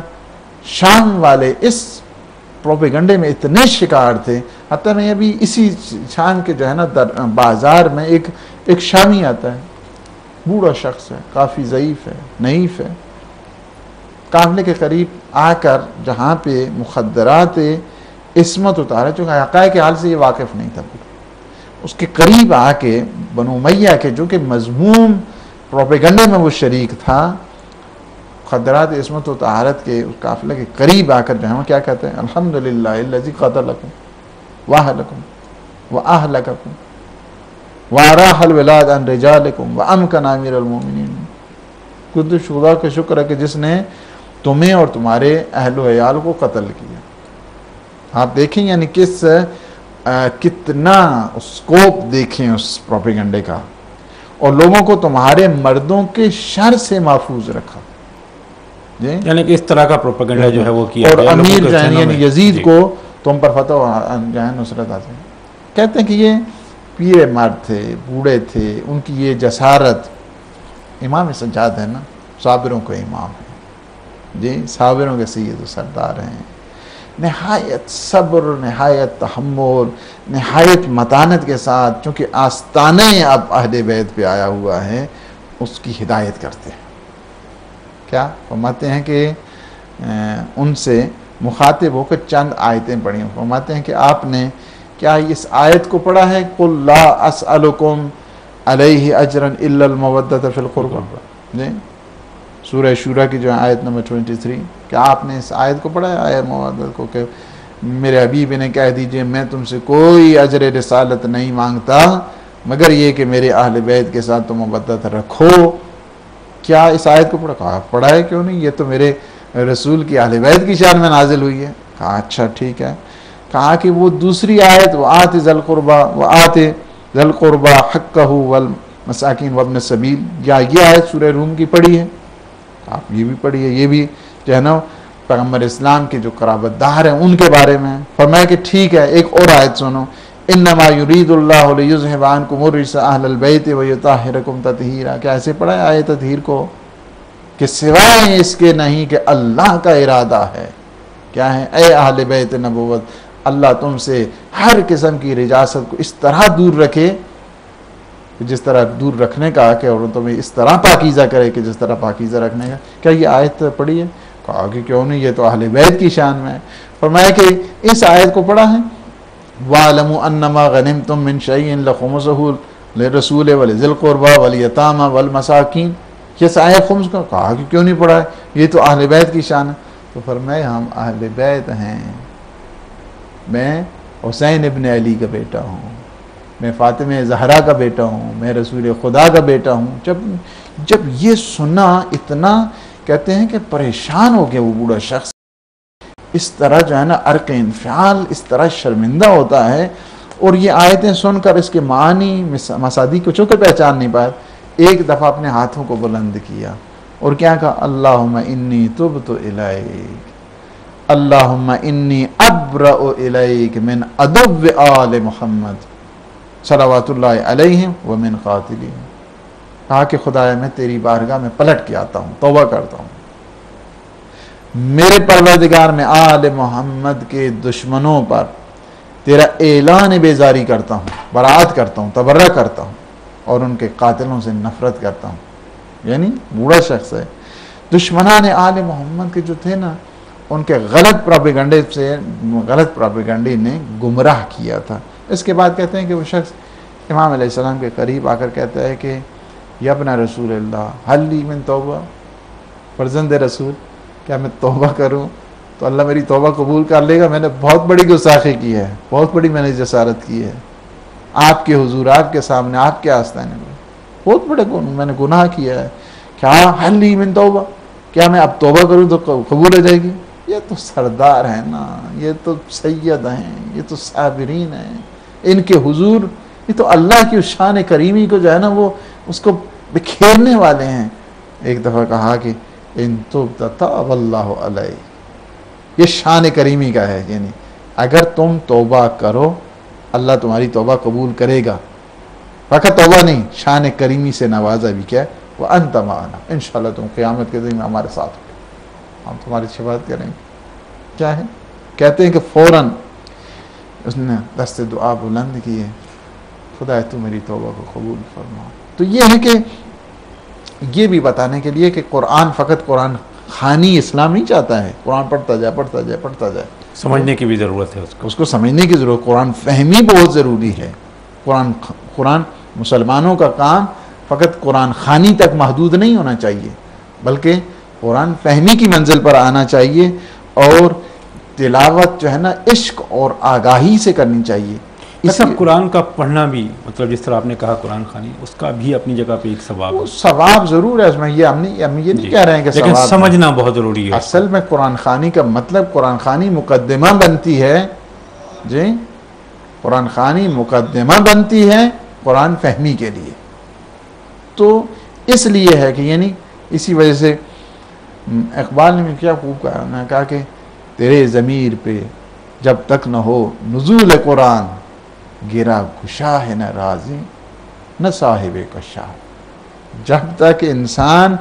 شام والے اس پروپیگنڈے میں اتنے شکار تھے. حتیٰ میں ابھی اسی شام کے جو ہے نا بازار میں ایک شامی آتا ہے، بوڑھا شخص ہے، کافی ضعیف ہے، نحیف ہے، قافلے کے قریب آ کر جہاں پہ مخدرات عصمت اتارا، چونکہ حقائق حال سے یہ واقف نہیں تھا، اس کے قریب آ کے بنو امیہ کے جو کہ مذموم پروپیگنڈے میں وہ شریک تھا، مخدرات عصمت و طہارت کے اس قافلے کے قریب آ کر جو ہے وہ کیا کہتے ہیں، الحمدللہ الذی قتلکم واہلکم واہلککم واراح الولاد عن رجالکم وامکن امیر المومنین. قدس خدا کا شکر ہے کہ جس نے تمہیں اور تمہارے اہل و عیال کو قتل کیا. آپ دیکھیں یعنی کتنا اسکوپ دیکھیں اس پروپیگنڈے کا، اور لوگوں کو تمہارے مردوں کے شر سے محفوظ رکھا. یعنی کہ اس طرح کا پروپیگنڈا جو ہے وہ کیا. اور امیر یعنی یزید کو تم پر فتح جو ہے نصرت حاصل. کہتے ہیں کہ یہ پیر مرد تھے، بوڑھے تھے، ان کی یہ جسارت. امام سجاد ہے نا، صابروں کو امام ہے جی، صابروں کے سید و سردار ہیں. نہایت صبر، نہایت تحمل، نہایت متانت کے ساتھ، چونکہ آستانہ اب اہل بیت پہ آیا ہوا ہے، اس کی ہدایت کرتے ہیں. کیا فرماتے ہیں کہ ان سے مخاطب ہو کر چند آیتیں پڑھی. فرماتے ہیں کہ آپ نے کیا اس آیت کو پڑھا ہے، قُلْ لَا أَسْأَلُكُمْ عَلَيْهِ أَجْرًا إِلَّا الْمَوَدَّةَ فِي الْقُرْبَى. جی سورہ شورى کی جو ہے آیت نمبر 23. کیا آپ نے اس آیت کو پڑھا ہے، آیت مودت کو، کہ میرے حبیب نے کہہ دیجئے میں تم سے کوئی اجر رسالت نہیں مانگتا مگر یہ کہ میرے اہل بیت کے ساتھ تم مودت رکھو. کیا اس آیت کو پڑھا؟ کہا پڑھا ہے، کیوں نہیں، یہ تو میرے رسول کی اہل بیت کی شان میں نازل ہوئی ہے. کہا اچھا ٹھیک ہے. کہا کہ وہ دوسری آیت وَآتِ ذَا الْقُرْبَى وَآتِ ذَا الْقُرْبَى حَقَّهُ وَالْمَسَاكِينَ وَابْنَ السَّبِيلِ. یا یہ آیت سورہ روم کی پڑھی ہے؟ آپ یہ بھی پڑھی ہے. یہ بھی جو ہے نا پیغمبر اسلام کے جو قرابت دار ہیں ان کے بارے میں. فرمایا کہ ٹھیک ہے، ایک اور آیت سنو، انما یرید اللہ لیذہب عنکم الرجس اہل البیت ویطہرکم تطہیرا. کیا ایسے پڑھا ہے آیت تطہیر کو کہ سوائے اس کے نہیں کہ اللہ کا ارادہ ہے. کیا ہے؟ اے اہل بیت نبوت، اللہ تم سے ہر قسم کی رجاست کو اس طرح دور رکھے جس طرح دور رکھنے کا، کہ اور تمہیں اس طرح پاکیزہ کرے کہ جس طرح پاکیزہ رکھنے کا. کیا یہ آیت پڑھی ہے؟ کہا کہ کیوں نہیں، یہ تو اہل بیت کی شان میں ہے. فرمایا کہ اس آیت کو پڑھا ہے، وَاعْلَمُوا أَنَّمَا غَنِمْتُم مِّن شَيْءٍ لَخُمُسُهُ لِلرَّسُولِ وَلِذِي الْقُرْبَى وَالْيَتَامَى وَالْمَسَاكِينِ. یہ آیت خمس کا. کہا کہ کیوں نہیں پڑھا ہے، یہ تو اہل بیت کی شان ہے. تو فرمایا ہم اہل بیت ہیں، میں حسین ابن علی کا بیٹا ہوں، میں فاطمہ زہرا کا بیٹا ہوں، میں رسول خدا کا بیٹا ہوں. جب یہ سنا اتنا کہتے ہیں کہ پریشان ہو گیا وہ بوڑھا شخص. اس طرح جو ہے نا عرق انفعال، اس طرح شرمندہ ہوتا ہے. اور یہ آیتیں سن کر اس کے معنی مسادی کو چونکہ پہچان نہیں پائے، ایک دفعہ اپنے ہاتھوں کو بلند کیا اور کیا کہا، اللہم انی تبت الیک، اللہم انی ابرأ الیک من عدو آل محمد صلوات اللہ علیہم ومن قاتلہم. کہا کہ خدایا میں تیری بارگاہ میں پلٹ کے آتا ہوں، توبہ کرتا ہوں. میرے پروردگار میں آل محمد کے دشمنوں پر تیرا اعلان بیزاری کرتا ہوں، برات کرتا ہوں، تبرہ کرتا ہوں اور ان کے قاتلوں سے نفرت کرتا ہوں. یعنی بوڑھا شخص ہے. دشمنان آل محمد کے جو تھے نا، ان کے غلط پروپیگنڈے نے گمراہ کیا تھا. اس کے بعد کہتے ہیں کہ وہ شخص امام علیہ السلام کے قریب آ کر کہتا ہے کہ یا ابن رسول اللہ حل لی من توبہ، فرزند رسول کیا میں توبہ کروں تو اللہ میری توبہ قبول کر لے گا؟ میں نے بہت بڑی گستاخی کی ہے، بہت بڑی میں نے جسارت کی ہے آپ کے حضور، آپ کے سامنے، آپ کے آستانے میں بہت بڑے میں نے گناہ کیا ہے. کیا حل لی من توبہ، کیا میں اب توبہ کروں تو قبول ہو جائے گی؟ یہ تو سردار ہیں نا، یہ تو سید ہیں، یہ تو صابرین ہیں، ان کے حضور یہ تو اللہ کی شان کریمی کو جو ہے نا وہ اس کو بکھیرنے والے ہیں. ایک دفعہ کہا کہ ان تبت تاب اللہ علیہ، یہ شان کریمی کا ہے. یعنی اگر تم توبہ کرو اللہ تمہاری توبہ قبول کرے گا. فقط توبہ نہیں، شان کریمی سے نوازا بھی کیا ہے، وَأَنْتَ مَعَنَا، انشاءاللہ تم قیامت کے دن میں ہمارے ساتھ ہو، ہم تمہاری شفاعت کریں گے. کیا ہے؟ کہتے ہیں کہ فوراً اس نے دست دعا بلند کی ہے، خدا تو میری توبہ کو قبول فرما. تو یہ ہے کہ یہ بھی بتانے کے لیے کہ قرآن فقط قرآن خوانی اسلام نہیں چاہتا ہے. قرآن پڑھتا جائے پڑھتا جائے پڑھتا جائے، سمجھنے کی بھی ضرورت ہے اس کو سمجھنے کی ضرورت. قرآن فہمی بہت ضروری ہے. قرآن مسلمانوں کا کام فقط قرآن خوانی تک محدود نہیں ہونا چاہیے، بلکہ قرآن فہمی کی منزل پر آنا چاہیے اور تلاوت جو ہے نا عشق اور آگاہی سے کرنی چاہیے. قرآن کا پڑھنا بھی مطلب جس طرح آپ نے کہا قرآن خوانی، اس کا بھی اپنی جگہ پہ ایک ثواب ہے. ثواب ضرور ہے اس میں، یہ ہم یہ نہیں کہہ رہے ہیں کہ لیکن سمجھنا بہت ضروری ہے. اصل میں قرآن خوانی کا مطلب قرآن خوانی مقدمہ بنتی ہے. جی قرآن خوانی مقدمہ بنتی ہے قرآن فہمی کے لیے. تو اس لیے ہے کہ یعنی اسی وجہ سے اقبال نے کیا خوب کہا، انہوں نے کہا کہ تیرے ضمیر پہ جب تک نہ ہو نزول قرآن، گرا گشا ہے نہ راضی نہ صاحب کشاف. جب تک انسان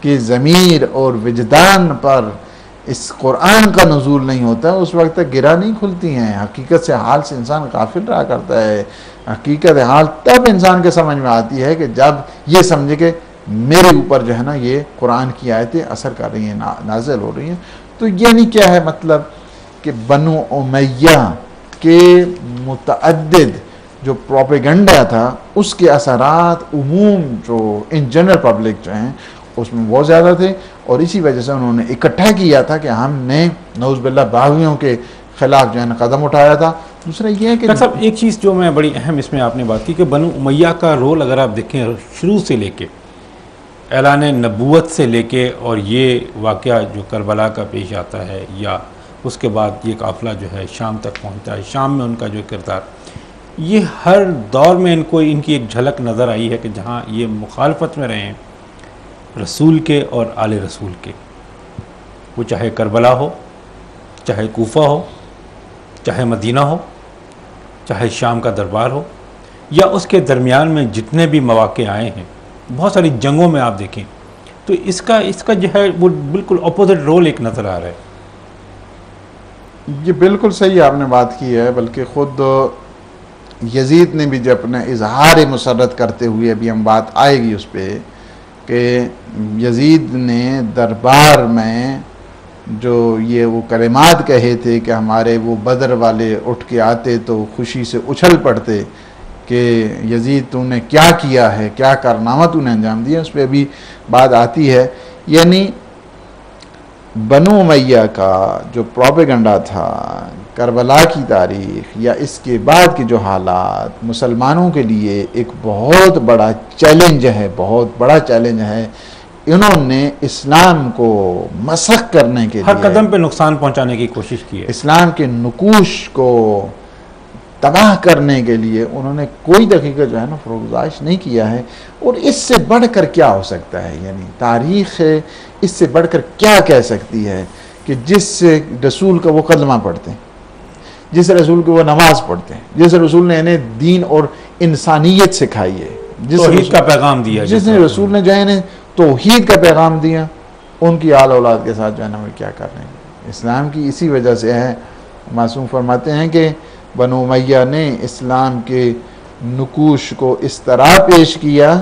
کے ضمیر اور وجدان پر اس قرآن کا نزول نہیں ہوتا اس وقت تک گرا نہیں کھلتی ہیں. حقیقت سے حال سے انسان غافل رہا کرتا ہے. حقیقت حال تب انسان کے سمجھ میں آتی ہے کہ جب یہ سمجھے کہ میرے اوپر جو ہے نا یہ قرآن کی آیتیں اثر کر رہی ہیں، نازل ہو رہی ہیں. تو یعنی کیا ہے مطلب کہ بنو امیہ کے متعدد جو پروپیگنڈا تھا اس کے اثرات عموم جو ان جنرل پبلک جو ہیں اس میں بہت زیادہ تھے، اور اسی وجہ سے انہوں نے اکٹھا کیا تھا کہ ہم نے نعوذ باللہ باغیوں کے خلاف جو ہے نا قدم اٹھایا تھا. دوسرا یہ ہے کہ ڈاکٹر صاحب ایک چیز جو میں بڑی اہم اس میں آپ نے بات کی کہ بنو امیہ کا رول اگر آپ دیکھیں شروع سے لے کے اعلان نبوت سے لے کے اور یہ واقعہ جو کربلا کا پیش آتا ہے یا اس کے بعد یہ قافلہ جو ہے شام تک پہنچتا ہے، شام میں ان کا جو کردار، یہ ہر دور میں ان کی ایک جھلک نظر آئی ہے کہ جہاں یہ مخالفت میں رہے ہیں رسول کے اور آل رسول کے. وہ چاہے کربلا ہو، چاہے کوفہ ہو، چاہے مدینہ ہو، چاہے شام کا دربار ہو، یا اس کے درمیان میں جتنے بھی مواقع آئے ہیں بہت ساری جنگوں میں آپ دیکھیں تو اس کا جو ہے وہ بالکل اپوزٹ رول ایک نظر آ رہا ہے. یہ بالکل صحیح آپ نے بات کی ہے. بلکہ خود یزید نے بھی جو اپنا اظہار مسرت کرتے ہوئے، ابھی ہم بات آئے گی اس پہ، کہ یزید نے دربار میں جو یہ وہ کلمات کہے تھے کہ ہمارے وہ بدر والے اٹھ کے آتے تو خوشی سے اچھل پڑتے کہ یزید تو نے کیا کیا ہے، کیا کارنامہ تو نے انجام دیا. اس پہ ابھی بات آتی ہے. یعنی بنو امیہ کا جو پروپیگنڈا تھا، کربلا کی تاریخ یا اس کے بعد کے جو حالات مسلمانوں کے لیے ایک بہت بڑا چیلنج ہے، بہت بڑا چیلنج ہے. انہوں نے اسلام کو مسخ کرنے کے ہر لیے، قدم پہ نقصان پہنچانے کی کوشش کی ہے. اسلام کے نقوش کو تباہ کرنے کے لیے انہوں نے کوئی دقیقہ جو ہے نا فروگزاش نہیں کیا ہے. اور اس سے بڑھ کر کیا ہو سکتا ہے؟ یعنی تاریخ ہے، اس سے بڑھ کر کیا کہہ سکتی ہے کہ جس رسول کا وہ کلمہ پڑھتے ہیں، جس رسول کو وہ نماز پڑھتے ہیں، جس رسول نے انہیں دین اور انسانیت سکھائی ہے، توحید کا پیغام دیا، جس نے رسول نے جو ہے انہیں توحید کا پیغام دیا، ان کی آل اولاد کے ساتھ جو ہے نا وہ کیا کر رہے ہیں؟ اسلام کی اسی وجہ سے ہے. معصوم فرماتے ہیں کہ بنو امیہ نے اسلام کے نقوش کو اس طرح پیش کیا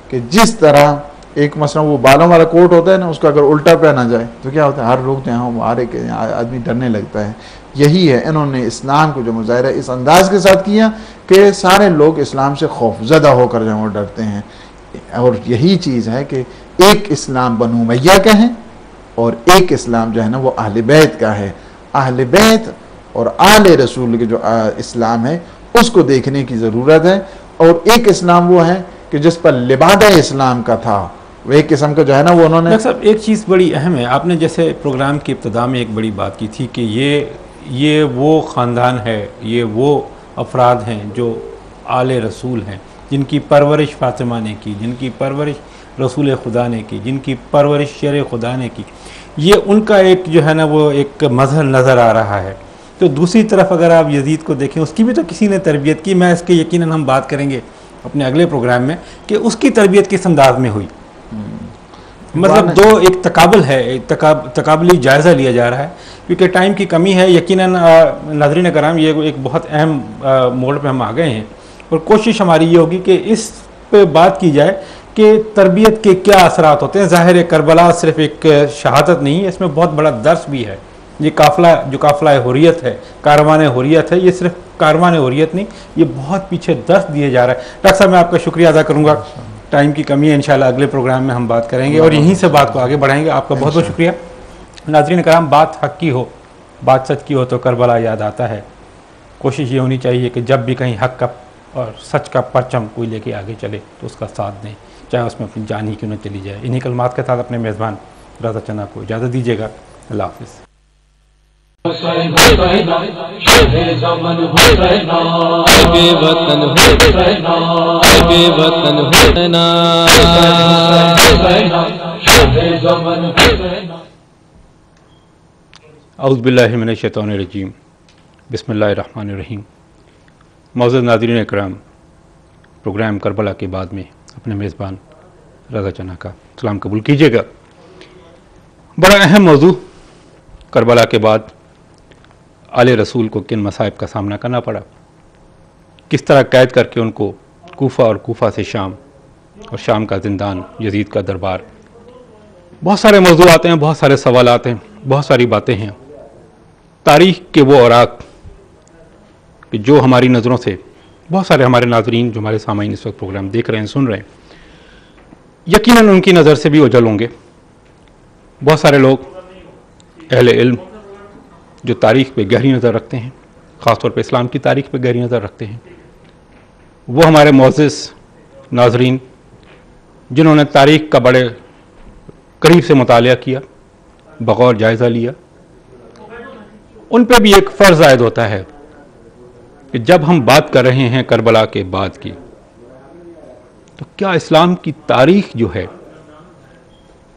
کہ جس طرح ایک مثلا وہ بالوں والا کوٹ ہوتا ہے نا، اس کا اگر الٹا پہنا جائے تو کیا ہوتا ہے؟ ہر لوگ ہر ایک آدمی ڈرنے لگتا ہے. یہی ہے، انہوں نے اسلام کو جو مظاہرہ اس انداز کے ساتھ کیا کہ سارے لوگ اسلام سے خوف زدہ ہو کر جو وہ ڈرتے ہیں. اور یہی چیز ہے کہ ایک اسلام بنو امیہ کا ہے اور ایک اسلام جو ہے نا وہ اہل بیت کا ہے. اہل بیت اور آل رسول کے جو اسلام ہے اس کو دیکھنے کی ضرورت ہے. اور ایک اسلام وہ ہے کہ جس پر لبادہ اسلام کا تھا، وہ ایک قسم کا جو ہے نا وہ انہوں نے. ڈاکٹر صاحب ایک چیز بڑی اہم ہے، آپ نے جیسے پروگرام کی ابتدا میں ایک بڑی بات کی تھی کہ یہ وہ خاندان ہے، یہ وہ افراد ہیں جو آل رسول ہیں، جن کی پرورش فاطمہ نے کی، جن کی پرورش رسول خدا نے کی، جن کی پرورش شیر خدا نے کی. یہ ان کا ایک جو ہے نا وہ ایک مظہر نظر آ رہا ہے. تو دوسری طرف اگر آپ یزید کو دیکھیں، اس کی بھی تو کسی نے تربیت کی. میں اس کے یقیناً ہم بات کریں گے اپنے اگلے پروگرام میں کہ اس کی تربیت کس انداز میں ہوئی. مطلب دو ایک تقابل ہے، تقابلی جائزہ لیا جا رہا ہے کیونکہ ٹائم کی کمی ہے. یقیناً ناظرین کرام یہ ایک بہت اہم موڑ پہ ہم آ گئے ہیں اور کوشش ہماری یہ ہوگی کہ اس پہ بات کی جائے کہ تربیت کے کیا اثرات ہوتے ہیں. ظاہر ہے کربلا صرف ایک شہادت نہیں ہے، اس میں بہت بڑا درس بھی ہے. یہ قافلہ جو قافلہ حریت ہے، کاروان حریت ہے، یہ صرف کاروان حریت نہیں، یہ بہت پیچھے درس دیے جا رہا ہے. ڈاکٹر صاحب میں آپ کا شکریہ ادا کروں گا، ٹائم کی کمی ہے، انشاءاللہ اگلے پروگرام میں ہم بات کریں گے اور یہیں سے بات کو آگے بڑھائیں گے. آپ کا بہت بہت شکریہ. ناظرین کرام، بات حق کی ہو، بات سچ کی ہو تو کربلا یاد آتا ہے. کوشش یہ ہونی چاہیے کہ جب بھی کہیں حق کا اور سچ کا پرچم کوئی لے کے آگے چلے تو اس کا ساتھ دیں، چاہے اس میں اپنی جان ہی کیوں نہ چلی جائے. انہی کلمات کے ساتھ اپنے میزبان رضا چنا کو اجازت دیجیے گا. اللہ حافظ. اعوذ باللہ من الشیطان الرجیم، بسم اللہ الرحمن الرحیم. معزز ناظرین اکرام، پروگرام کربلا کے بعد میں اپنے میزبان رضا چنا کا سلام قبول کیجیے گا. بڑا اہم موضوع، کربلا کے بعد آل رسول کو کن مصائب کا سامنا کرنا پڑا، کس طرح قید کر کے ان کو کوفہ اور کوفہ سے شام اور شام کا زندان، یزید کا دربار. بہت سارے موضوعات ہیں، بہت سارے سوالات ہیں، بہت ساری باتیں ہیں. تاریخ کے وہ اوراق کہ جو ہماری نظروں سے بہت سارے ہمارے ناظرین جو ہمارے سامعین اس وقت پروگرام دیکھ رہے ہیں، سن رہے ہیں، یقیناً ان کی نظر سے بھی اوجھل ہوں گے. بہت سارے لوگ اہل علم جو تاریخ پہ گہری نظر رکھتے ہیں، خاص طور پہ اسلام کی تاریخ پہ گہری نظر رکھتے ہیں، وہ ہمارے معزز ناظرین جنہوں نے تاریخ کا بڑے قریب سے مطالعہ کیا، بغور جائزہ لیا، ان پہ بھی ایک فرض عائد ہوتا ہے کہ جب ہم بات کر رہے ہیں کربلا کے بعد کی، تو کیا اسلام کی تاریخ جو ہے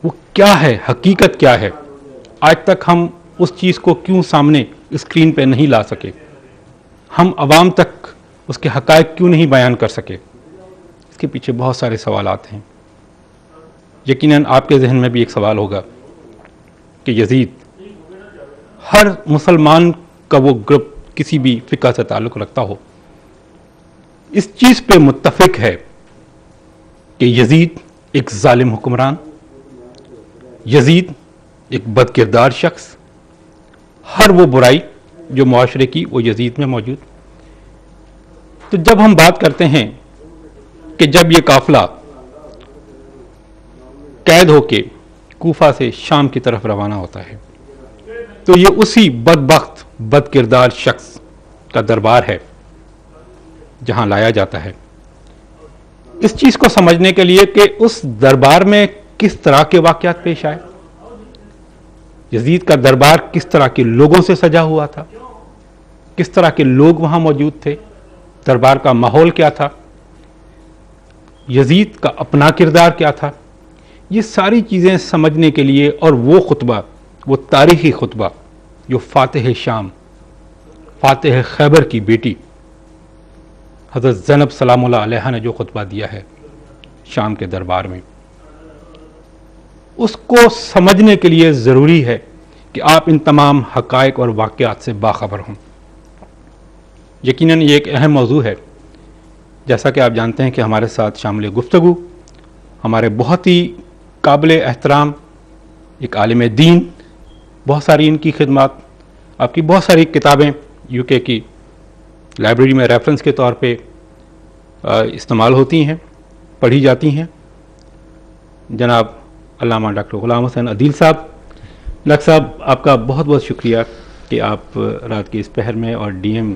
وہ کیا ہے، حقیقت کیا ہے. آج تک ہم اس چیز کو کیوں سامنے اسکرین پہ نہیں لا سکے، ہم عوام تک اس کے حقائق کیوں نہیں بیان کر سکے. اس کے پیچھے بہت سارے سوالات ہیں. یقیناً آپ کے ذہن میں بھی ایک سوال ہوگا کہ یزید، ہر مسلمان کا وہ گروپ کسی بھی فقہ سے تعلق رکھتا ہو، اس چیز پہ متفق ہے کہ یزید ایک ظالم حکمران، یزید ایک بد کردار شخص، ہر وہ برائی جو معاشرے کی وہ یزید میں موجود. تو جب ہم بات کرتے ہیں کہ جب یہ قافلہ قید ہو کے کوفہ سے شام کی طرف روانہ ہوتا ہے تو یہ اسی بدبخت بد کردار شخص کا دربار ہے جہاں لایا جاتا ہے، اس چیز کو سمجھنے کے لیے کہ اس دربار میں کس طرح کے واقعات پیش آئے، یزید کا دربار کس طرح کے لوگوں سے سجا ہوا تھا، کس طرح کے لوگ وہاں موجود تھے، دربار کا ماحول کیا تھا، یزید کا اپنا کردار کیا تھا، یہ ساری چیزیں سمجھنے کے لیے، اور وہ خطبہ، وہ تاریخی خطبہ جو فاتح شام، فاتح خیبر کی بیٹی حضرت زینب سلام اللہ علیہ نے جو خطبہ دیا ہے شام کے دربار میں، اس کو سمجھنے کے لیے ضروری ہے کہ آپ ان تمام حقائق اور واقعات سے باخبر ہوں۔ یقیناً یہ ایک اہم موضوع ہے، جیسا کہ آپ جانتے ہیں کہ ہمارے ساتھ شامل گفتگو ہمارے بہت ہی قابل احترام ایک عالم دین، بہت ساری ان کی خدمات، آپ کی بہت ساری کتابیں یو کے کی لائبریری میں ریفرنس کے طور پہ استعمال ہوتی ہیں، پڑھی جاتی ہیں، جناب علامہ ڈاکٹر غلام حسین عدیل صاحب۔ ڈاکٹر صاحب، آپ کا بہت بہت شکریہ کہ آپ رات کے اس پہر میں اور ڈی ایم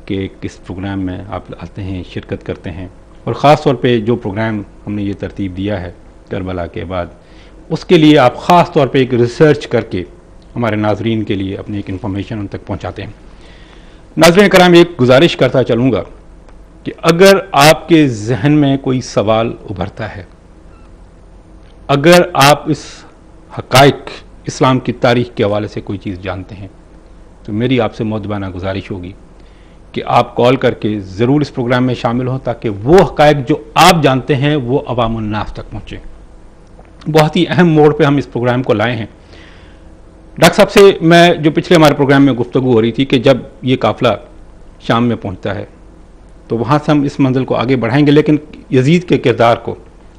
کے کس پروگرام میں آپ آتے ہیں، شرکت کرتے ہیں، اور خاص طور پہ جو پروگرام ہم نے یہ ترتیب دیا ہے کربلا کے بعد، اس کے لیے آپ خاص طور پہ ایک ریسرچ کر کے ہمارے ناظرین کے لیے اپنی ایک انفارمیشن ان تک پہنچاتے ہیں۔ ناظرین کرام، ایک گزارش کرتا چلوں گا کہ اگر آپ کے ذہن میں کوئی سوال ابھرتا ہے، اگر آپ اس حقائق اسلام کی تاریخ کے حوالے سے کوئی چیز جانتے ہیں، تو میری آپ سے مؤدبانہ گزارش ہوگی کہ آپ کال کر کے ضرور اس پروگرام میں شامل ہوں، تاکہ وہ حقائق جو آپ جانتے ہیں وہ عوام الناس تک پہنچیں۔ بہت ہی اہم موڑ پہ ہم اس پروگرام کو لائے ہیں۔ ڈاکٹر صاحب سے میں جو پچھلے ہمارے پروگرام میں گفتگو ہو رہی تھی کہ جب یہ قافلہ شام میں پہنچتا ہے تو وہاں سے ہم اس منزل کو آگے بڑھائیں گے، لیکن یزید کے کردار کو،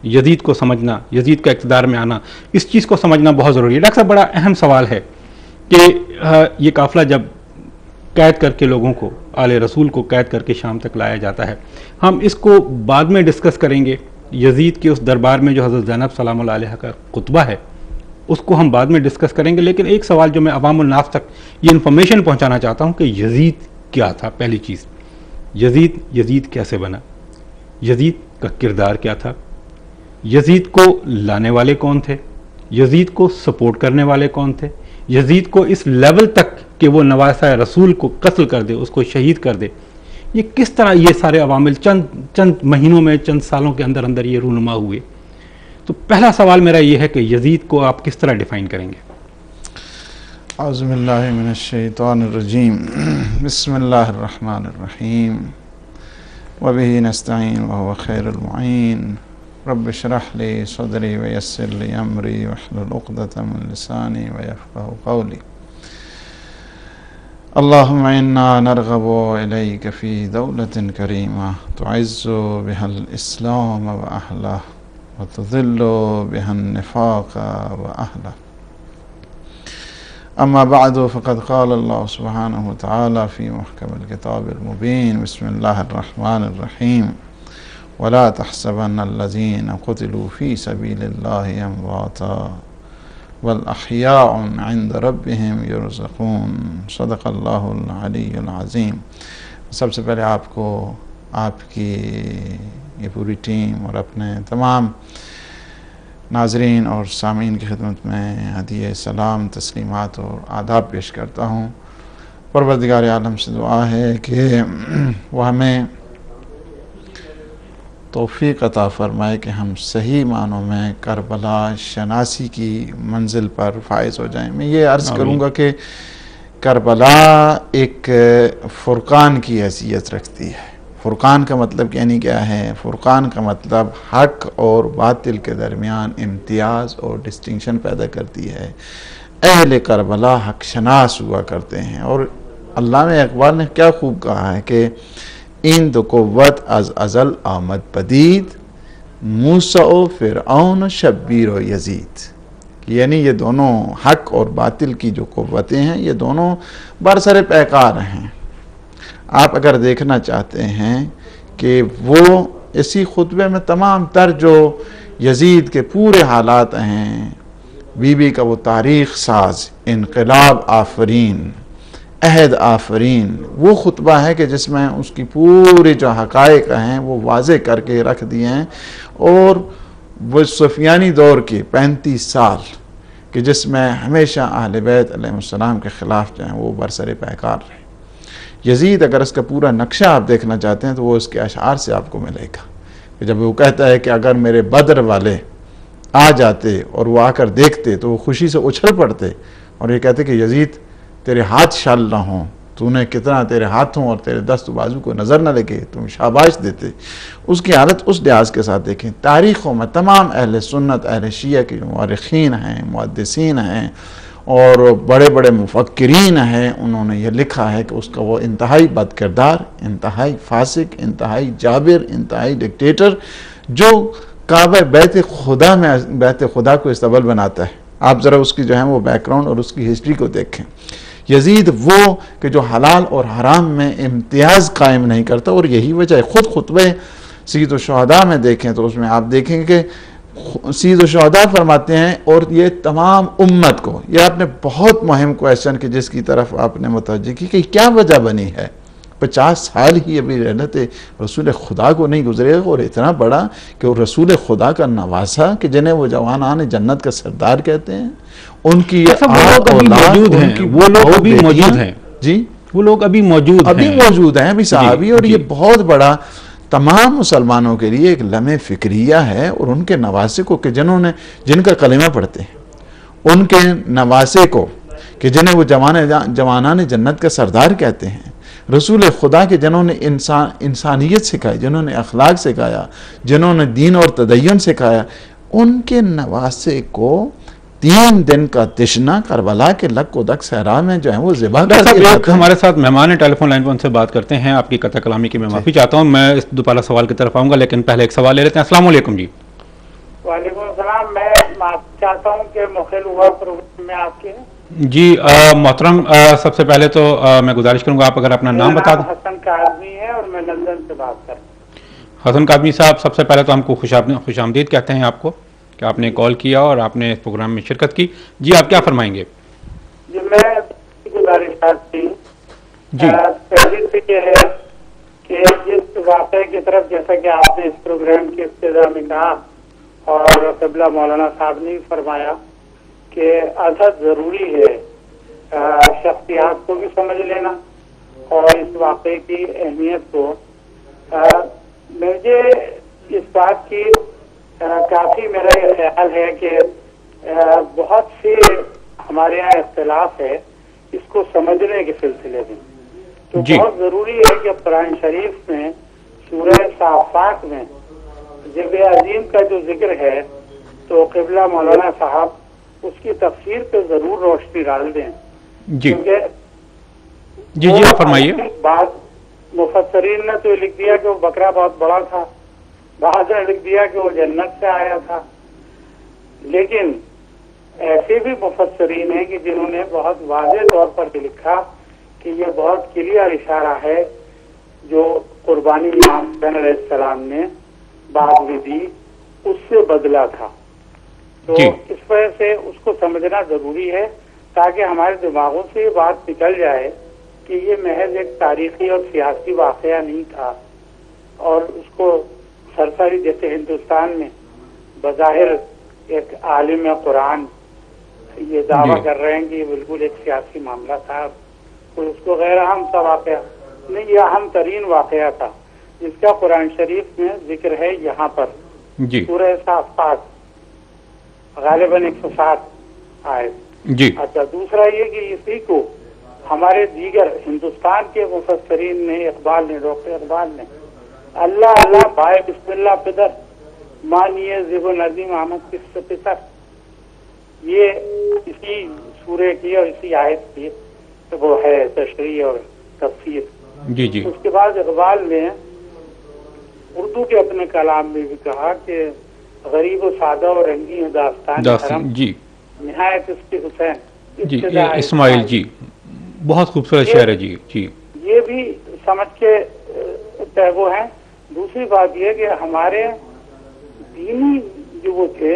یزید کو سمجھنا، یزید کا اقتدار میں آنا، اس چیز کو سمجھنا بہت ضروری ہے۔ ڈاکٹر صاحب، بڑا اہم سوال ہے کہ یہ قافلہ جب قید کر کے لوگوں کو، آل رسول کو قید کر کے شام تک لایا جاتا ہے، ہم اس کو بعد میں ڈسکس کریں گے، یزید کے اس دربار میں جو حضرت زینب سلام اللہ علیہ کا خطبہ ہے اس کو ہم بعد میں ڈسکس کریں گے، لیکن ایک سوال جو میں عوام الناس تک یہ انفارمیشن پہنچانا چاہتا ہوں کہ یزید کیا تھا۔ پہلی چیز، یزید کیسے بنا، یزید کا کردار کیا تھا، یزید کو لانے والے کون تھے، یزید کو سپورٹ کرنے والے کون تھے، یزید کو اس لیول تک کہ وہ نواسہ رسول کو قتل کر دے، اس کو شہید کر دے، یہ کس طرح یہ سارے عوامل چند مہینوں میں، چند سالوں کے اندر اندر یہ رونما ہوئے۔ تو پہلا سوال میرا یہ ہے کہ یزید کو آپ کس طرح ڈیفائن کریں گے؟ اعوذ باللہ من الشیطان الرجیم، بسم اللہ الرحمن الرحیم، وبہ نستعین وہو خیر المعین، رب اشرح لی صدری ویسر لی امری واحلل عقدۃ من لسانی ویفقہوا قولی۔ اللہم انا نرغب الیک فی دولۃ کریمہ تعز بها الاسلام واہلہ وتذل بها النفاق واہلہ۔ اما بعد فقد قال اللہ سبحانہ وتعالی فی محکم الکتاب المبین، بسم اللہ الرحمن الرحیم، ولا تحسبن الذین قتلوا فی سبیل اللہ امواتا بل احیاء عند ربهم یرزقون۔ صدق اللہ العلی العظیم۔ سب سے پہلے آپ کو، آپ کی یہ پوری ٹیم اور اپنے تمام ناظرین اور سامعین کی خدمت میں ہدیہ سلام، تسلیمات اور آداب پیش کرتا ہوں۔ پروردگار عالم سے دعا ہے کہ وہ ہمیں توفیق عطا فرمائے کہ ہم صحیح معنوں میں کربلا شناسی کی منزل پر فائز ہو جائیں۔ میں یہ عرض کروں گا کہ کربلا ایک فرقان کی حیثیت رکھتی ہے۔ فرقان کا مطلب یعنی کیا ہے؟ فرقان کا مطلب حق اور باطل کے درمیان امتیاز اور ڈسٹنکشن پیدا کرتی ہے۔ اہل کربلا حق شناس ہوا کرتے ہیں، اور علامہ اقبال نے کیا خوب کہا ہے کہ این دو قوت از ازل آمد پدید، موسیٰ و فرعون و شبیر و یزید۔ یعنی یہ دونوں حق اور باطل کی جو قوتیں ہیں، یہ دونوں برسر پیکار ہیں۔ آپ اگر دیکھنا چاہتے ہیں کہ وہ اسی خطبے میں تمام تر جو یزید کے پورے حالات ہیں بی بی کا وہ تاریخ ساز، انقلاب آفرین، عہد آفرین، وہ خطبہ ہے کہ جس میں اس کی پوری جو حقائق ہیں وہ واضح کر کے رکھ دیے ہیں، اور وہ سفیانی دور کے 35 سال کہ جس میں ہمیشہ اہل بیت علیہ السلام کے خلاف جو ہیں وہ برسر پیکار رہے۔ یزید اگر اس کا پورا نقشہ آپ دیکھنا چاہتے ہیں تو وہ اس کے اشعار سے آپ کو ملے گا، کہ جب وہ کہتا ہے کہ اگر میرے بدر والے آ جاتے اور وہ آ کر دیکھتے تو وہ خوشی سے اچھل پڑتے اور یہ کہتے کہ یزید تیرے ہاتھ شال نہ ہوں، تو نے کتنا تیرے ہاتھوں اور تیرے دست و بازو کو نظر نہ لگے، تم شاباش دیتے۔ اس کی حالت اس لحاظ کے ساتھ دیکھیں۔ تاریخوں میں تمام اہل سنت، اہل شیعہ کے جو مورخین ہیں، محدثین ہیں اور بڑے بڑے مفکرین ہیں، انہوں نے یہ لکھا ہے کہ اس کا وہ انتہائی بد کردار، انتہائی فاسق، انتہائی جابر، انتہائی ڈکٹیٹر، جو کعبہ بیت خدا میں بیت خدا کو استبل بناتا ہے۔ آپ ذرا اس کی جو ہے وہ بیک گراؤنڈ اور اس کی ہسٹری کو دیکھیں۔ یزید وہ کہ جو حلال اور حرام میں امتیاز قائم نہیں کرتا، اور یہی وجہ ہے۔ خود خطبہ سید الشہداء میں دیکھیں تو اس میں آپ دیکھیں کہ سید الشہداء فرماتے ہیں، اور یہ تمام امت کو، یہ آپ نے بہت مہم کویسچن کہ جس کی طرف آپ نے متوجہ کی کہ کیا وجہ بنی ہے 50 سال ہی ابھی رحلت رسول خدا کو نہیں گزرے، اور اتنا بڑا کہ وہ رسول خدا کا نواسا کہ جنہیں وہ جوانان جنت کا سردار کہتے ہیں، ان کی موجود ہیں، وہ لوگ ابھی موجود ہیں، جی وہ لوگ ابھی موجود ہیں ابھی صحابی، اور یہ بہت بڑا تمام مسلمانوں کے لیے ایک لمحہ فکریہ ہے، اور ان کے نواسے کو کہ جن کا کلمہ پڑھتے ہیں، ان کے نواسے کو کہ جنہیں وہ جوانان جنت کا سردار کہتے ہیں، رسول خدا کے جنہوں نے انسانیت سکھائی، جنہوں نے اخلاق سکھایا، جنہوں نے دین اور تدین سکھایا، ان کے نواسے کو 3 دن کا تشنا کربلا کے لک و دک صحرا میں جو ہے وہ ذبح کر دیا۔ ہمارے ساتھ مہمان ہیں، ٹیلی فون لائن پر ان سے بات کرتے ہیں۔ آپ کی قطع کلامی کی میں معافی چاہتا ہوں، میں اس دوبارہ سوال کی طرف آؤں گا، لیکن پہلے ایک سوال لے لیتے ہیں۔ السلام علیکم جی۔ وعلیکم السلام، میں معافی چاہتا ہوں کہ مخل ہوا پروگرام میں آپ کے۔ جی محترم، سب سے پہلے تو میں گزارش کروں گا آپ اگر اپنا نام بتا دیں۔ حسن کاظمی ہے اور میں لندن سے بات کر رہا ہوں۔ حسن کاظمی صاحب، سب سے پہلے تو ہم کو خوش آمدید کہتے ہیں آپ کو کہ آپ نے کال کیا اور آپ نے اس پروگرام میں شرکت کی۔ جی آپ کیا فرمائیں گے؟ جی میں گزارشات تھی جی پہلی سے یہ ہے کہ جس واقعے کی طرف جیسا کہ آپ نے اس پروگرام کی ابتدا میں کہا اور قبلہ مولانا صاحب نے فرمایا کہ ازحد ضروری ہے شخصیات کو بھی سمجھ لینا اور اس واقعے کی اہمیت کو۔ مجھے اس بات کی کافی میرا یہ خیال ہے کہ بہت سے ہمارے یہاں اختلاف ہے اس کو سمجھنے کے سلسلے میں، تو بہت ضروری ہے کہ قرآن شریف میں سورہ صافات میں ذکر عظیم کا جو ذکر ہے تو قبلہ مولانا صاحب اس کی تفسیر پہ ضرور روشنی ڈال دیں۔ جی جی جی آپ فرمائیے۔ بعض مفسرین نے تو لکھ دیا کہ وہ بکرا بہت بڑا تھا، بعض نے لکھ دیا کہ وہ جنت سے آیا تھا، لیکن ایسے بھی مفسرین ہیں کہ جنہوں نے بہت واضح طور پر لکھا کہ یہ بہت کلیئر اشارہ ہے جو قربانی امام حسین علیہ السلام نے بعد میں دی اس سے بدلا تھا۔ تو اس وجہ سے اس کو سمجھنا ضروری ہے تاکہ ہمارے دماغوں سے یہ بات نکل جائے کہ یہ محض ایک تاریخی اور سیاسی واقعہ نہیں تھا، اور اس کو سرسری جیسے ہندوستان میں بظاہر ایک عالم قرآن یہ دعویٰ کر رہے ہیں کہ یہ بالکل ایک سیاسی معاملہ تھا، کوئی اس کو غیر اہم سا واقعہ نہیں، یہ اہم ترین واقعہ تھا جس کا قرآن شریف میں ذکر ہے یہاں پر سورہ صافات غالباً 107 آئے۔ اچھا، دوسرا یہ کہ اسی کو ہمارے دیگر ہندوستان کے مفسرین نے ڈاکٹر اقبال نے اللہ اللہ بھائی بسم اللہ پدر مانیے زب نظیم احمد کس پتر، یہ اسی سورے کی اور اسی آیت کی وہ ہے تشریح اور تفسیر۔ جی جی۔ اس کے بعد اقبال نے اردو کے اپنے کلام میں بھی کہا کہ غریب و سادہ اور رنگین داستان حرم نہایت اس کے حسین جی اسماعیل جی، بہت خوبصورت شعر ہے جی جی، یہ بھی سمجھ کے وہ ہیں۔ دوسری بات یہ کہ ہمارے دینی جو وہ تھے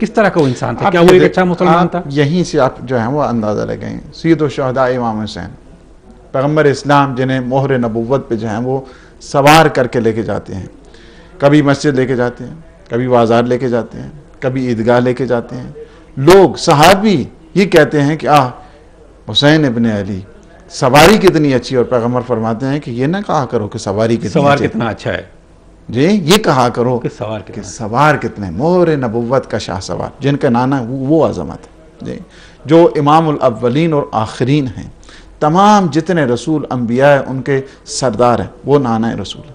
کس طرح کا وہ انسان تھا؟ کیا وہ ایک اچھا مسلمان تھا؟ یہیں سے آپ جو ہے وہ اندازہ لگائیں. سید الشہداء امام حسین پیغمبر اسلام جنہیں مہر نبوت پہ جو ہیں وہ سوار کر کے لے کے جاتے ہیں، کبھی مسجد لے کے جاتے ہیں، کبھی بازار لے کے جاتے ہیں، کبھی عیدگاہ لے کے جاتے ہیں. لوگ صحابی یہ کہتے ہیں کہ حسین ابن علی سواری کتنی اچھی، اور پیغمبر فرماتے ہیں کہ یہ نہ کہا کرو کہ سواری کتنا اچھا ہے، جی یہ کہا کرو کہ سوار کتنے. مہر نبوت کا شاہ سوار جن کا نانا وہ عظمت ہے جی، جو امام الاولین اور آخرین ہیں. تمام جتنے رسول انبیاء ہیں ان کے سردار ہیں، وہ نانا رسول.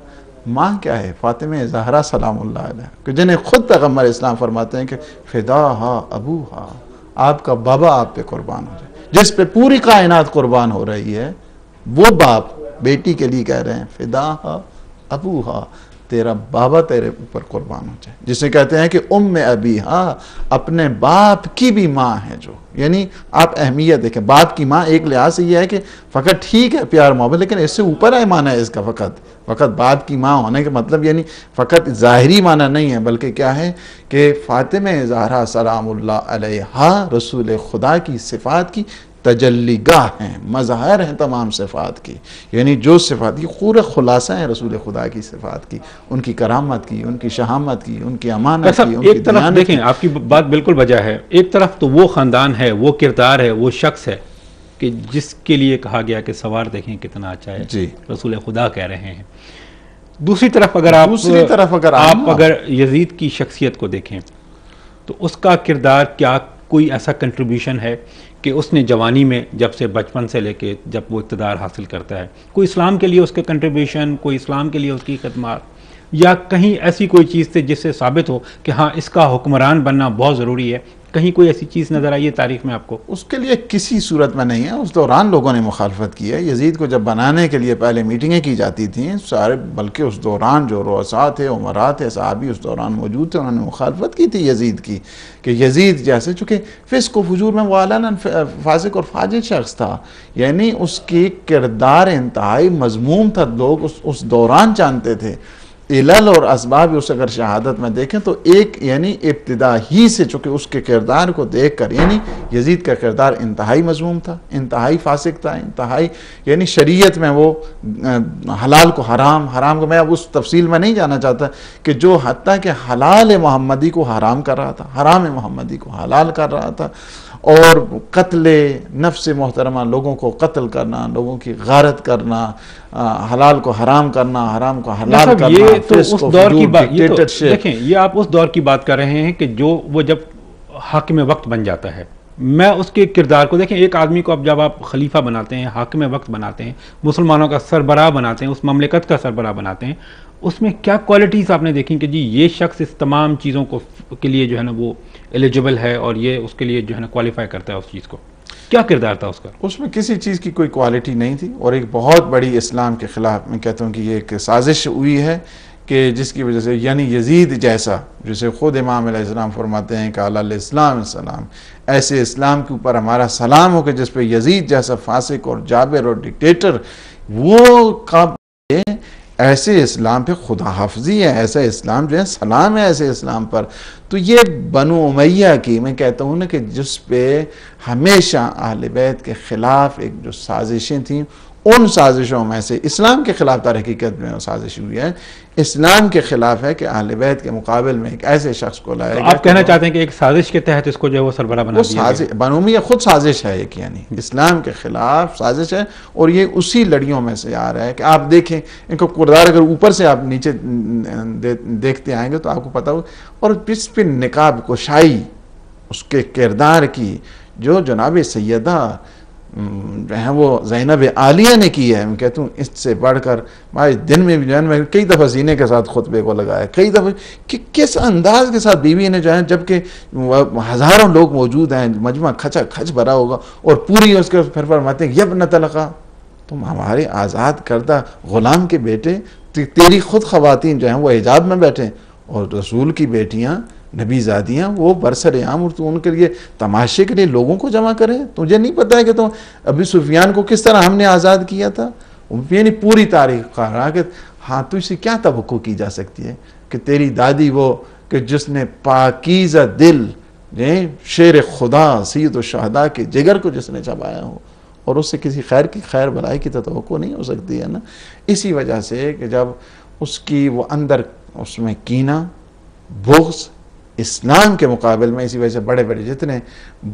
ماں کیا ہے؟ فاطمہ زہرا سلام اللہ علیہ، کہ جنہیں خود پیغمبر اسلام فرماتے ہیں کہ فداہا ابوہا، آپ کا بابا آپ پہ قربان ہو جائے. جس پہ پوری کائنات قربان ہو رہی ہے وہ باپ بیٹی کے لیے کہہ رہے ہیں فداہا ابوہا، تیرا بابا تیرے اوپر قربان ہو جائے. جسے کہتے ہیں کہ ام ابیہا، اپنے باپ کی بھی ماں ہے. جو یعنی آپ اہمیت دیکھیں، باپ کی ماں ایک لحاظ سے یہ ہے کہ فقط ٹھیک ہے پیار محبت، لیکن اس سے اوپر ہے معنی ہے اس کا. فقط باپ کی ماں ہونے کا مطلب یعنی فقط ظاہری معنی نہیں ہے، بلکہ کیا ہے کہ فاطمہ زہرا سلام اللہ علیہا رسول خدا کی صفات کی تجلی گاہ ہیں، مظاہر ہیں تمام صفات کی. یعنی جو صفات کی پورے خلاصہ ہیں رسول خدا کی صفات کی، ان کی کرامت کی، ان کی شہامت کی، ان کی امانت کی، ان کی ایک طرف دیکھیں آپ کی بات بالکل بجا ہے، ایک طرف تو وہ خاندان ہے، وہ کردار ہے، وہ شخص ہے کہ جس کے لیے کہا گیا کہ سوار دیکھیں کتنا اچھا ہے، جی رسول خدا کہہ رہے ہیں. دوسری طرف اگر یزید کی شخصیت کو دیکھیں تو اس کا کردار کیا کوئی ایسا کنٹریبیوشن ہے کہ اس نے جوانی میں جب سے بچپن سے لے کے جب وہ اقتدار حاصل کرتا ہے، کوئی اسلام کے لیے اس کے کنٹریبیوشن، کوئی اسلام کے لیے اس کی خدمات، یا کہیں ایسی کوئی چیز تھی جس سے ثابت ہو کہ ہاں اس کا حکمران بننا بہت ضروری ہے؟ کہیں کوئی ایسی چیز نظر آئی ہے تاریخ میں آپ کو؟ اس کے لیے کسی صورت میں نہیں ہے. اس دوران لوگوں نے مخالفت کی ہے. یزید کو جب بنانے کے لیے پہلے میٹنگیں کی جاتی تھیں سارے، بلکہ اس دوران جو رؤساء تھے، عمراء تھے، صحابی اس دوران موجود تھے، انہوں نے مخالفت کی تھی یزید کی، کہ یزید جیسے چونکہ فسق و فجور میں وہ علناً فاسق اور فاجر شخص تھا، یعنی اس کی کردار انتہائی مذموم تھا. لوگ اس دوران جانتے تھے. علل اور اسباب اس اگر شہادت میں دیکھیں تو ایک یعنی ابتدا ہی سے چونکہ اس کے کردار کو دیکھ کر یعنی یزید کا کردار انتہائی مذموم تھا، انتہائی فاسق تھا، انتہائی یعنی شریعت میں وہ حلال کو حرام کو، میں اب اس تفصیل میں نہیں جانا چاہتا، کہ جو حتیٰ کہ حلال محمدی کو حرام کر رہا تھا، حرام محمدی کو حلال کر رہا تھا، اور قتل نفس محترمہ، لوگوں کو قتل کرنا، لوگوں کی غارت کرنا، حلال کو حرام کرنا، حرام کو حلال کرنا. یہ تو اس دور کی بات، دیکھیں یہ آپ اس دور کی بات کر رہے ہیں کہ جو وہ جب حاکم وقت بن جاتا ہے. میں اس کے کردار کو دیکھیں، ایک آدمی کو اب جب آپ خلیفہ بناتے ہیں، حاکم وقت بناتے ہیں، مسلمانوں کا سربراہ بناتے ہیں، اس مملکت کا سربراہ بناتے ہیں، اس میں کیا کوالٹیز آپ نے دیکھیں کہ جی یہ شخص اس تمام چیزوں کو کے لیے جو ہے نا وہ ایلیجبل ہے اور یہ اس کے لیے جو ہے نا کوالیفائی کرتا ہے اس چیز کو؟ کیا کردار تھا اس کا؟ اس میں کسی چیز کی کوئی کوالٹی نہیں تھی، اور ایک بہت بڑی اسلام کے خلاف میں کہتا ہوں کہ یہ ایک سازش ہوئی ہے کہ جس کی وجہ سے یعنی یزید جیسا، جسے خود امام علیہ السلام فرماتے ہیں کہ علیہ السلام السلام، ایسے اسلام کے اوپر ہمارا سلام ہو کہ جس پہ یزید جیسا فاسق اور جابر اور ڈکٹیٹر وہ ایسے اسلام پہ خدا حافظی ہے، ایسا اسلام جو ہے سلام ہے ایسے اسلام پر. تو یہ بنو امیہ کی میں کہتا ہوں نا کہ جس پہ ہمیشہ اہل بیت کے خلاف ایک جو سازشیں تھیں، ان سازشوں میں سے اسلام کے خلاف در حقیقت میں سازش ہوئی ہے، اسلام کے خلاف ہے کہ اہل بیت کے مقابل میں ایک ایسے شخص کو لایا گیا. آپ کہنا چاہتے ہیں کہ ایک سازش کے تحت اس کو جو ہے وہ سربراہ بنا دیا گیا؟ بنو امیہ خود سازش ہے ایک، یعنی اسلام کے خلاف سازش ہے، اور یہ اسی لڑیوں میں سے آ رہا ہے کہ آپ دیکھیں ان کو کردار اگر اوپر سے آپ نیچے دیکھتے آئیں گے تو آپ کو پتہ ہو. اور جس پہ نقاب کشائی اس کے کردار کی جو جناب سیدہ جو ہے وہ زینب عالیہ نے کی ہے، میں کہتا ہوں اس سے بڑھ کر میں دن میں بھی جو ہے میں کئی دفعہ سینے کے ساتھ خطبے کو لگایا، کئی دفعہ کہ کس انداز کے ساتھ بیوی نے جو ہے، جبکہ ہزاروں لوگ موجود ہیں، مجمع کھچا کھچ بھرا ہوگا، اور پوری اس کے پھر فرماتے ہیں یبن طلقہ، تم ہمارے آزاد کردہ غلام کے بیٹے، تیری خود خواتین جو ہیں وہ حجاب میں بیٹھیں، اور رسول کی بیٹیاں نبی زادیاں وہ برسر عام، اور تو ان کے لیے تماشے کے لیے لوگوں کو جمع کرے. تجھے نہیں پتہ ہے کہ تو ابی سفیان کو کس طرح ہم نے آزاد کیا تھا؟ یعنی پوری تاریخ کا رہا کہ ہاں تو اسے کیا توقع کی جا سکتی ہے کہ تیری دادی وہ کہ جس نے پاکیزہ دل شیر خدا سید الشہداء کے جگر کو جس نے چبایا ہو اور اس سے کسی خیر کی خیر بلائی کی تو توقع نہیں ہو سکتی ہے نا. اسی وجہ سے کہ جب اس کی وہ اندر اس میں کینہ بغض اسلام کے مقابل میں، اسی وجہ سے بڑے بڑے جتنے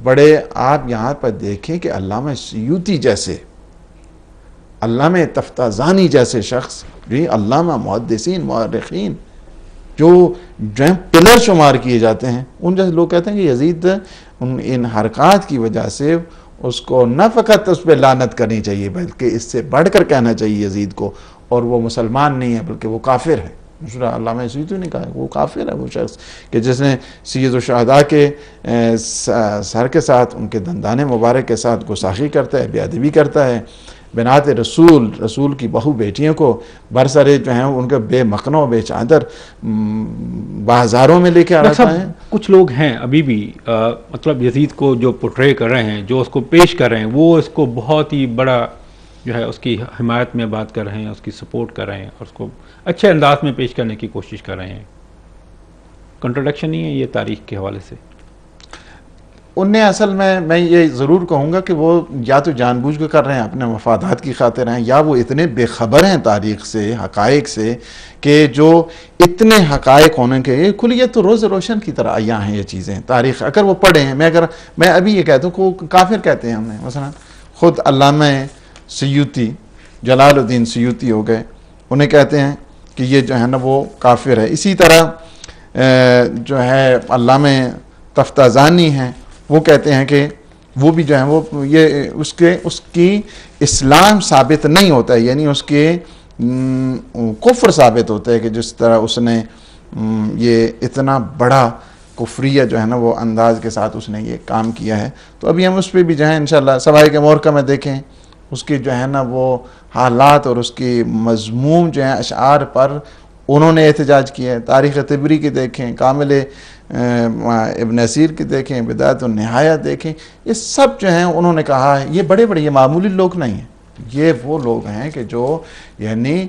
بڑے آپ یہاں پر دیکھیں کہ علامہ سیوطی جیسے، علامہ تفتازانی جیسے شخص، علامہ محدثین مورخین جو پلر شمار کیے جاتے ہیں، ان جیسے لوگ کہتے ہیں کہ یزید ان حرکات کی وجہ سے اس کو نہ فقط اس پہ لعنت کرنی چاہیے بلکہ اس سے بڑھ کر کہنا چاہیے یزید کو، اور وہ مسلمان نہیں ہے بلکہ وہ کافر ہے. علامہ سیوطی نے کہا ہے وہ کافر ہے وہ شخص کہ جس نے سید الشہداء کے سر کے ساتھ، ان کے دندان مبارک کے ساتھ گستاخی کرتا ہے، بے ادبی کرتا ہے، بنات رسول کی بہو بیٹیوں کو برسرے جو ہیں ان کے بے مخنوں بے چادر بازاروں میں لے کے آتا ہے. کچھ لوگ ہیں ابھی بھی مطلب یزید کو جو پورٹرے کر رہے ہیں، جو اس کو پیش کر رہے ہیں، وہ اس کو بہت ہی بڑا جو ہے اس کی حمایت میں بات کر رہے ہیں، اس کی سپورٹ کر رہے ہیں اور اس کو اچھے انداز میں پیش کرنے کی کوشش کر رہے ہیں. کنٹرڈکشن نہیں ہے یہ تاریخ کے حوالے سے؟ انہیں اصل میں یہ ضرور کہوں گا کہ وہ یا تو جان بوجھ کر رہے ہیں، اپنے مفادات کی خاطر ہیں، یا وہ اتنے بے خبر ہیں تاریخ سے، حقائق سے، کہ جو اتنے حقائق ہونے کے کلیت تو روز روشن کی طرح آیا ہیں یہ چیزیں. تاریخ اگر وہ پڑھیں، میں ابھی یہ کہتا ہوں کہ وہ کافر کہتے ہیں ہم نے. مثلا خود علامہ سیوطی، جلال الدین سیوطی ہو گئے، انہیں کہتے ہیں کہ یہ جو ہے نا وہ کافر ہے. اسی طرح جو ہے علامہ تفتازانی ہیں، وہ کہتے ہیں کہ وہ بھی جو ہیں وہ یہ اس کی اسلام ثابت نہیں ہوتا ہے، یعنی اس کے کفر ثابت ہوتا ہے کہ جس طرح اس نے یہ اتنا بڑا کفریہ جو ہے نا وہ انداز کے ساتھ اس نے یہ کام کیا ہے. تو ابھی ہم اس پہ بھی جو ہے انشاءاللہ سوائے کے مورکہ میں دیکھیں اس کے جو ہے نا وہ حالات اور اس کی مضمون جو ہیں اشعار پر انہوں نے احتجاج کیا ہے. تاریخ طبری کی دیکھیں، کامل ابن اسیر کی دیکھیں، بدایت النہایہ دیکھیں، یہ سب جو ہیں انہوں نے کہا ہے. یہ بڑے بڑے یہ معمولی لوگ نہیں ہیں، یہ وہ لوگ ہیں کہ جو یعنی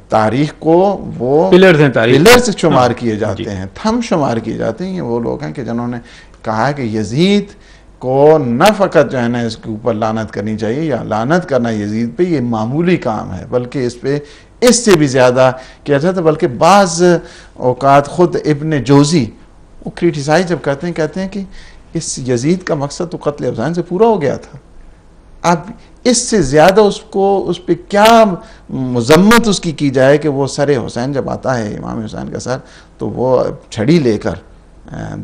تاریخ کو وہ پلرز شمار کیے جاتے ہیں، تھم شمار کیے جاتے ہیں. یہ وہ لوگ ہیں کہ جنہوں نے کہا کہ یزید کو نہ فقط جو ہے نا اس کے اوپر لعنت کرنی چاہیے یا لعنت کرنا یزید پہ یہ معمولی کام ہے، بلکہ اس پہ اس سے بھی زیادہ کیا جاتا ہے. بلکہ بعض اوقات خود ابن جوزی وہ کریٹیسائز جب کرتے ہیں کہ اس یزید کا مقصد تو قتل حسین سے پورا ہو گیا تھا، اب اس سے زیادہ اس پہ کیا مذمت اس کی جائے کہ وہ سر حسین جب آتا ہے امام حسین کا سر تو وہ چھڑی لے کر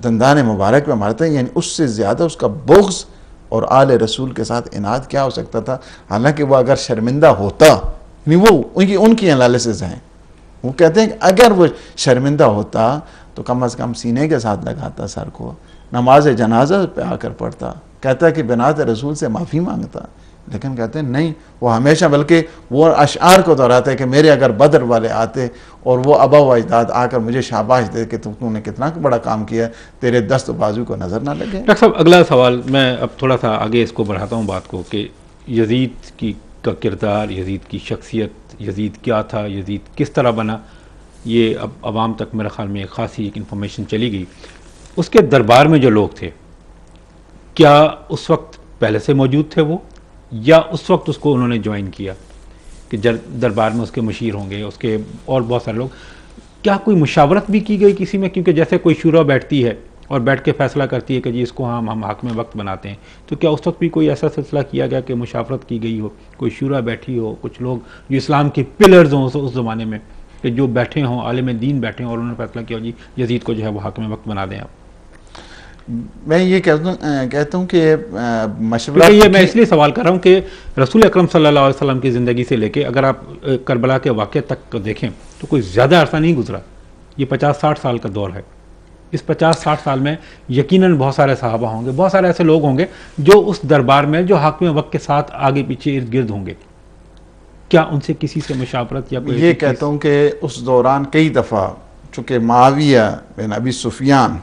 دندان مبارک میں مارتا ہے. یعنی اس سے زیادہ اس کا بغض اور آل رسول کے ساتھ عناد کیا ہو سکتا تھا. حالانکہ وہ اگر شرمندہ ہوتا، یعنی وہ ان کی انالیسز ہیں، وہ کہتے ہیں کہ اگر وہ شرمندہ ہوتا تو کم از کم سینے کے ساتھ لگاتا سر کو، نماز جنازہ پہ آ کر پڑھتا، کہتا کہ بنات رسول سے معافی مانگتا. لیکن کہتے ہیں نہیں، وہ ہمیشہ بلکہ وہ اشعار کو دہراتا ہے کہ میرے اگر بدر والے آتے اور وہ آبا و اجداد آ کر مجھے شاباش دے کہ تو نے کتنا بڑا کام کیا، تیرے دست و بازو کو نظر نہ لگے. ڈاکٹر صاحب اگلا سوال میں اب تھوڑا سا آگے اس کو بڑھاتا ہوں بات کو کہ یزید کا کردار، یزید کی شخصیت، یزید کیا تھا، یزید کس طرح بنا، یہ اب عوام تک میرے خیال میں ایک خاصی ایک انفارمیشن چلی گئی. اس کے دربار میں جو لوگ تھے کیا اس وقت پہلے سے موجود تھے وہ، یا اس وقت اس کو انہوں نے جوائن کیا کہ دربار میں اس کے مشیر ہوں گے، اس کے اور بہت سارے لوگ، کیا کوئی مشاورت بھی کی گئی کسی میں؟ کیونکہ جیسے کوئی شورا بیٹھتی ہے اور بیٹھ کے فیصلہ کرتی ہے کہ جی اس کو ہم حاکم وقت بناتے ہیں، تو کیا اس وقت بھی کوئی ایسا سلسلہ کیا گیا کہ مشاورت کی گئی ہو، کوئی شورا بیٹھی ہو، کچھ لوگ جو اسلام کے پلرز ہوں اس زمانے میں کہ جو بیٹھے ہوں، عالم دین بیٹھے ہوں اور انہوں نے فیصلہ کیا جی یزید کو جو ہے وہ حاکم وقت بنا دیں آپ؟ میں یہ کہتا ہوں کہ مشورہ، یہ میں اس لیے سوال کر رہا ہوں کہ رسول اکرم صلی اللہ علیہ وسلم کی زندگی سے لے کے اگر آپ کربلا کے واقعے تک دیکھیں تو کوئی زیادہ عرصہ نہیں گزرا، یہ 50-60 سال کا دور ہے. اس 50-60 سال میں یقیناً بہت سارے صحابہ ہوں گے، بہت سارے ایسے لوگ ہوں گے جو اس دربار میں جو حاکم وقت کے ساتھ آگے پیچھے ارد گرد ہوں گے. کیا ان سے کسی سے مشاورت یا کوئی؟ یہ کہتا ہوں کہ اس دوران کئی دفعہ چونکہ معاویہ بن ابی سفیان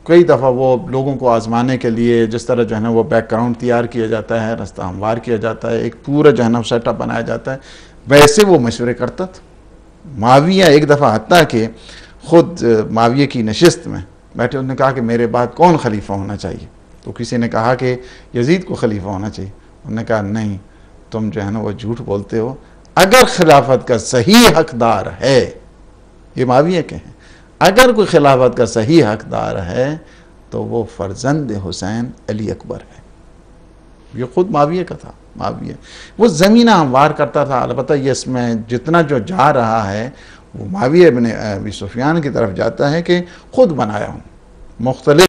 کئی دفعہ وہ لوگوں کو آزمانے کے لیے جس طرح جو ہے نا وہ بیک گراؤنڈ تیار کیا جاتا ہے، رستہ ہموار کیا جاتا ہے، ایک پورا جو ہے نا سیٹ اپ بنایا جاتا ہے، ویسے وہ مشورے کرتا تھا. معاویہ ایک دفعہ حتیٰ کہ خود معاویہ کی نشست میں بیٹھے، انہوں نے کہا کہ میرے بعد کون خلیفہ ہونا چاہیے؟ تو کسی نے کہا کہ یزید کو خلیفہ ہونا چاہیے. انہوں نے کہا نہیں، تم جو ہے نا وہ جھوٹ بولتے ہو، اگر خلافت کا صحیح حقدار ہے، یہ معاویہ کے ہیں، اگر کوئی خلافت کا صحیح حقدار ہے تو وہ فرزند حسین علی اکبر ہے. یہ خود معاویہ کا تھا. معاویہ وہ زمینہ ہموار کرتا تھا. البتہ یہ اس میں جتنا جو جا رہا ہے وہ معاویہ ابن ابی سفیان کی طرف جاتا ہے کہ خود بنایا ہوں، مختلف